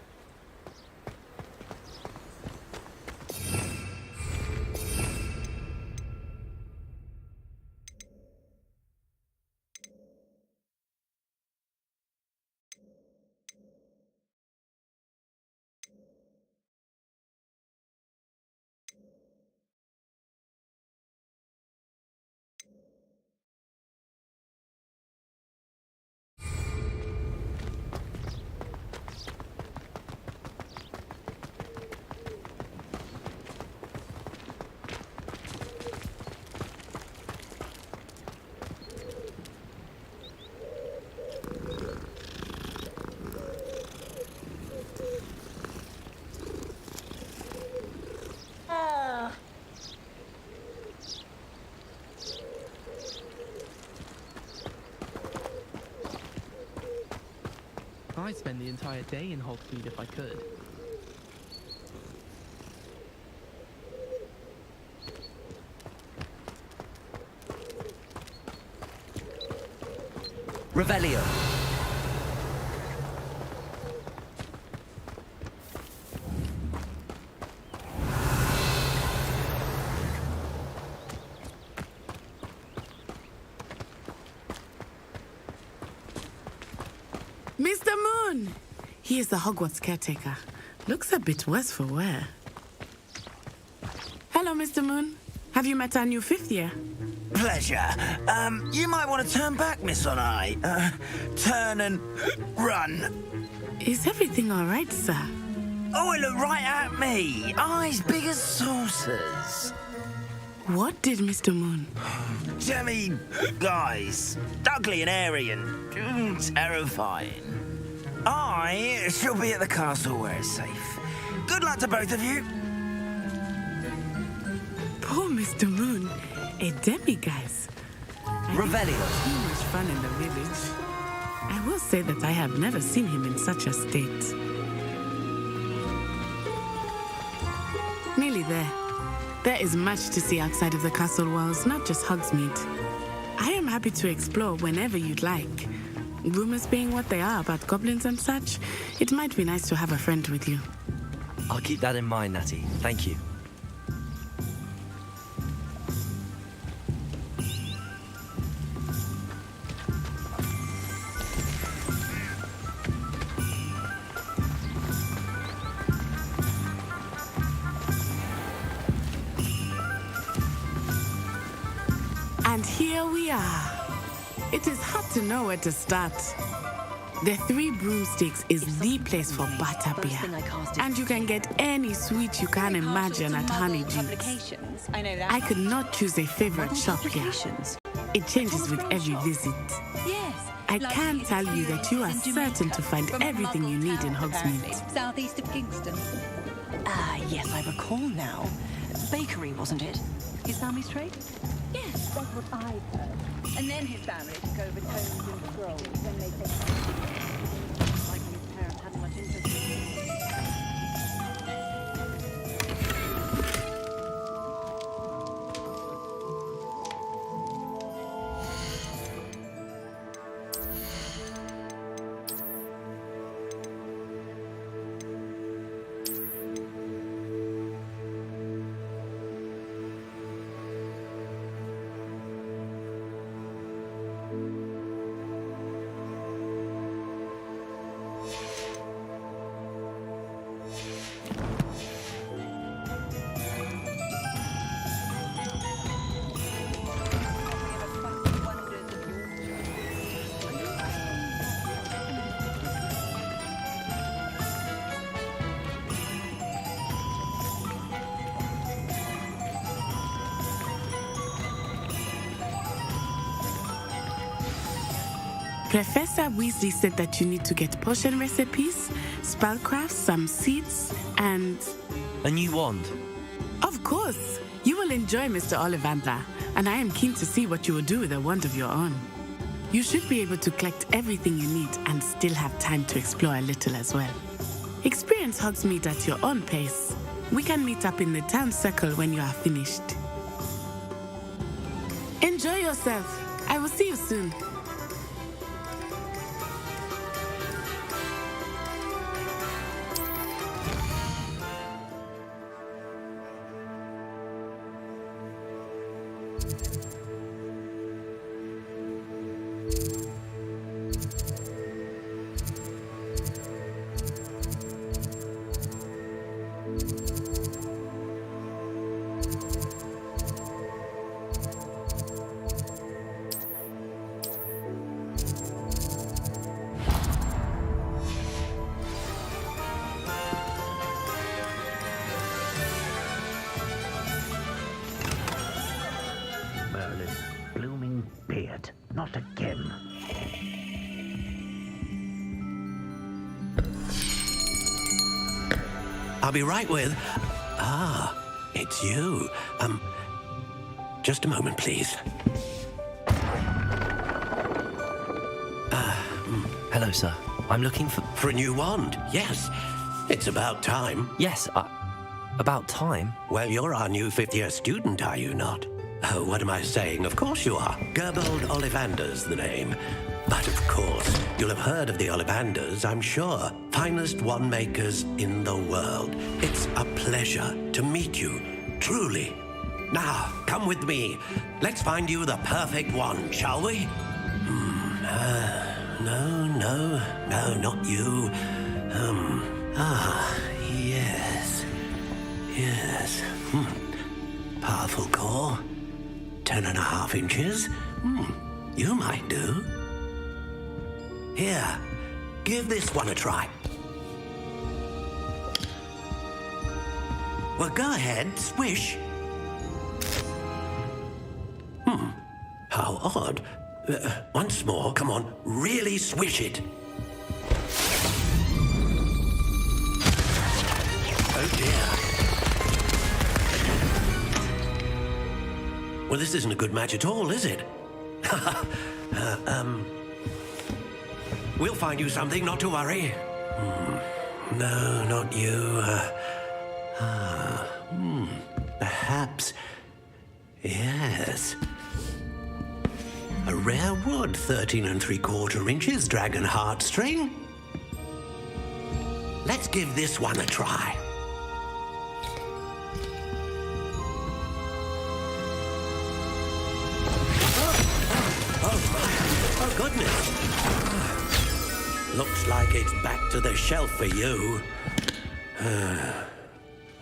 I'd spend the entire day in Hogsmeade if I could. Revelio. Mr. Moon! He is the Hogwarts caretaker. Looks a bit worse for wear. Hello, Mr. Moon. Have you met our new fifth year? Pleasure. You might want to turn back, Miss On Eye. Turn and run. Is everything all right, sir? Oh, it looked right at me. Eyes big as saucers. What did Mr. Moon? Jemmy, guys. Ugly and airy and terrifying. I shall be at the castle where it's safe. Good luck to both of you. Poor Mr. Moon. A demiguise. Revelio. Too much fun in the village. I will say that I have never seen him in such a state. Nearly there. There is much to see outside of the castle walls, not just Hogsmeade. I am happy to explore whenever you'd like. Rumors being what they are about goblins and such, it might be nice to have a friend with you. I'll keep that in mind, Natty. Thank you. And here we are. It is hard to know where to start. The Three Broomsticks is the place for butterbeer. And you can get any sweet you can imagine at Honeydews. I could not choose a favorite shop here. It changes with every visit. I can tell you that you are certain to find everything you need in Hogsmeade. Southeast of Kingston. Ah, yes, I recall now. Bakery, wasn't it? His family's trade? Yes, that's what I heard. And then his family took over tomes and scrolls when they take like his parents hadn't much interest in Professor Weasley said that you need to get potion recipes, spellcrafts, some seeds, and... A new wand? Of course! You will enjoy Mr. Ollivander, and I am keen to see what you will do with a wand of your own. You should be able to collect everything you need and still have time to explore a little as well. Experience Hogsmeade at your own pace. We can meet up in the town circle when you are finished. Enjoy yourself. I will see you soon. Merlin's blooming beard. Not again. I'll be right with... Ah, it's you. Just a moment, please. Hello, sir. I'm looking for... For a new wand, yes. It's about time. Yes, about time? Well, you're our new fifth-year student, are you not? Oh, what am I saying? Of course you are. Gerbold Ollivander's the name. But of course, you'll have heard of the Ollivanders, I'm sure. Finest wand makers in the world. It's a pleasure to meet you, truly. Now, come with me. Let's find you the perfect wand, shall we? No, not you. Yes. Powerful core. 10.5 inches. You might do. Here, give this one a try. Well, go ahead, swish. How odd. Once more, come on, really swish it. Oh dear. Well, this isn't a good match at all, is it? We'll find you something, not to worry. No, not you. Perhaps. Yes. A rare wood, 13 3/4 inches, dragon heartstring. Let's give this one a try. Oh, goodness. Looks like it's back to the shelf for you.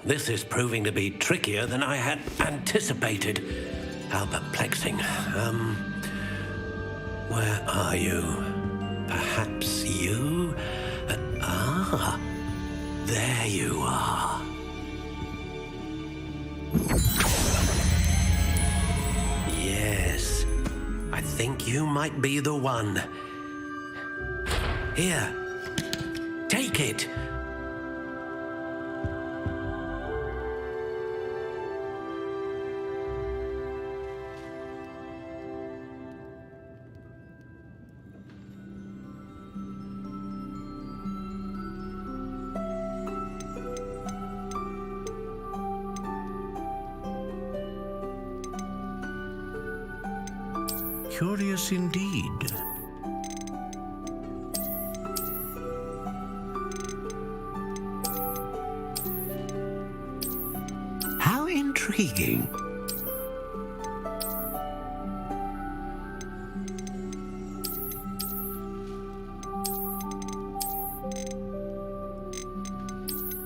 This is proving to be trickier than I had anticipated. How perplexing. Where are you? Perhaps you? There you are. Yes, I think you might be the one. Here, take it. Curious indeed. How intriguing.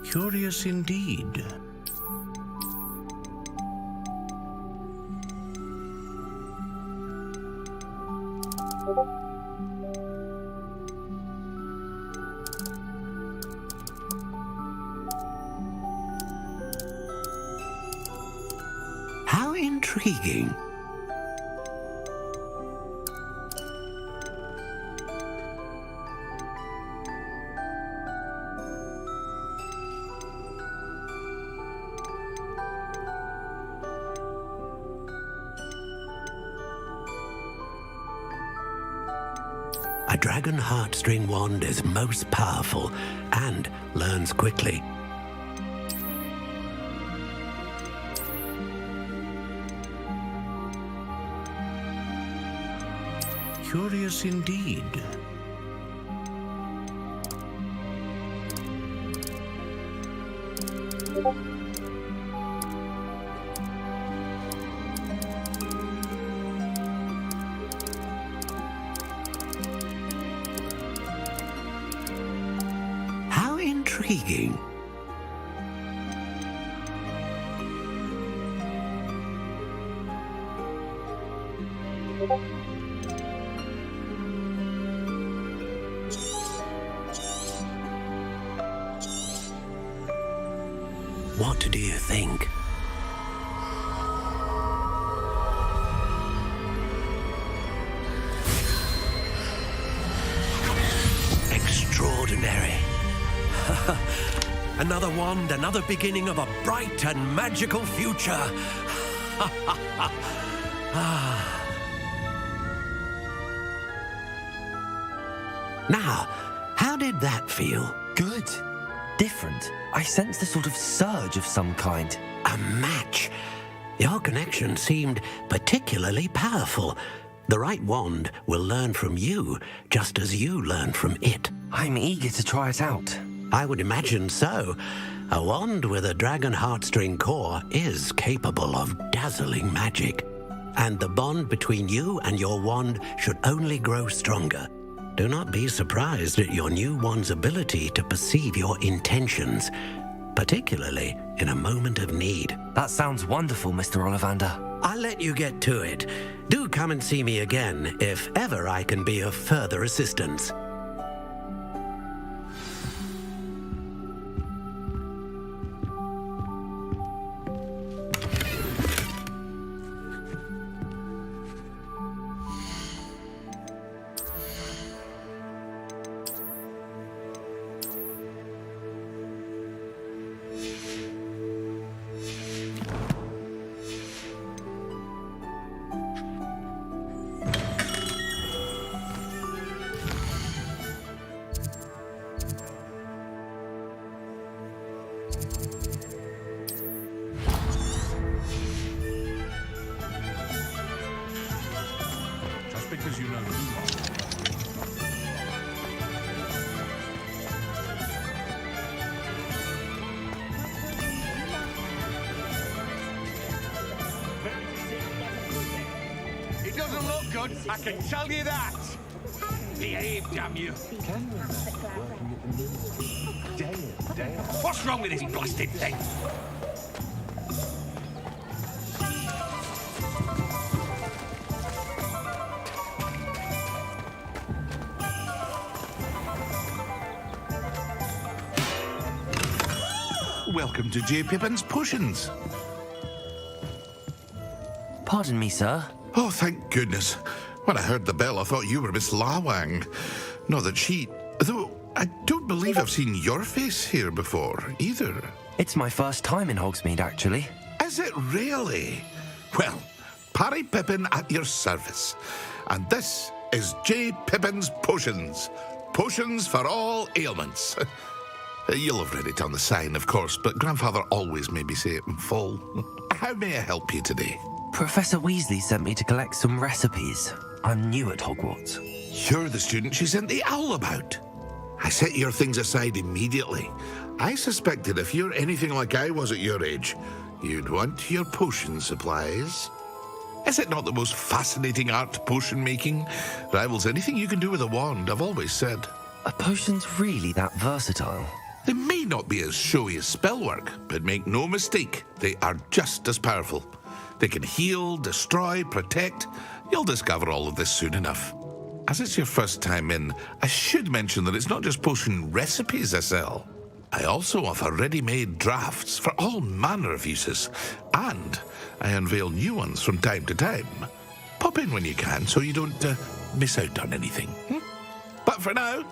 Curious indeed. How intriguing. A dragon heartstring wand is most powerful and learns quickly. Curious indeed. How intriguing. What do you think? Extraordinary. Another wand, another beginning of a bright and magical future. Now, how did that feel? Good. Different. I sensed a sort of surge of some kind. A match. Your connection seemed particularly powerful. The right wand will learn from you, just as you learn from it. I'm eager to try it out. I would imagine so. A wand with a dragon heartstring core is capable of dazzling magic. And the bond between you and your wand should only grow stronger. Do not be surprised at your new wand's ability to perceive your intentions, particularly in a moment of need. That sounds wonderful, Mr. Ollivander. I'll let you get to it. Do come and see me again if ever I can be of further assistance. Because you know who you are. It doesn't look good, I can tell you that. Behave, damn you. What's wrong with this blasted thing? Welcome to J. Pippin's Potions. Pardon me, sir. Oh, thank goodness. When I heard the bell, I thought you were Miss Lawang. Not that she... Though, I don't believe I've seen your face here before, either. It's my first time in Hogsmeade, actually. Is it really? Well, Parry Pippin at your service. And this is J. Pippin's Potions. Potions for all ailments. You'll have read it on the sign, of course, but Grandfather always made me say it in full. How may I help you today? Professor Weasley sent me to collect some recipes. I'm new at Hogwarts. You're the student she sent the owl about. I set your things aside immediately. I suspected if you're anything like I was at your age, you'd want your potion supplies. Is it not the most fascinating art, potion making? Rivals anything you can do with a wand, I've always said. Are potions really that versatile? They may not be as showy as spellwork, but make no mistake, they are just as powerful. They can heal, destroy, protect. You'll discover all of this soon enough. As it's your first time in, I should mention that it's not just potion recipes I sell. I also offer ready-made drafts for all manner of uses, and I unveil new ones from time to time. Pop in when you can so you don't miss out on anything. But for now,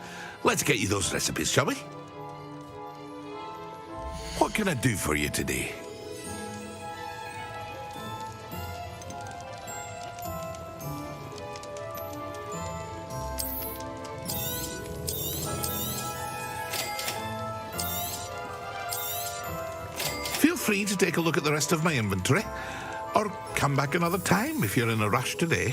let's get you those recipes, shall we? What can I do for you today? free to take a look at the rest of my inventory. Or come back another time if you're in a rush today.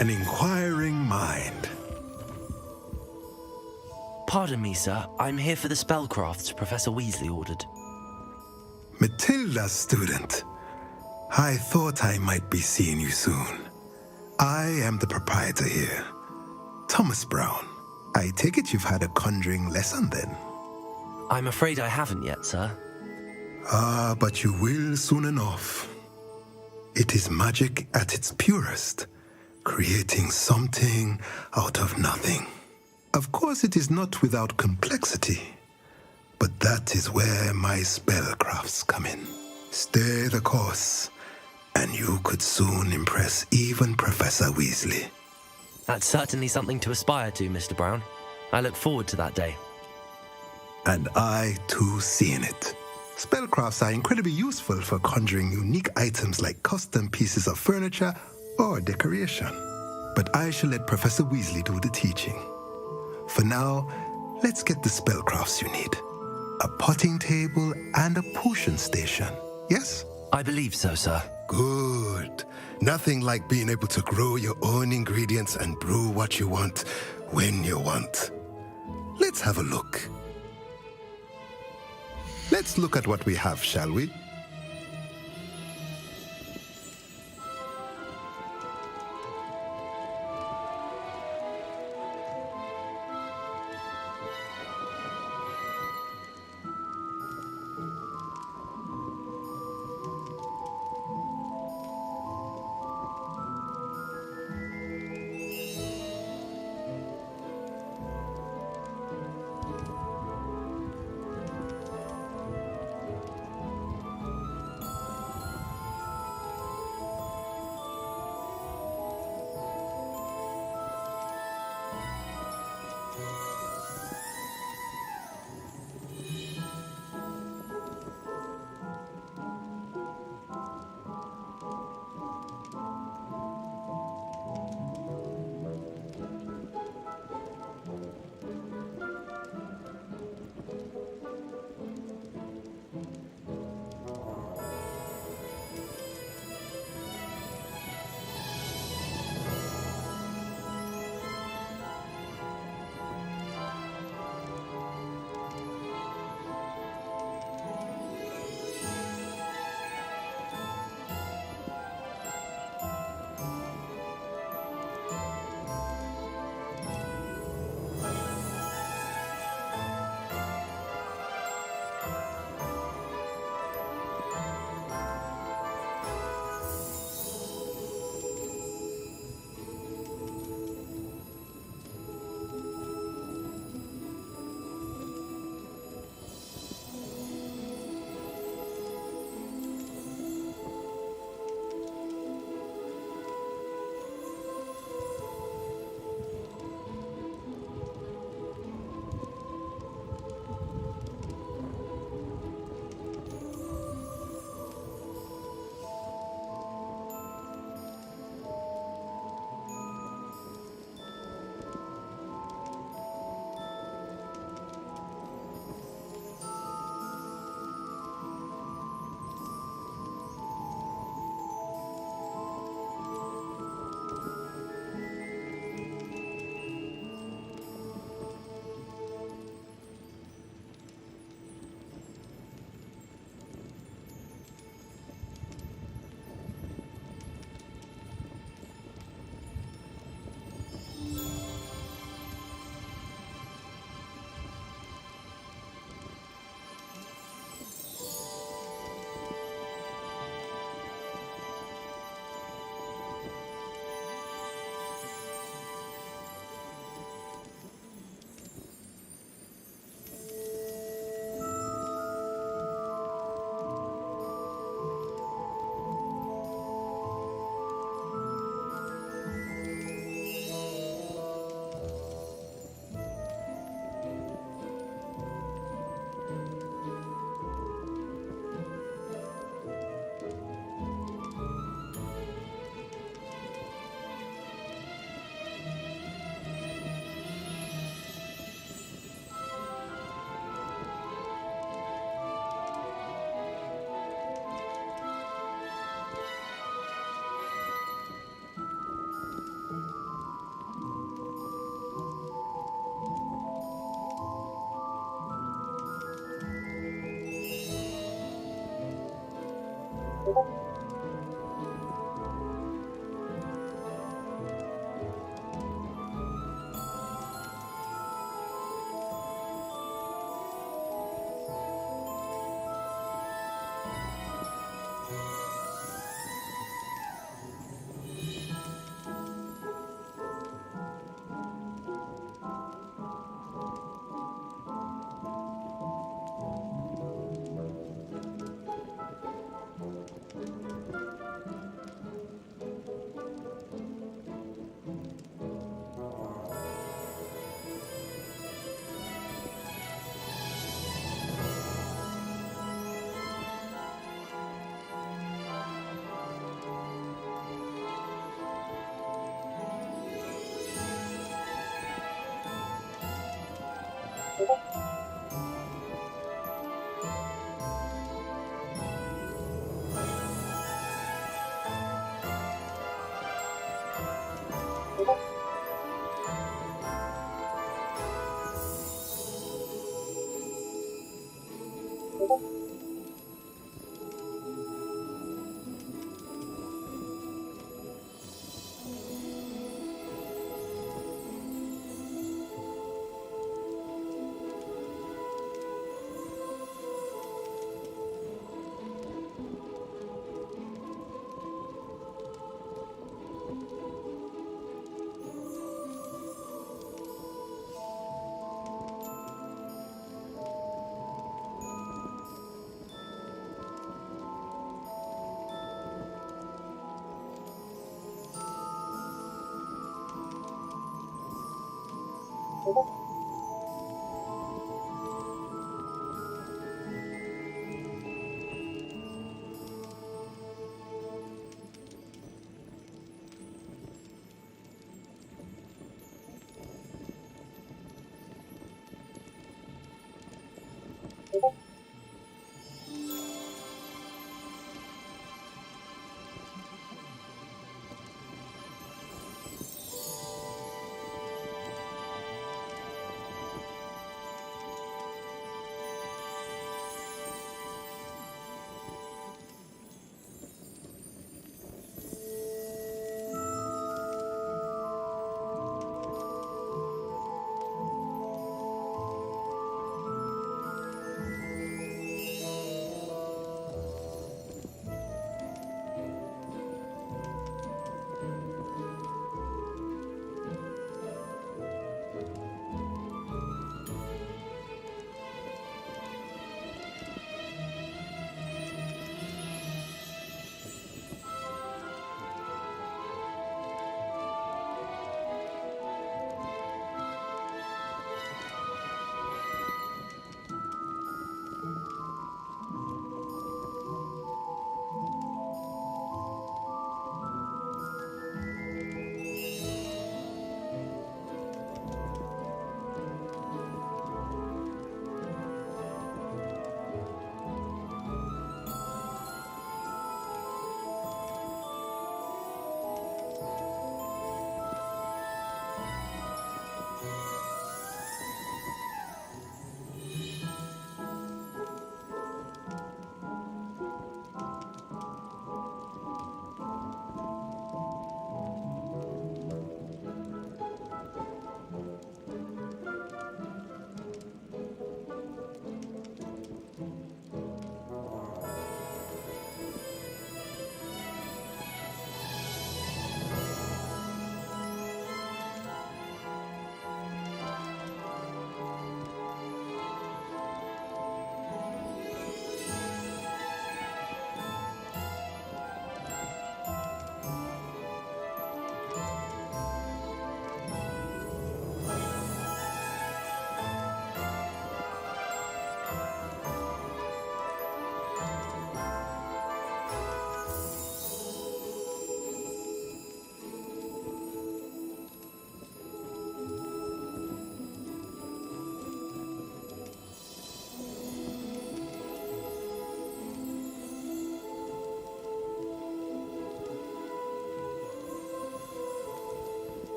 An inquiring mind. Pardon me, sir. I'm here for the spellcrafts Professor Weasley ordered. Matilda's student. I thought I might be seeing you soon. I am the proprietor here, Thomas Brown. I take it you've had a conjuring lesson then? I'm afraid I haven't yet, sir. Ah, but you will soon enough. It is magic at its purest, creating something out of nothing. Of course, it is not without complexity, but that is where my spellcrafts come in. Stay the course, and you could soon impress even Professor Weasley. That's certainly something to aspire to, Mr. Brown. I look forward to that day. And I, too, see in it. Spellcrafts are incredibly useful for conjuring unique items like custom pieces of furniture or decoration. But I shall let Professor Weasley do the teaching. For now, let's get the spellcrafts you need. A potting table and a potion station, yes? I believe so, sir. Good. Nothing like being able to grow your own ingredients and brew what you want when you want. Let's have a look. Let's look at what we have, shall we?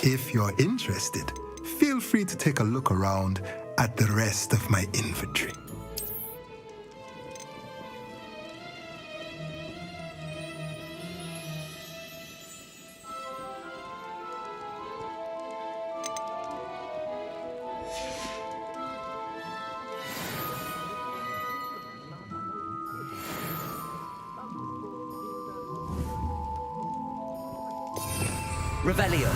If you're interested, feel free to take a look around at the rest of my inventory. Revelio.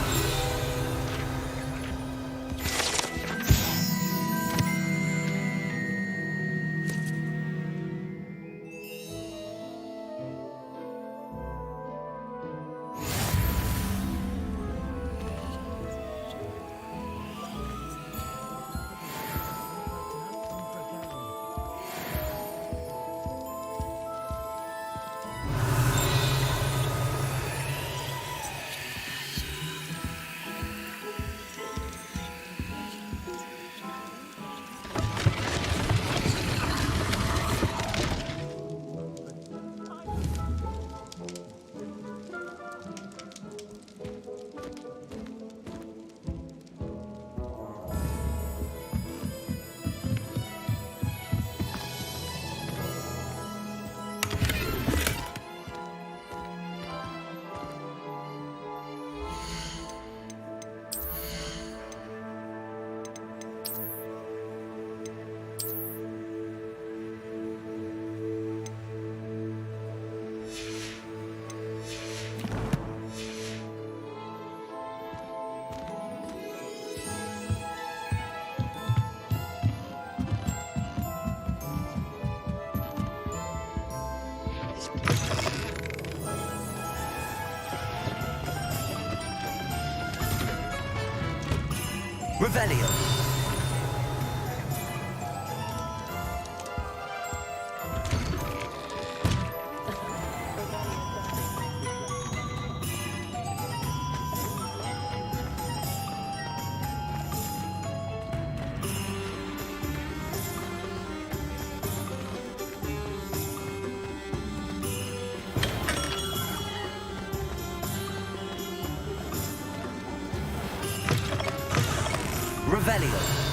Revelio. Revelio.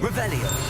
Revelio.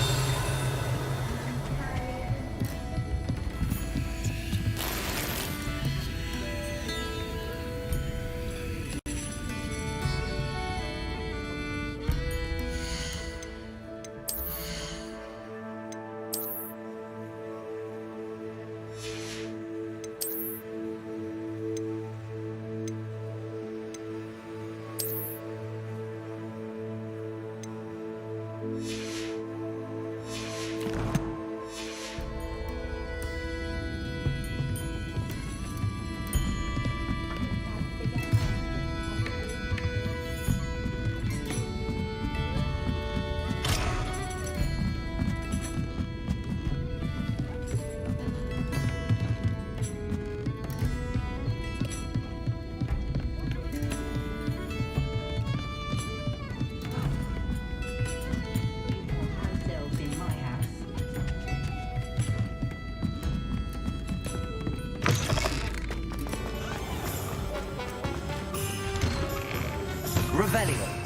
Revelio.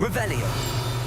Revelio.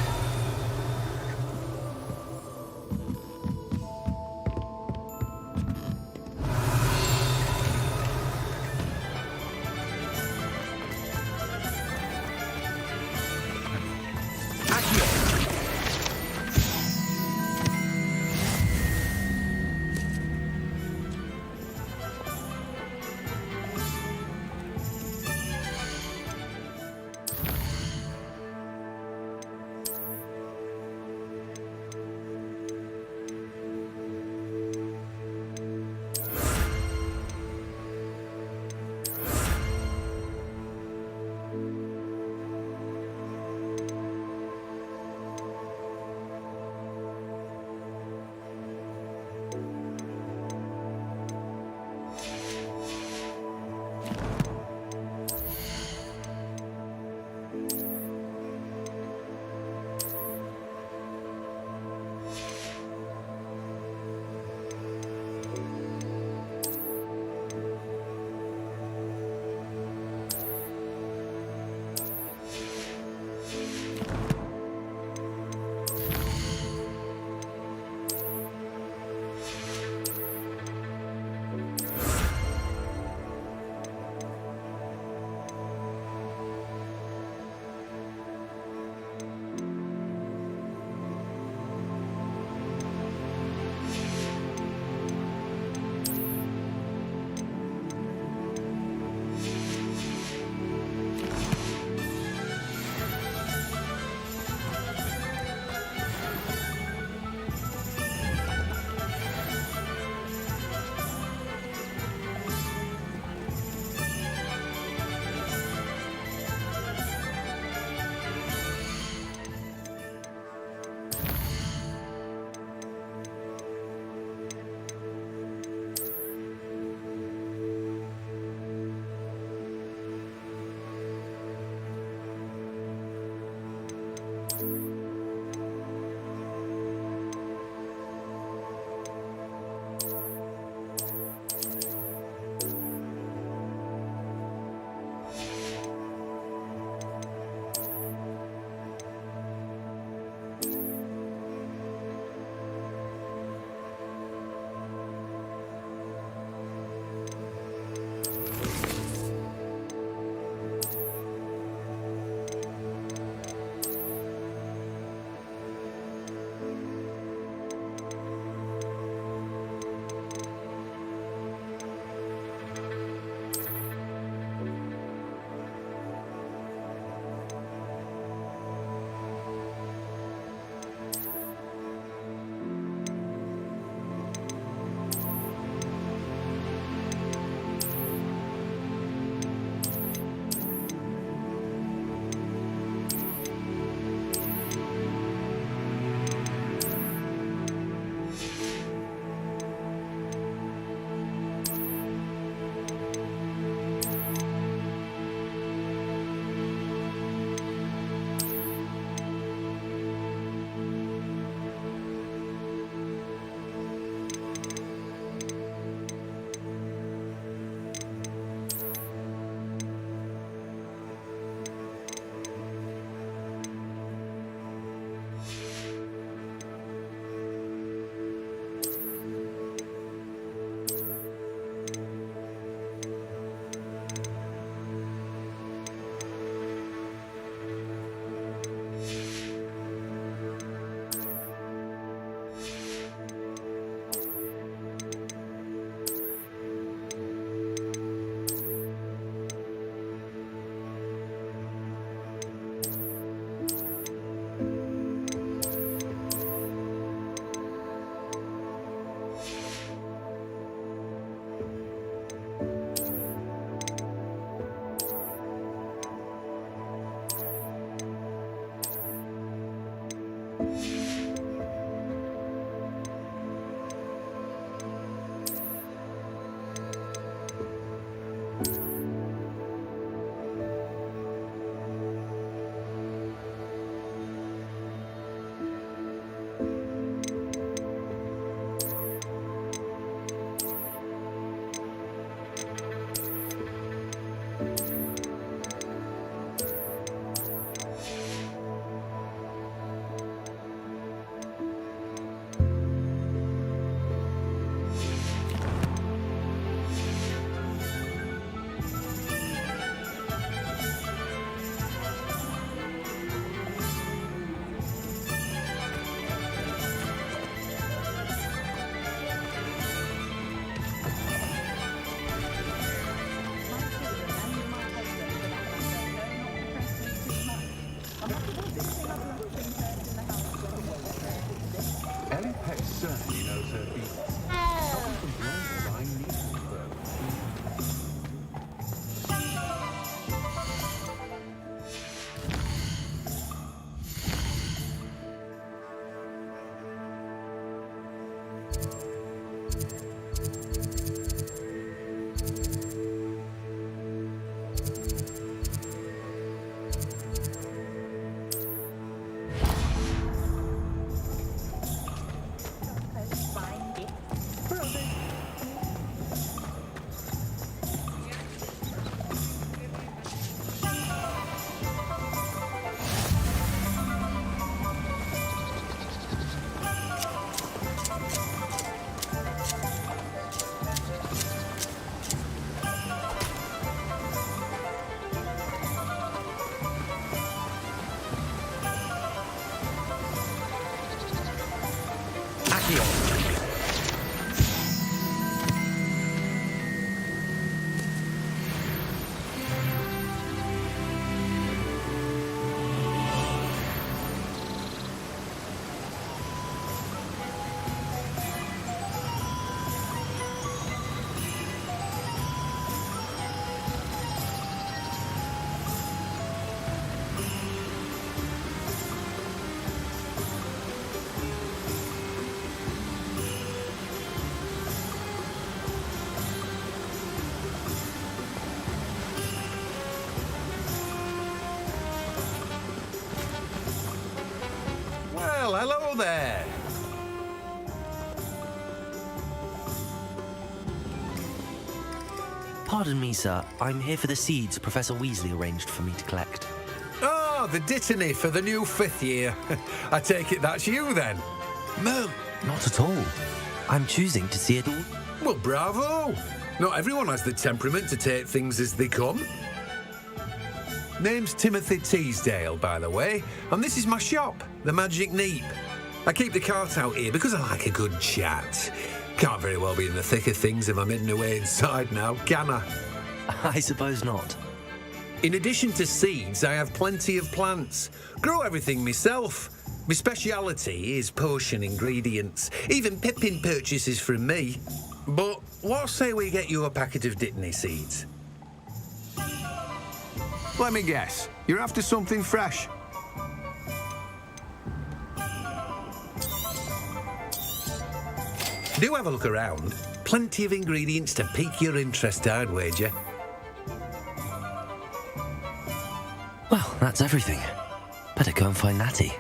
her thesis. Help me from wrong I need to grow. Well, hello there. Pardon me, sir. I'm here for the seeds Professor Weasley arranged for me to collect. Oh, the dittany for the new 5th year. I take it that's you then? No. Not at all. I'm choosing to see it all. Well, bravo. Not everyone has the temperament to take things as they come. Name's Timothy Teasdale, by the way, and this is my shop, the Magic Neep. I keep the cart out here because I like a good chat. Can't very well be in the thick of things if I'm hidden away inside now, can I? I suppose not. In addition to seeds, I have plenty of plants. Grow everything myself. My speciality is potion ingredients. Even Pippin purchases from me. But what say we get you a packet of Dittany seeds? Let me guess. You're after something fresh. Do have a look around. Plenty of ingredients to pique your interest, I'd wager. Well, that's everything. Better go and find Natty.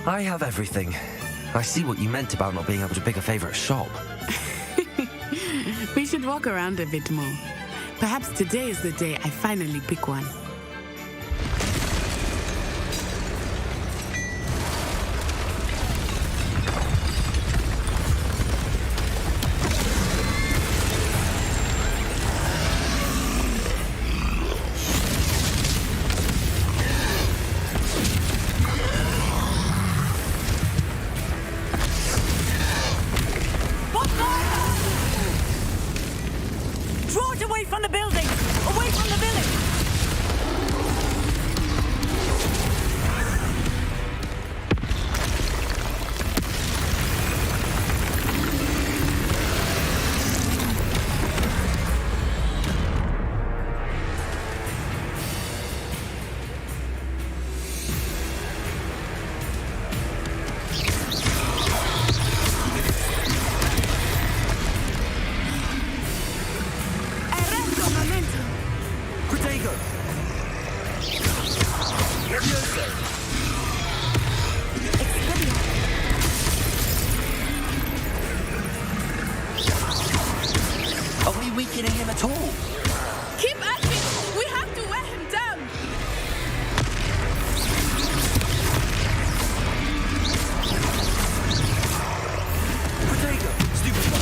I have everything. I see what you meant about not being able to pick a favourite shop. We should walk around a bit more. Perhaps today is the day I finally pick one. Draw it away weakening him at all. Keep at it! We have to wear him down! Protego! Stupid one!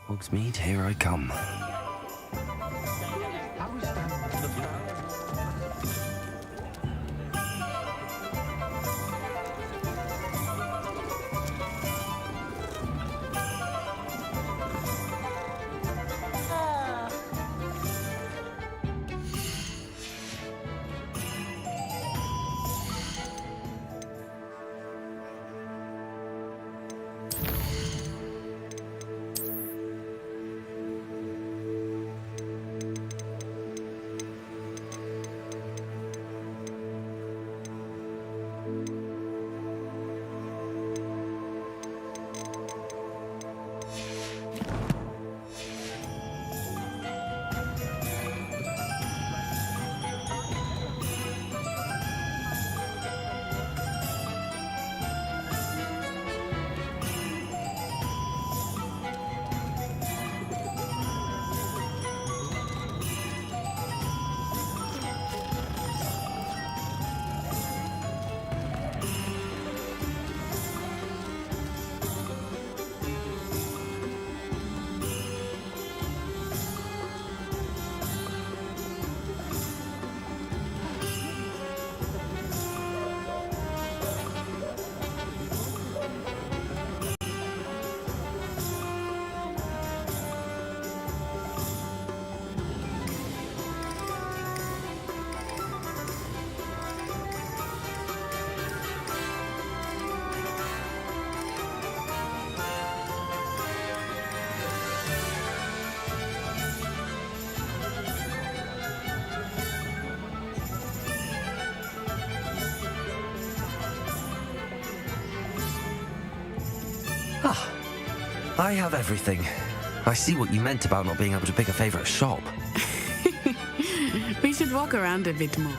Hogsmeade, here I come. I have everything. I see what you meant about not being able to pick a favourite shop. We should walk around a bit more.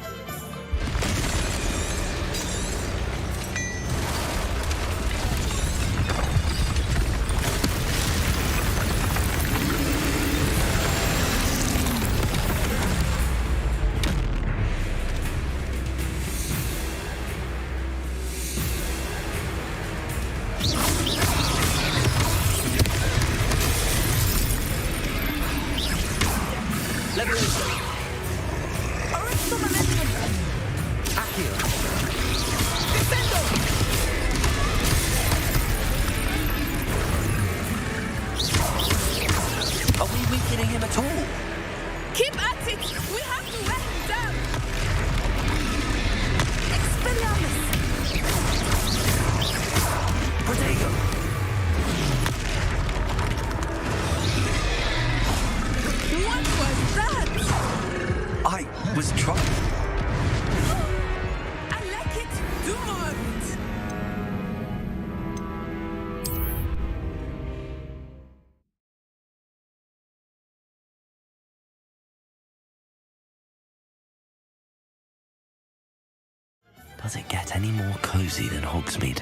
Does it get any more cosy than Hogsmeade?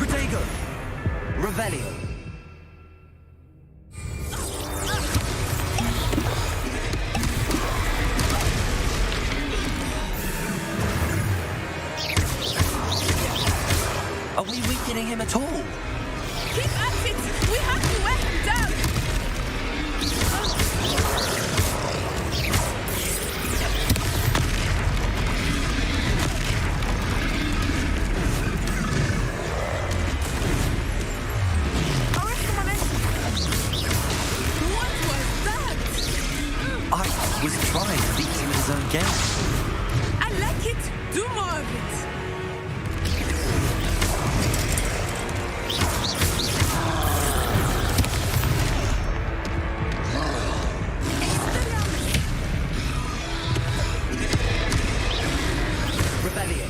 Protego! Revelio! Are we weakening him at all? Keep at it! We have to wear him down! What was that? I was trying to beat him in his own game. I like it. Do more of it. Revelio!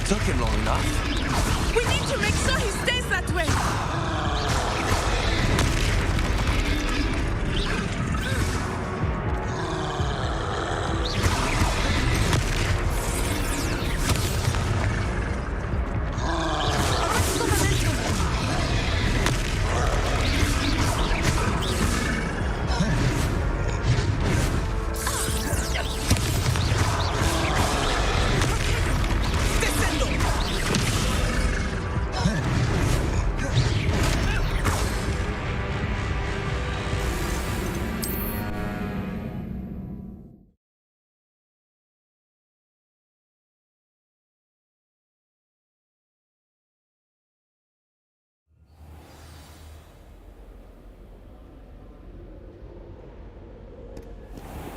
Took him long enough. We need to make sure he stays that way.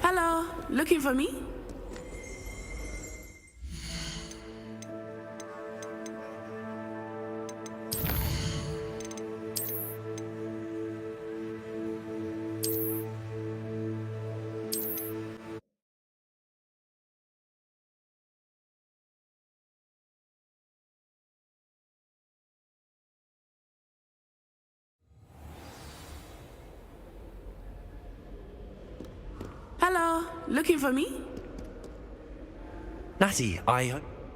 Hello, looking for me? Hello, looking for me? Natty,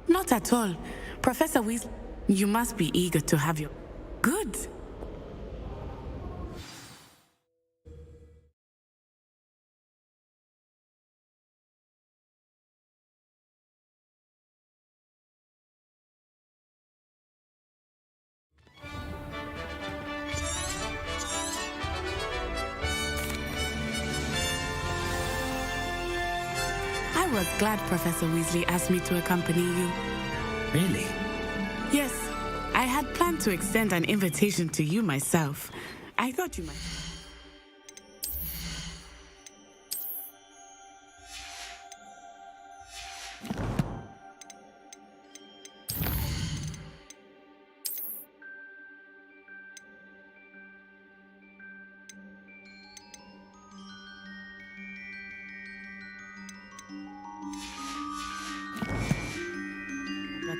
Not at all. Professor Weasley, you must be eager to have your... Good. I was glad Professor Weasley asked me to accompany you. Really? meant to extend an invitation to you myself. I thought you might.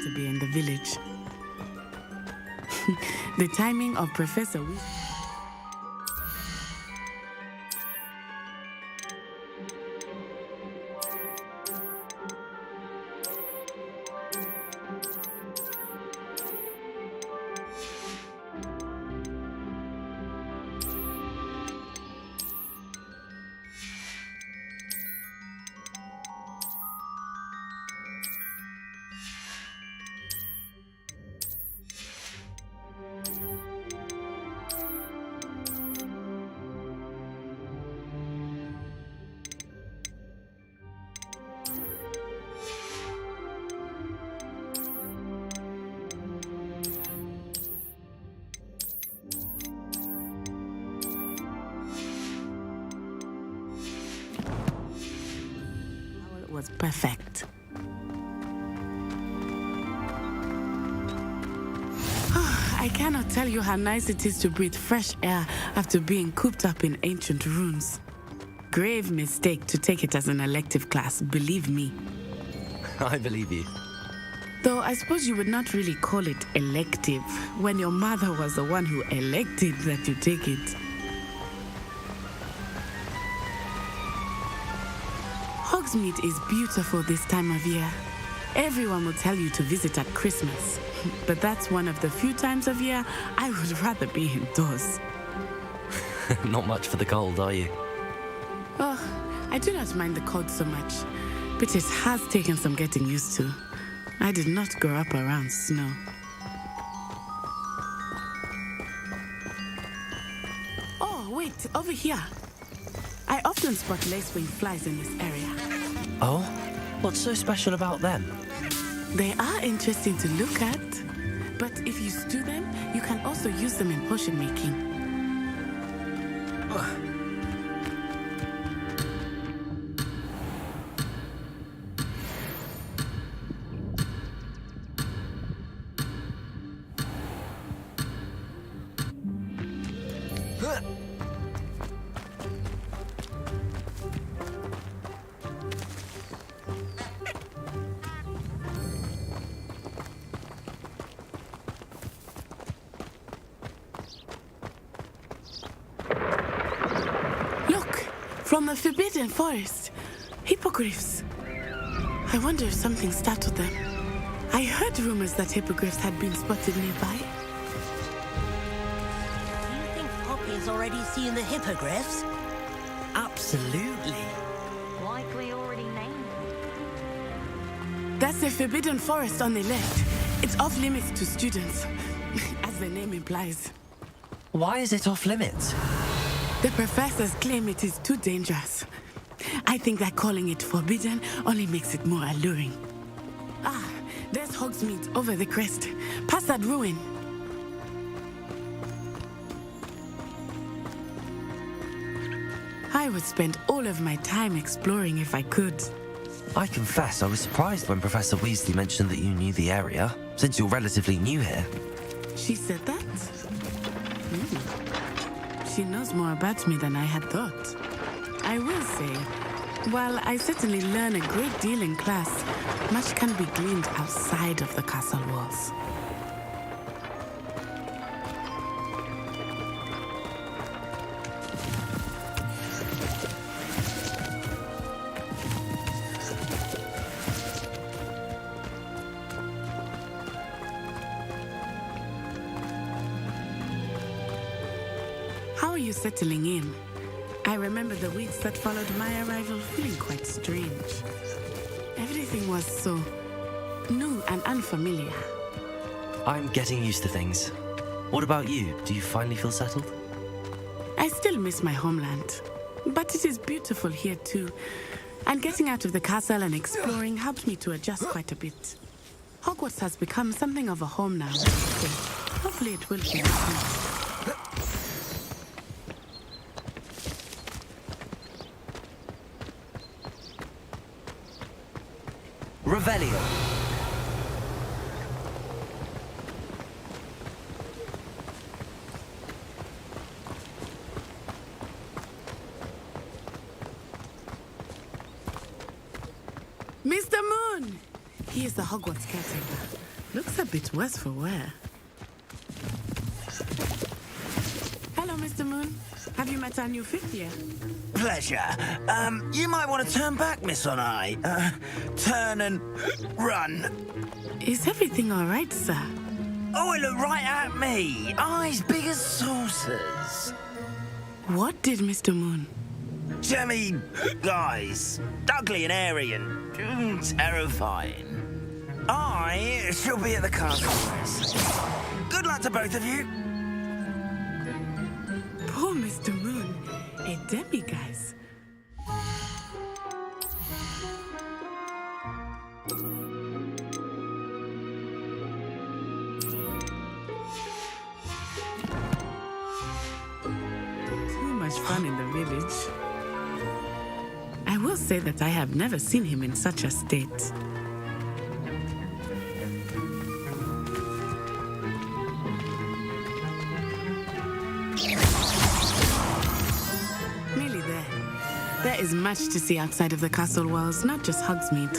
To be in the village. The timing of Professor was perfect. I cannot tell you how nice it is to breathe fresh air after being cooped up in ancient ruins. Grave mistake to take it as an elective class, believe me. I believe you. Though I suppose you would not really call it elective when your mother was the one who elected that you take it. Hogsmeade is beautiful this time of year. Everyone will tell you to visit at Christmas, but that's one of the few times of year I would rather be indoors. Not much for the cold, are you? Oh, I do not mind the cold so much, but it has taken some getting used to. I did not grow up around snow. Oh, wait, over here. I often spot lacewing flies in this area. Oh? What's so special about them? They are interesting to look at, but if you stew them, you can also use them in potion making. From the Forbidden Forest. Hippogriffs. I wonder if something startled them. I heard rumors that hippogriffs had been spotted nearby. Do you think Poppy's already seen the hippogriffs? Absolutely. Likely already named them. That's the Forbidden Forest on the left. It's off limits to students, as the name implies. Why is it off limits? The professors claim it is too dangerous. I think that calling it forbidden only makes it more alluring. Ah, there's Hogsmeade over the crest, past that ruin. I would spend all of my time exploring if I could. I confess I was surprised when Professor Weasley mentioned that you knew the area, since you're relatively new here. She said that? She knows more about me than I had thought. I will say, while I certainly learn a great deal in class, much can be gleaned outside of the castle walls. How are you settling in? I remember the weeks that followed my arrival feeling quite strange. Everything was so new and unfamiliar. I'm getting used to things. What about you? Do you finally feel settled? I still miss my homeland, but it is beautiful here too. And getting out of the castle and exploring helps me to adjust quite a bit. Hogwarts has become something of a home now. Hopefully it will be. Revelio. Mr. Moon! He is the Hogwarts caretaker. Looks a bit worse for wear. Hello, Mr. Moon. Have you met our new fifth year? Pleasure. You might want to turn back, Miss Onai. Turn and run. Is everything all right, sir? Oh, it looked right at me. Eyes big as saucers. What did Mr. Moon? Jemmy, guys, ugly and airy and terrifying. I shall be at the castle. Good luck to both of you. Poor Mr. Moon. A demi-guise. Too much fun in the village. I will say that I have never seen him in such a state. Nearly there. There is much to see outside of the castle walls, not just Hogsmeade.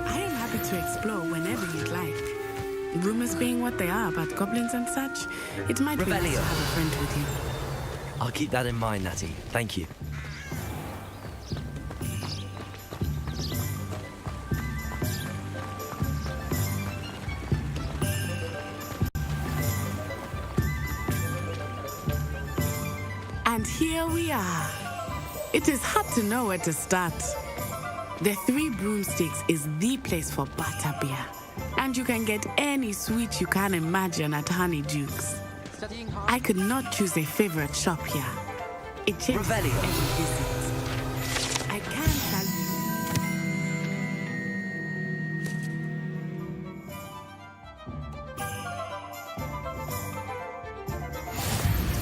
I am happy to explore whenever you'd like. Rumors being what they are about goblins and such, it might be nice to have a friend with you. I'll keep that in mind, Natty. Thank you. And here we are. It is hard to know where to start. The Three Broomsticks is the place for butterbeer. And you can get any sweet you can imagine at Honeydukes. I could not choose a favorite shop here. It changes every visit. I can't tell you.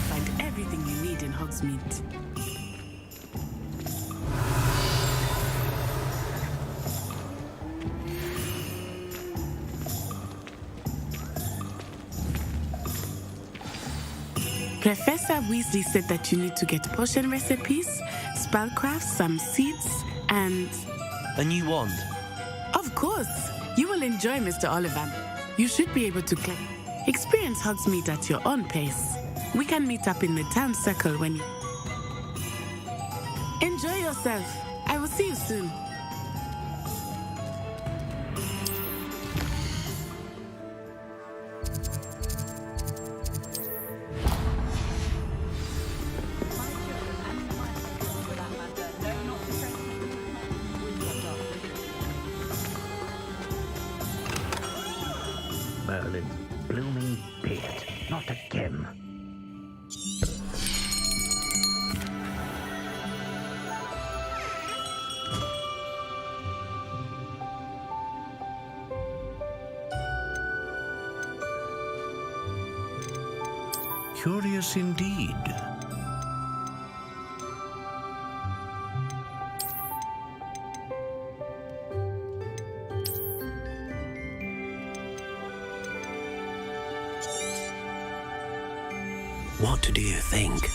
Find everything you need in Hogsmeade. Professor Weasley said that you need to get potion recipes, spellcraft, some seeds, and... A new wand? Of course! You will enjoy Mr. Oliver. You should be able to experience Hogsmeade at your own pace. We can meet up in the town circle when you... Enjoy yourself. I will see you soon. Merlin's blooming beard, not a gem. Curious indeed. What do you think?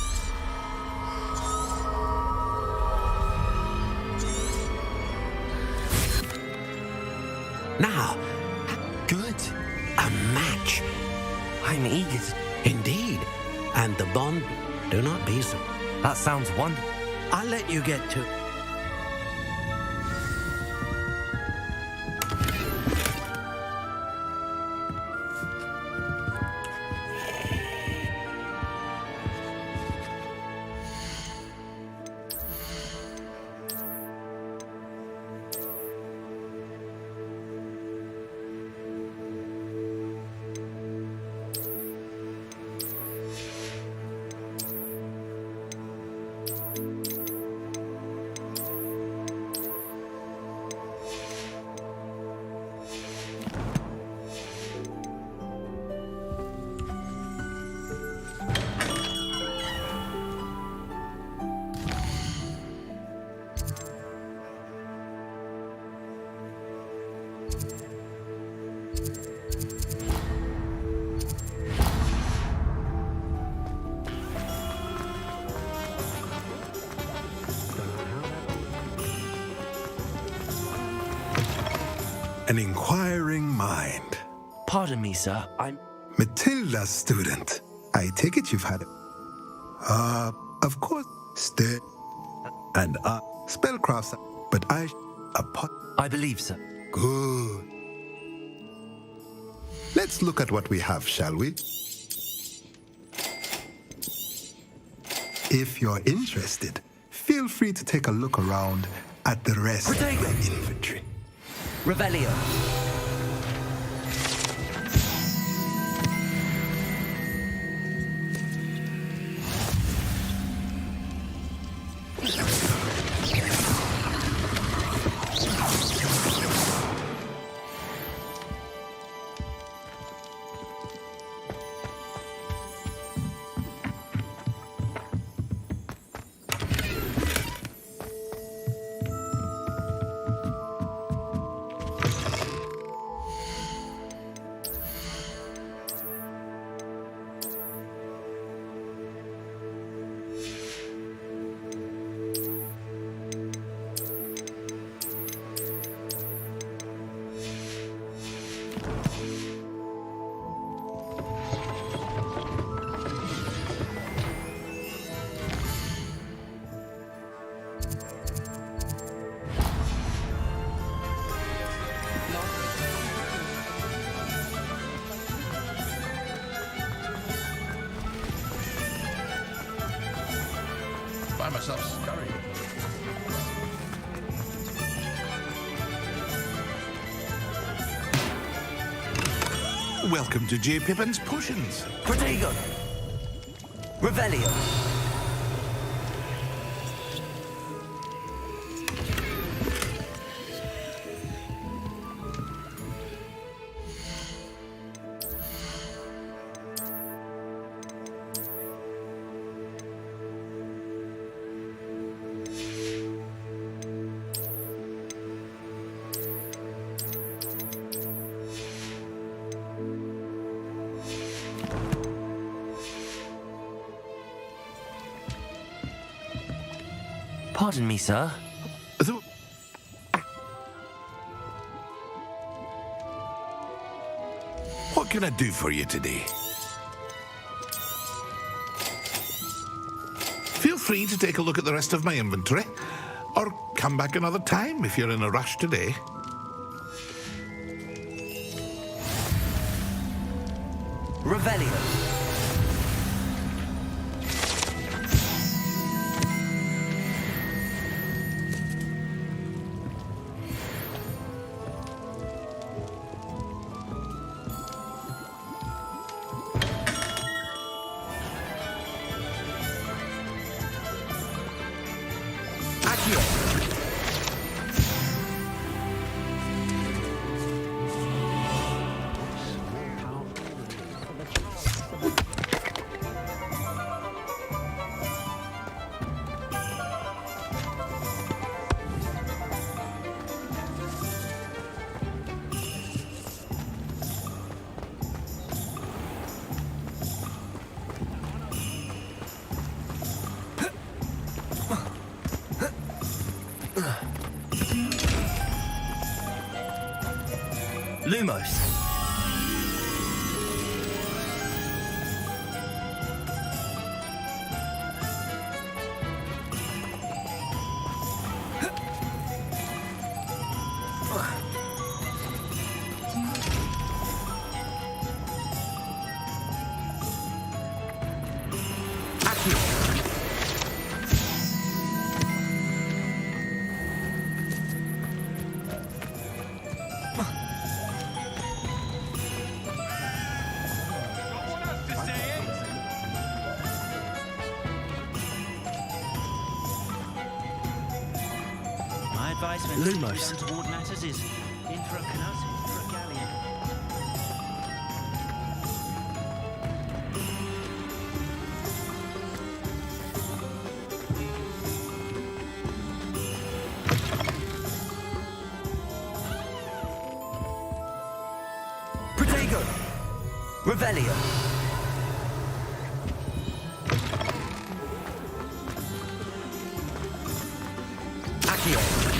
Now, good. A match. I'm eager. Indeed. And the bond, do not be so. That sounds wonderful. I'll let you get to... An inquiring mind. Pardon me, sir. I'm... Matilda's student. I take it you've had it. Of course, stay and spellcrafts, but I believe so. Good. Let's look at what we have, shall we? If you're interested, feel free to take a look around at the rest of the inventory. Revelio. By myself, scurry. Welcome to J. Pippin's Potions. Protego. Revelio. Pardon me, sir. What can I do for you today? Feel free to take a look at the rest of my inventory, or come back another time if you're in a rush today. Revelio. Lumos. Lumos. Toward matters is infra canasi for a galleon. Wingardium Revelio. Accio.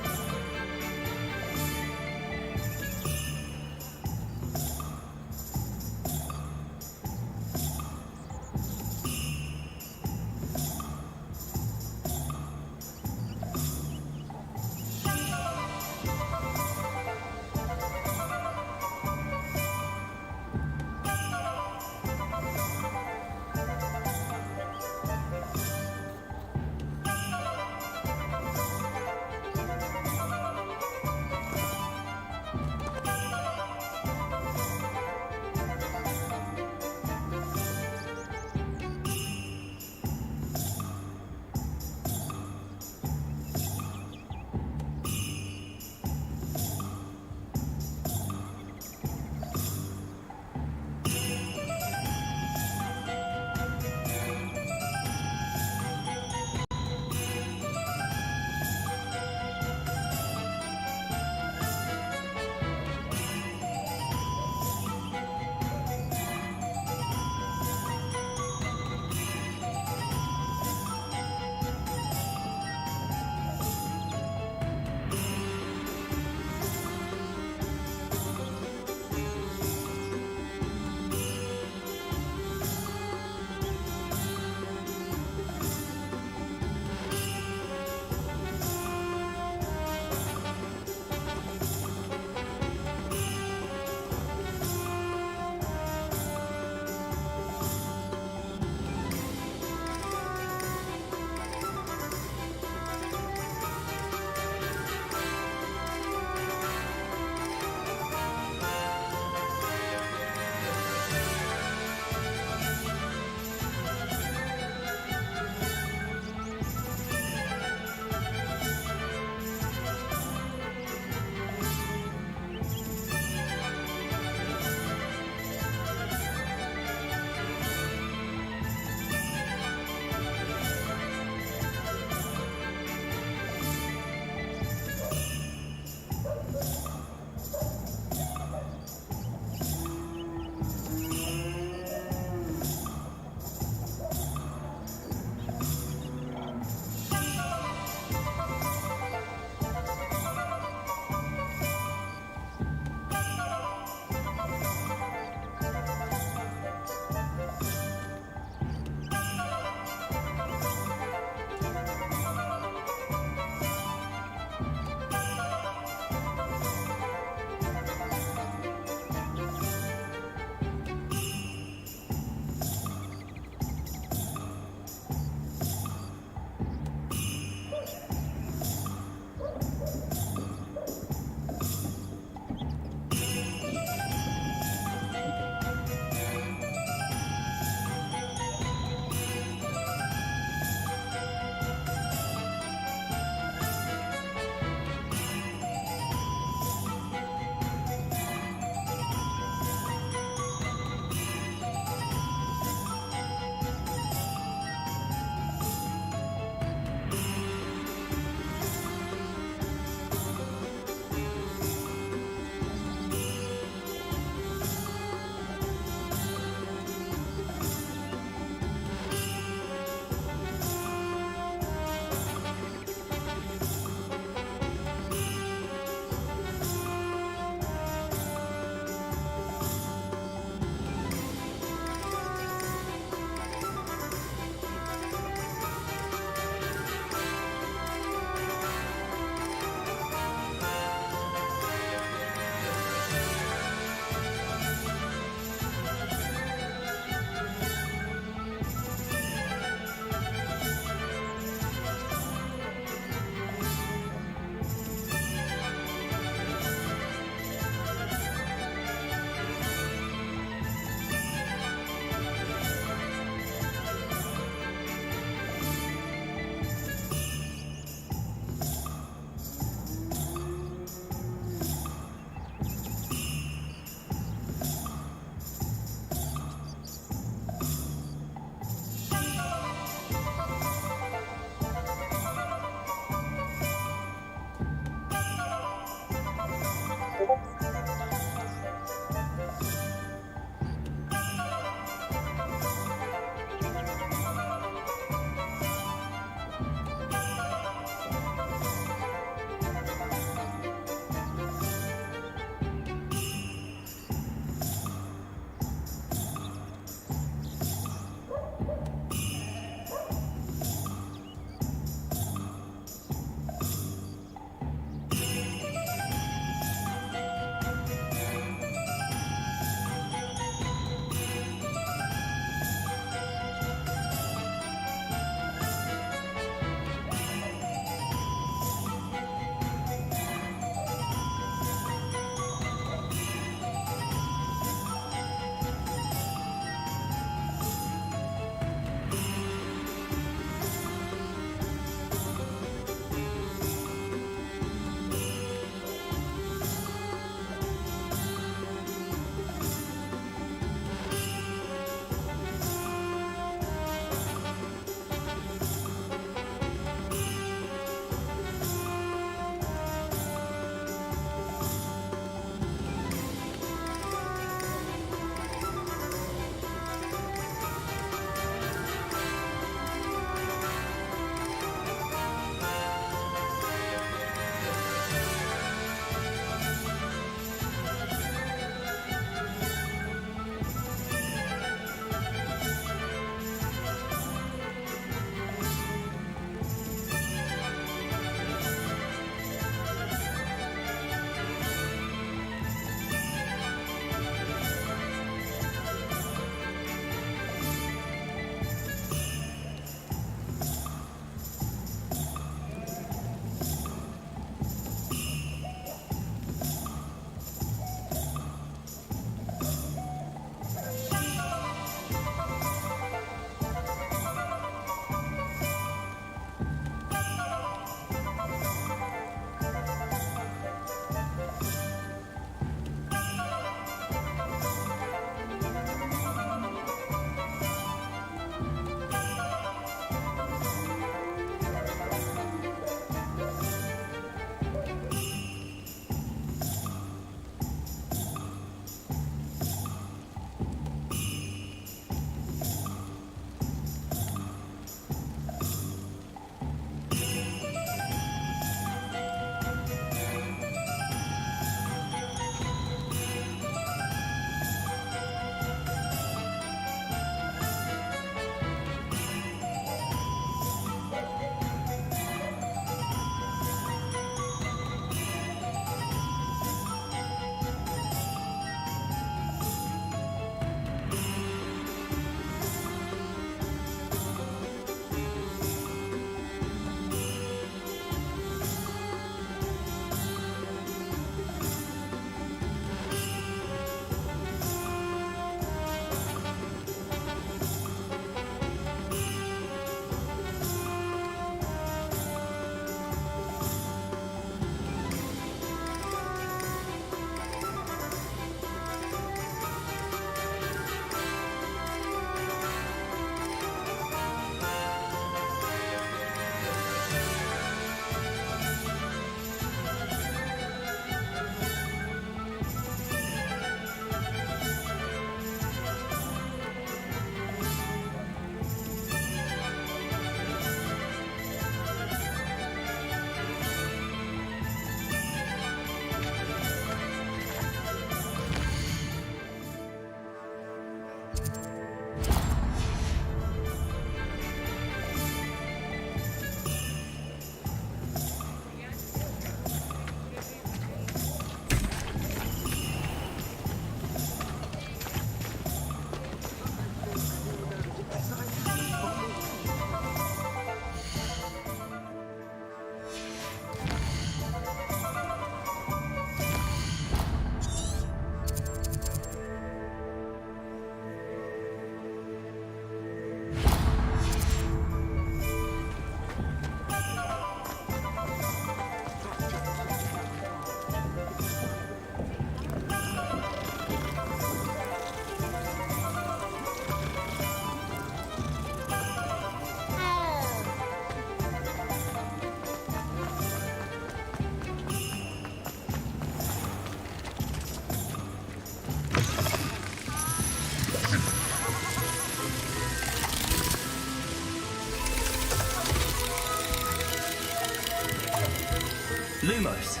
Lumos.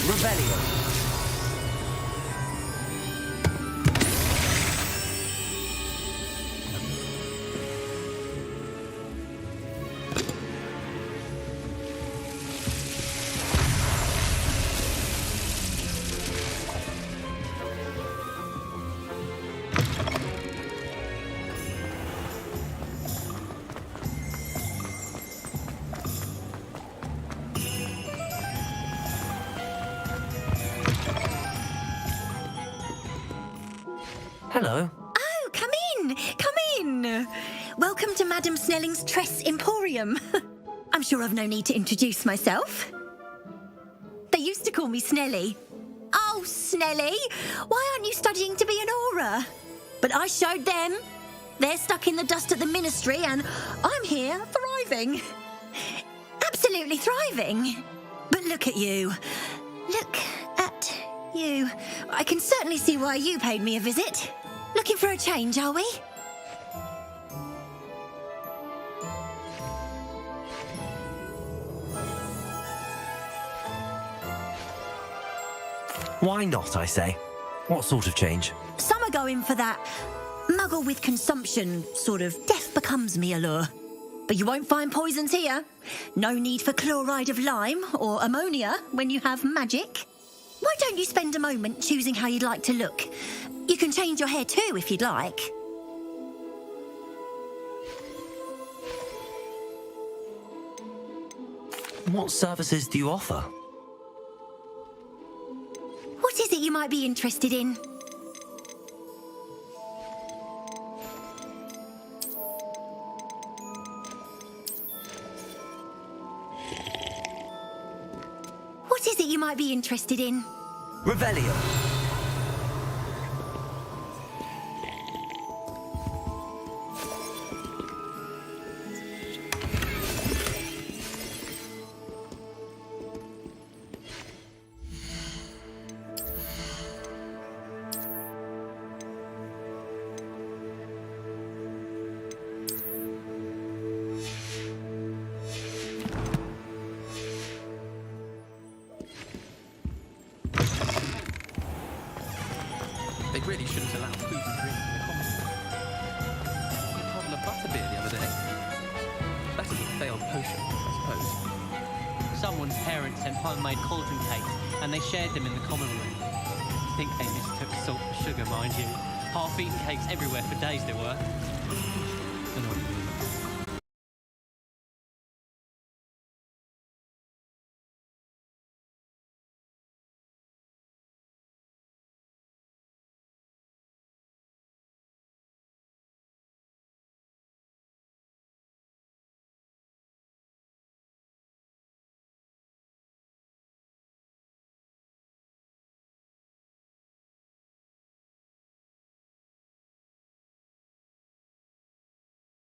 Rebellion. Hello. Oh, come in! Come in! Welcome to Madame Snelling's Tress Emporium. I'm sure I've no need to introduce myself. They used to call me Snelly. Oh, Snelly! Why aren't you studying to be an aura? But I showed them. They're stuck in the dust at the Ministry, and I'm here, thriving. Absolutely thriving. But look at you. Look at you. I can certainly see why you paid me a visit. Looking for a change, are we? Why not, I say? What sort of change? Some are going for that muggle with consumption, sort of death becomes me allure. But you won't find poisons here. No need for chloride of lime or ammonia when you have magic. Why don't you spend a moment choosing how you'd like to look? You can change your hair too if you'd like. What services do you offer? What is it you might be interested in? What is it you might be interested in? Revelio. They really shouldn't allow food and drink in the common room. A bottle of butterbeer the other day. Better than a failed potion, I suppose. Someone's parents sent homemade cauldron cakes, and they shared them in the common room. I think they mistook salt for sugar, mind you. Half-eaten cakes everywhere for days there were. I know what you mean.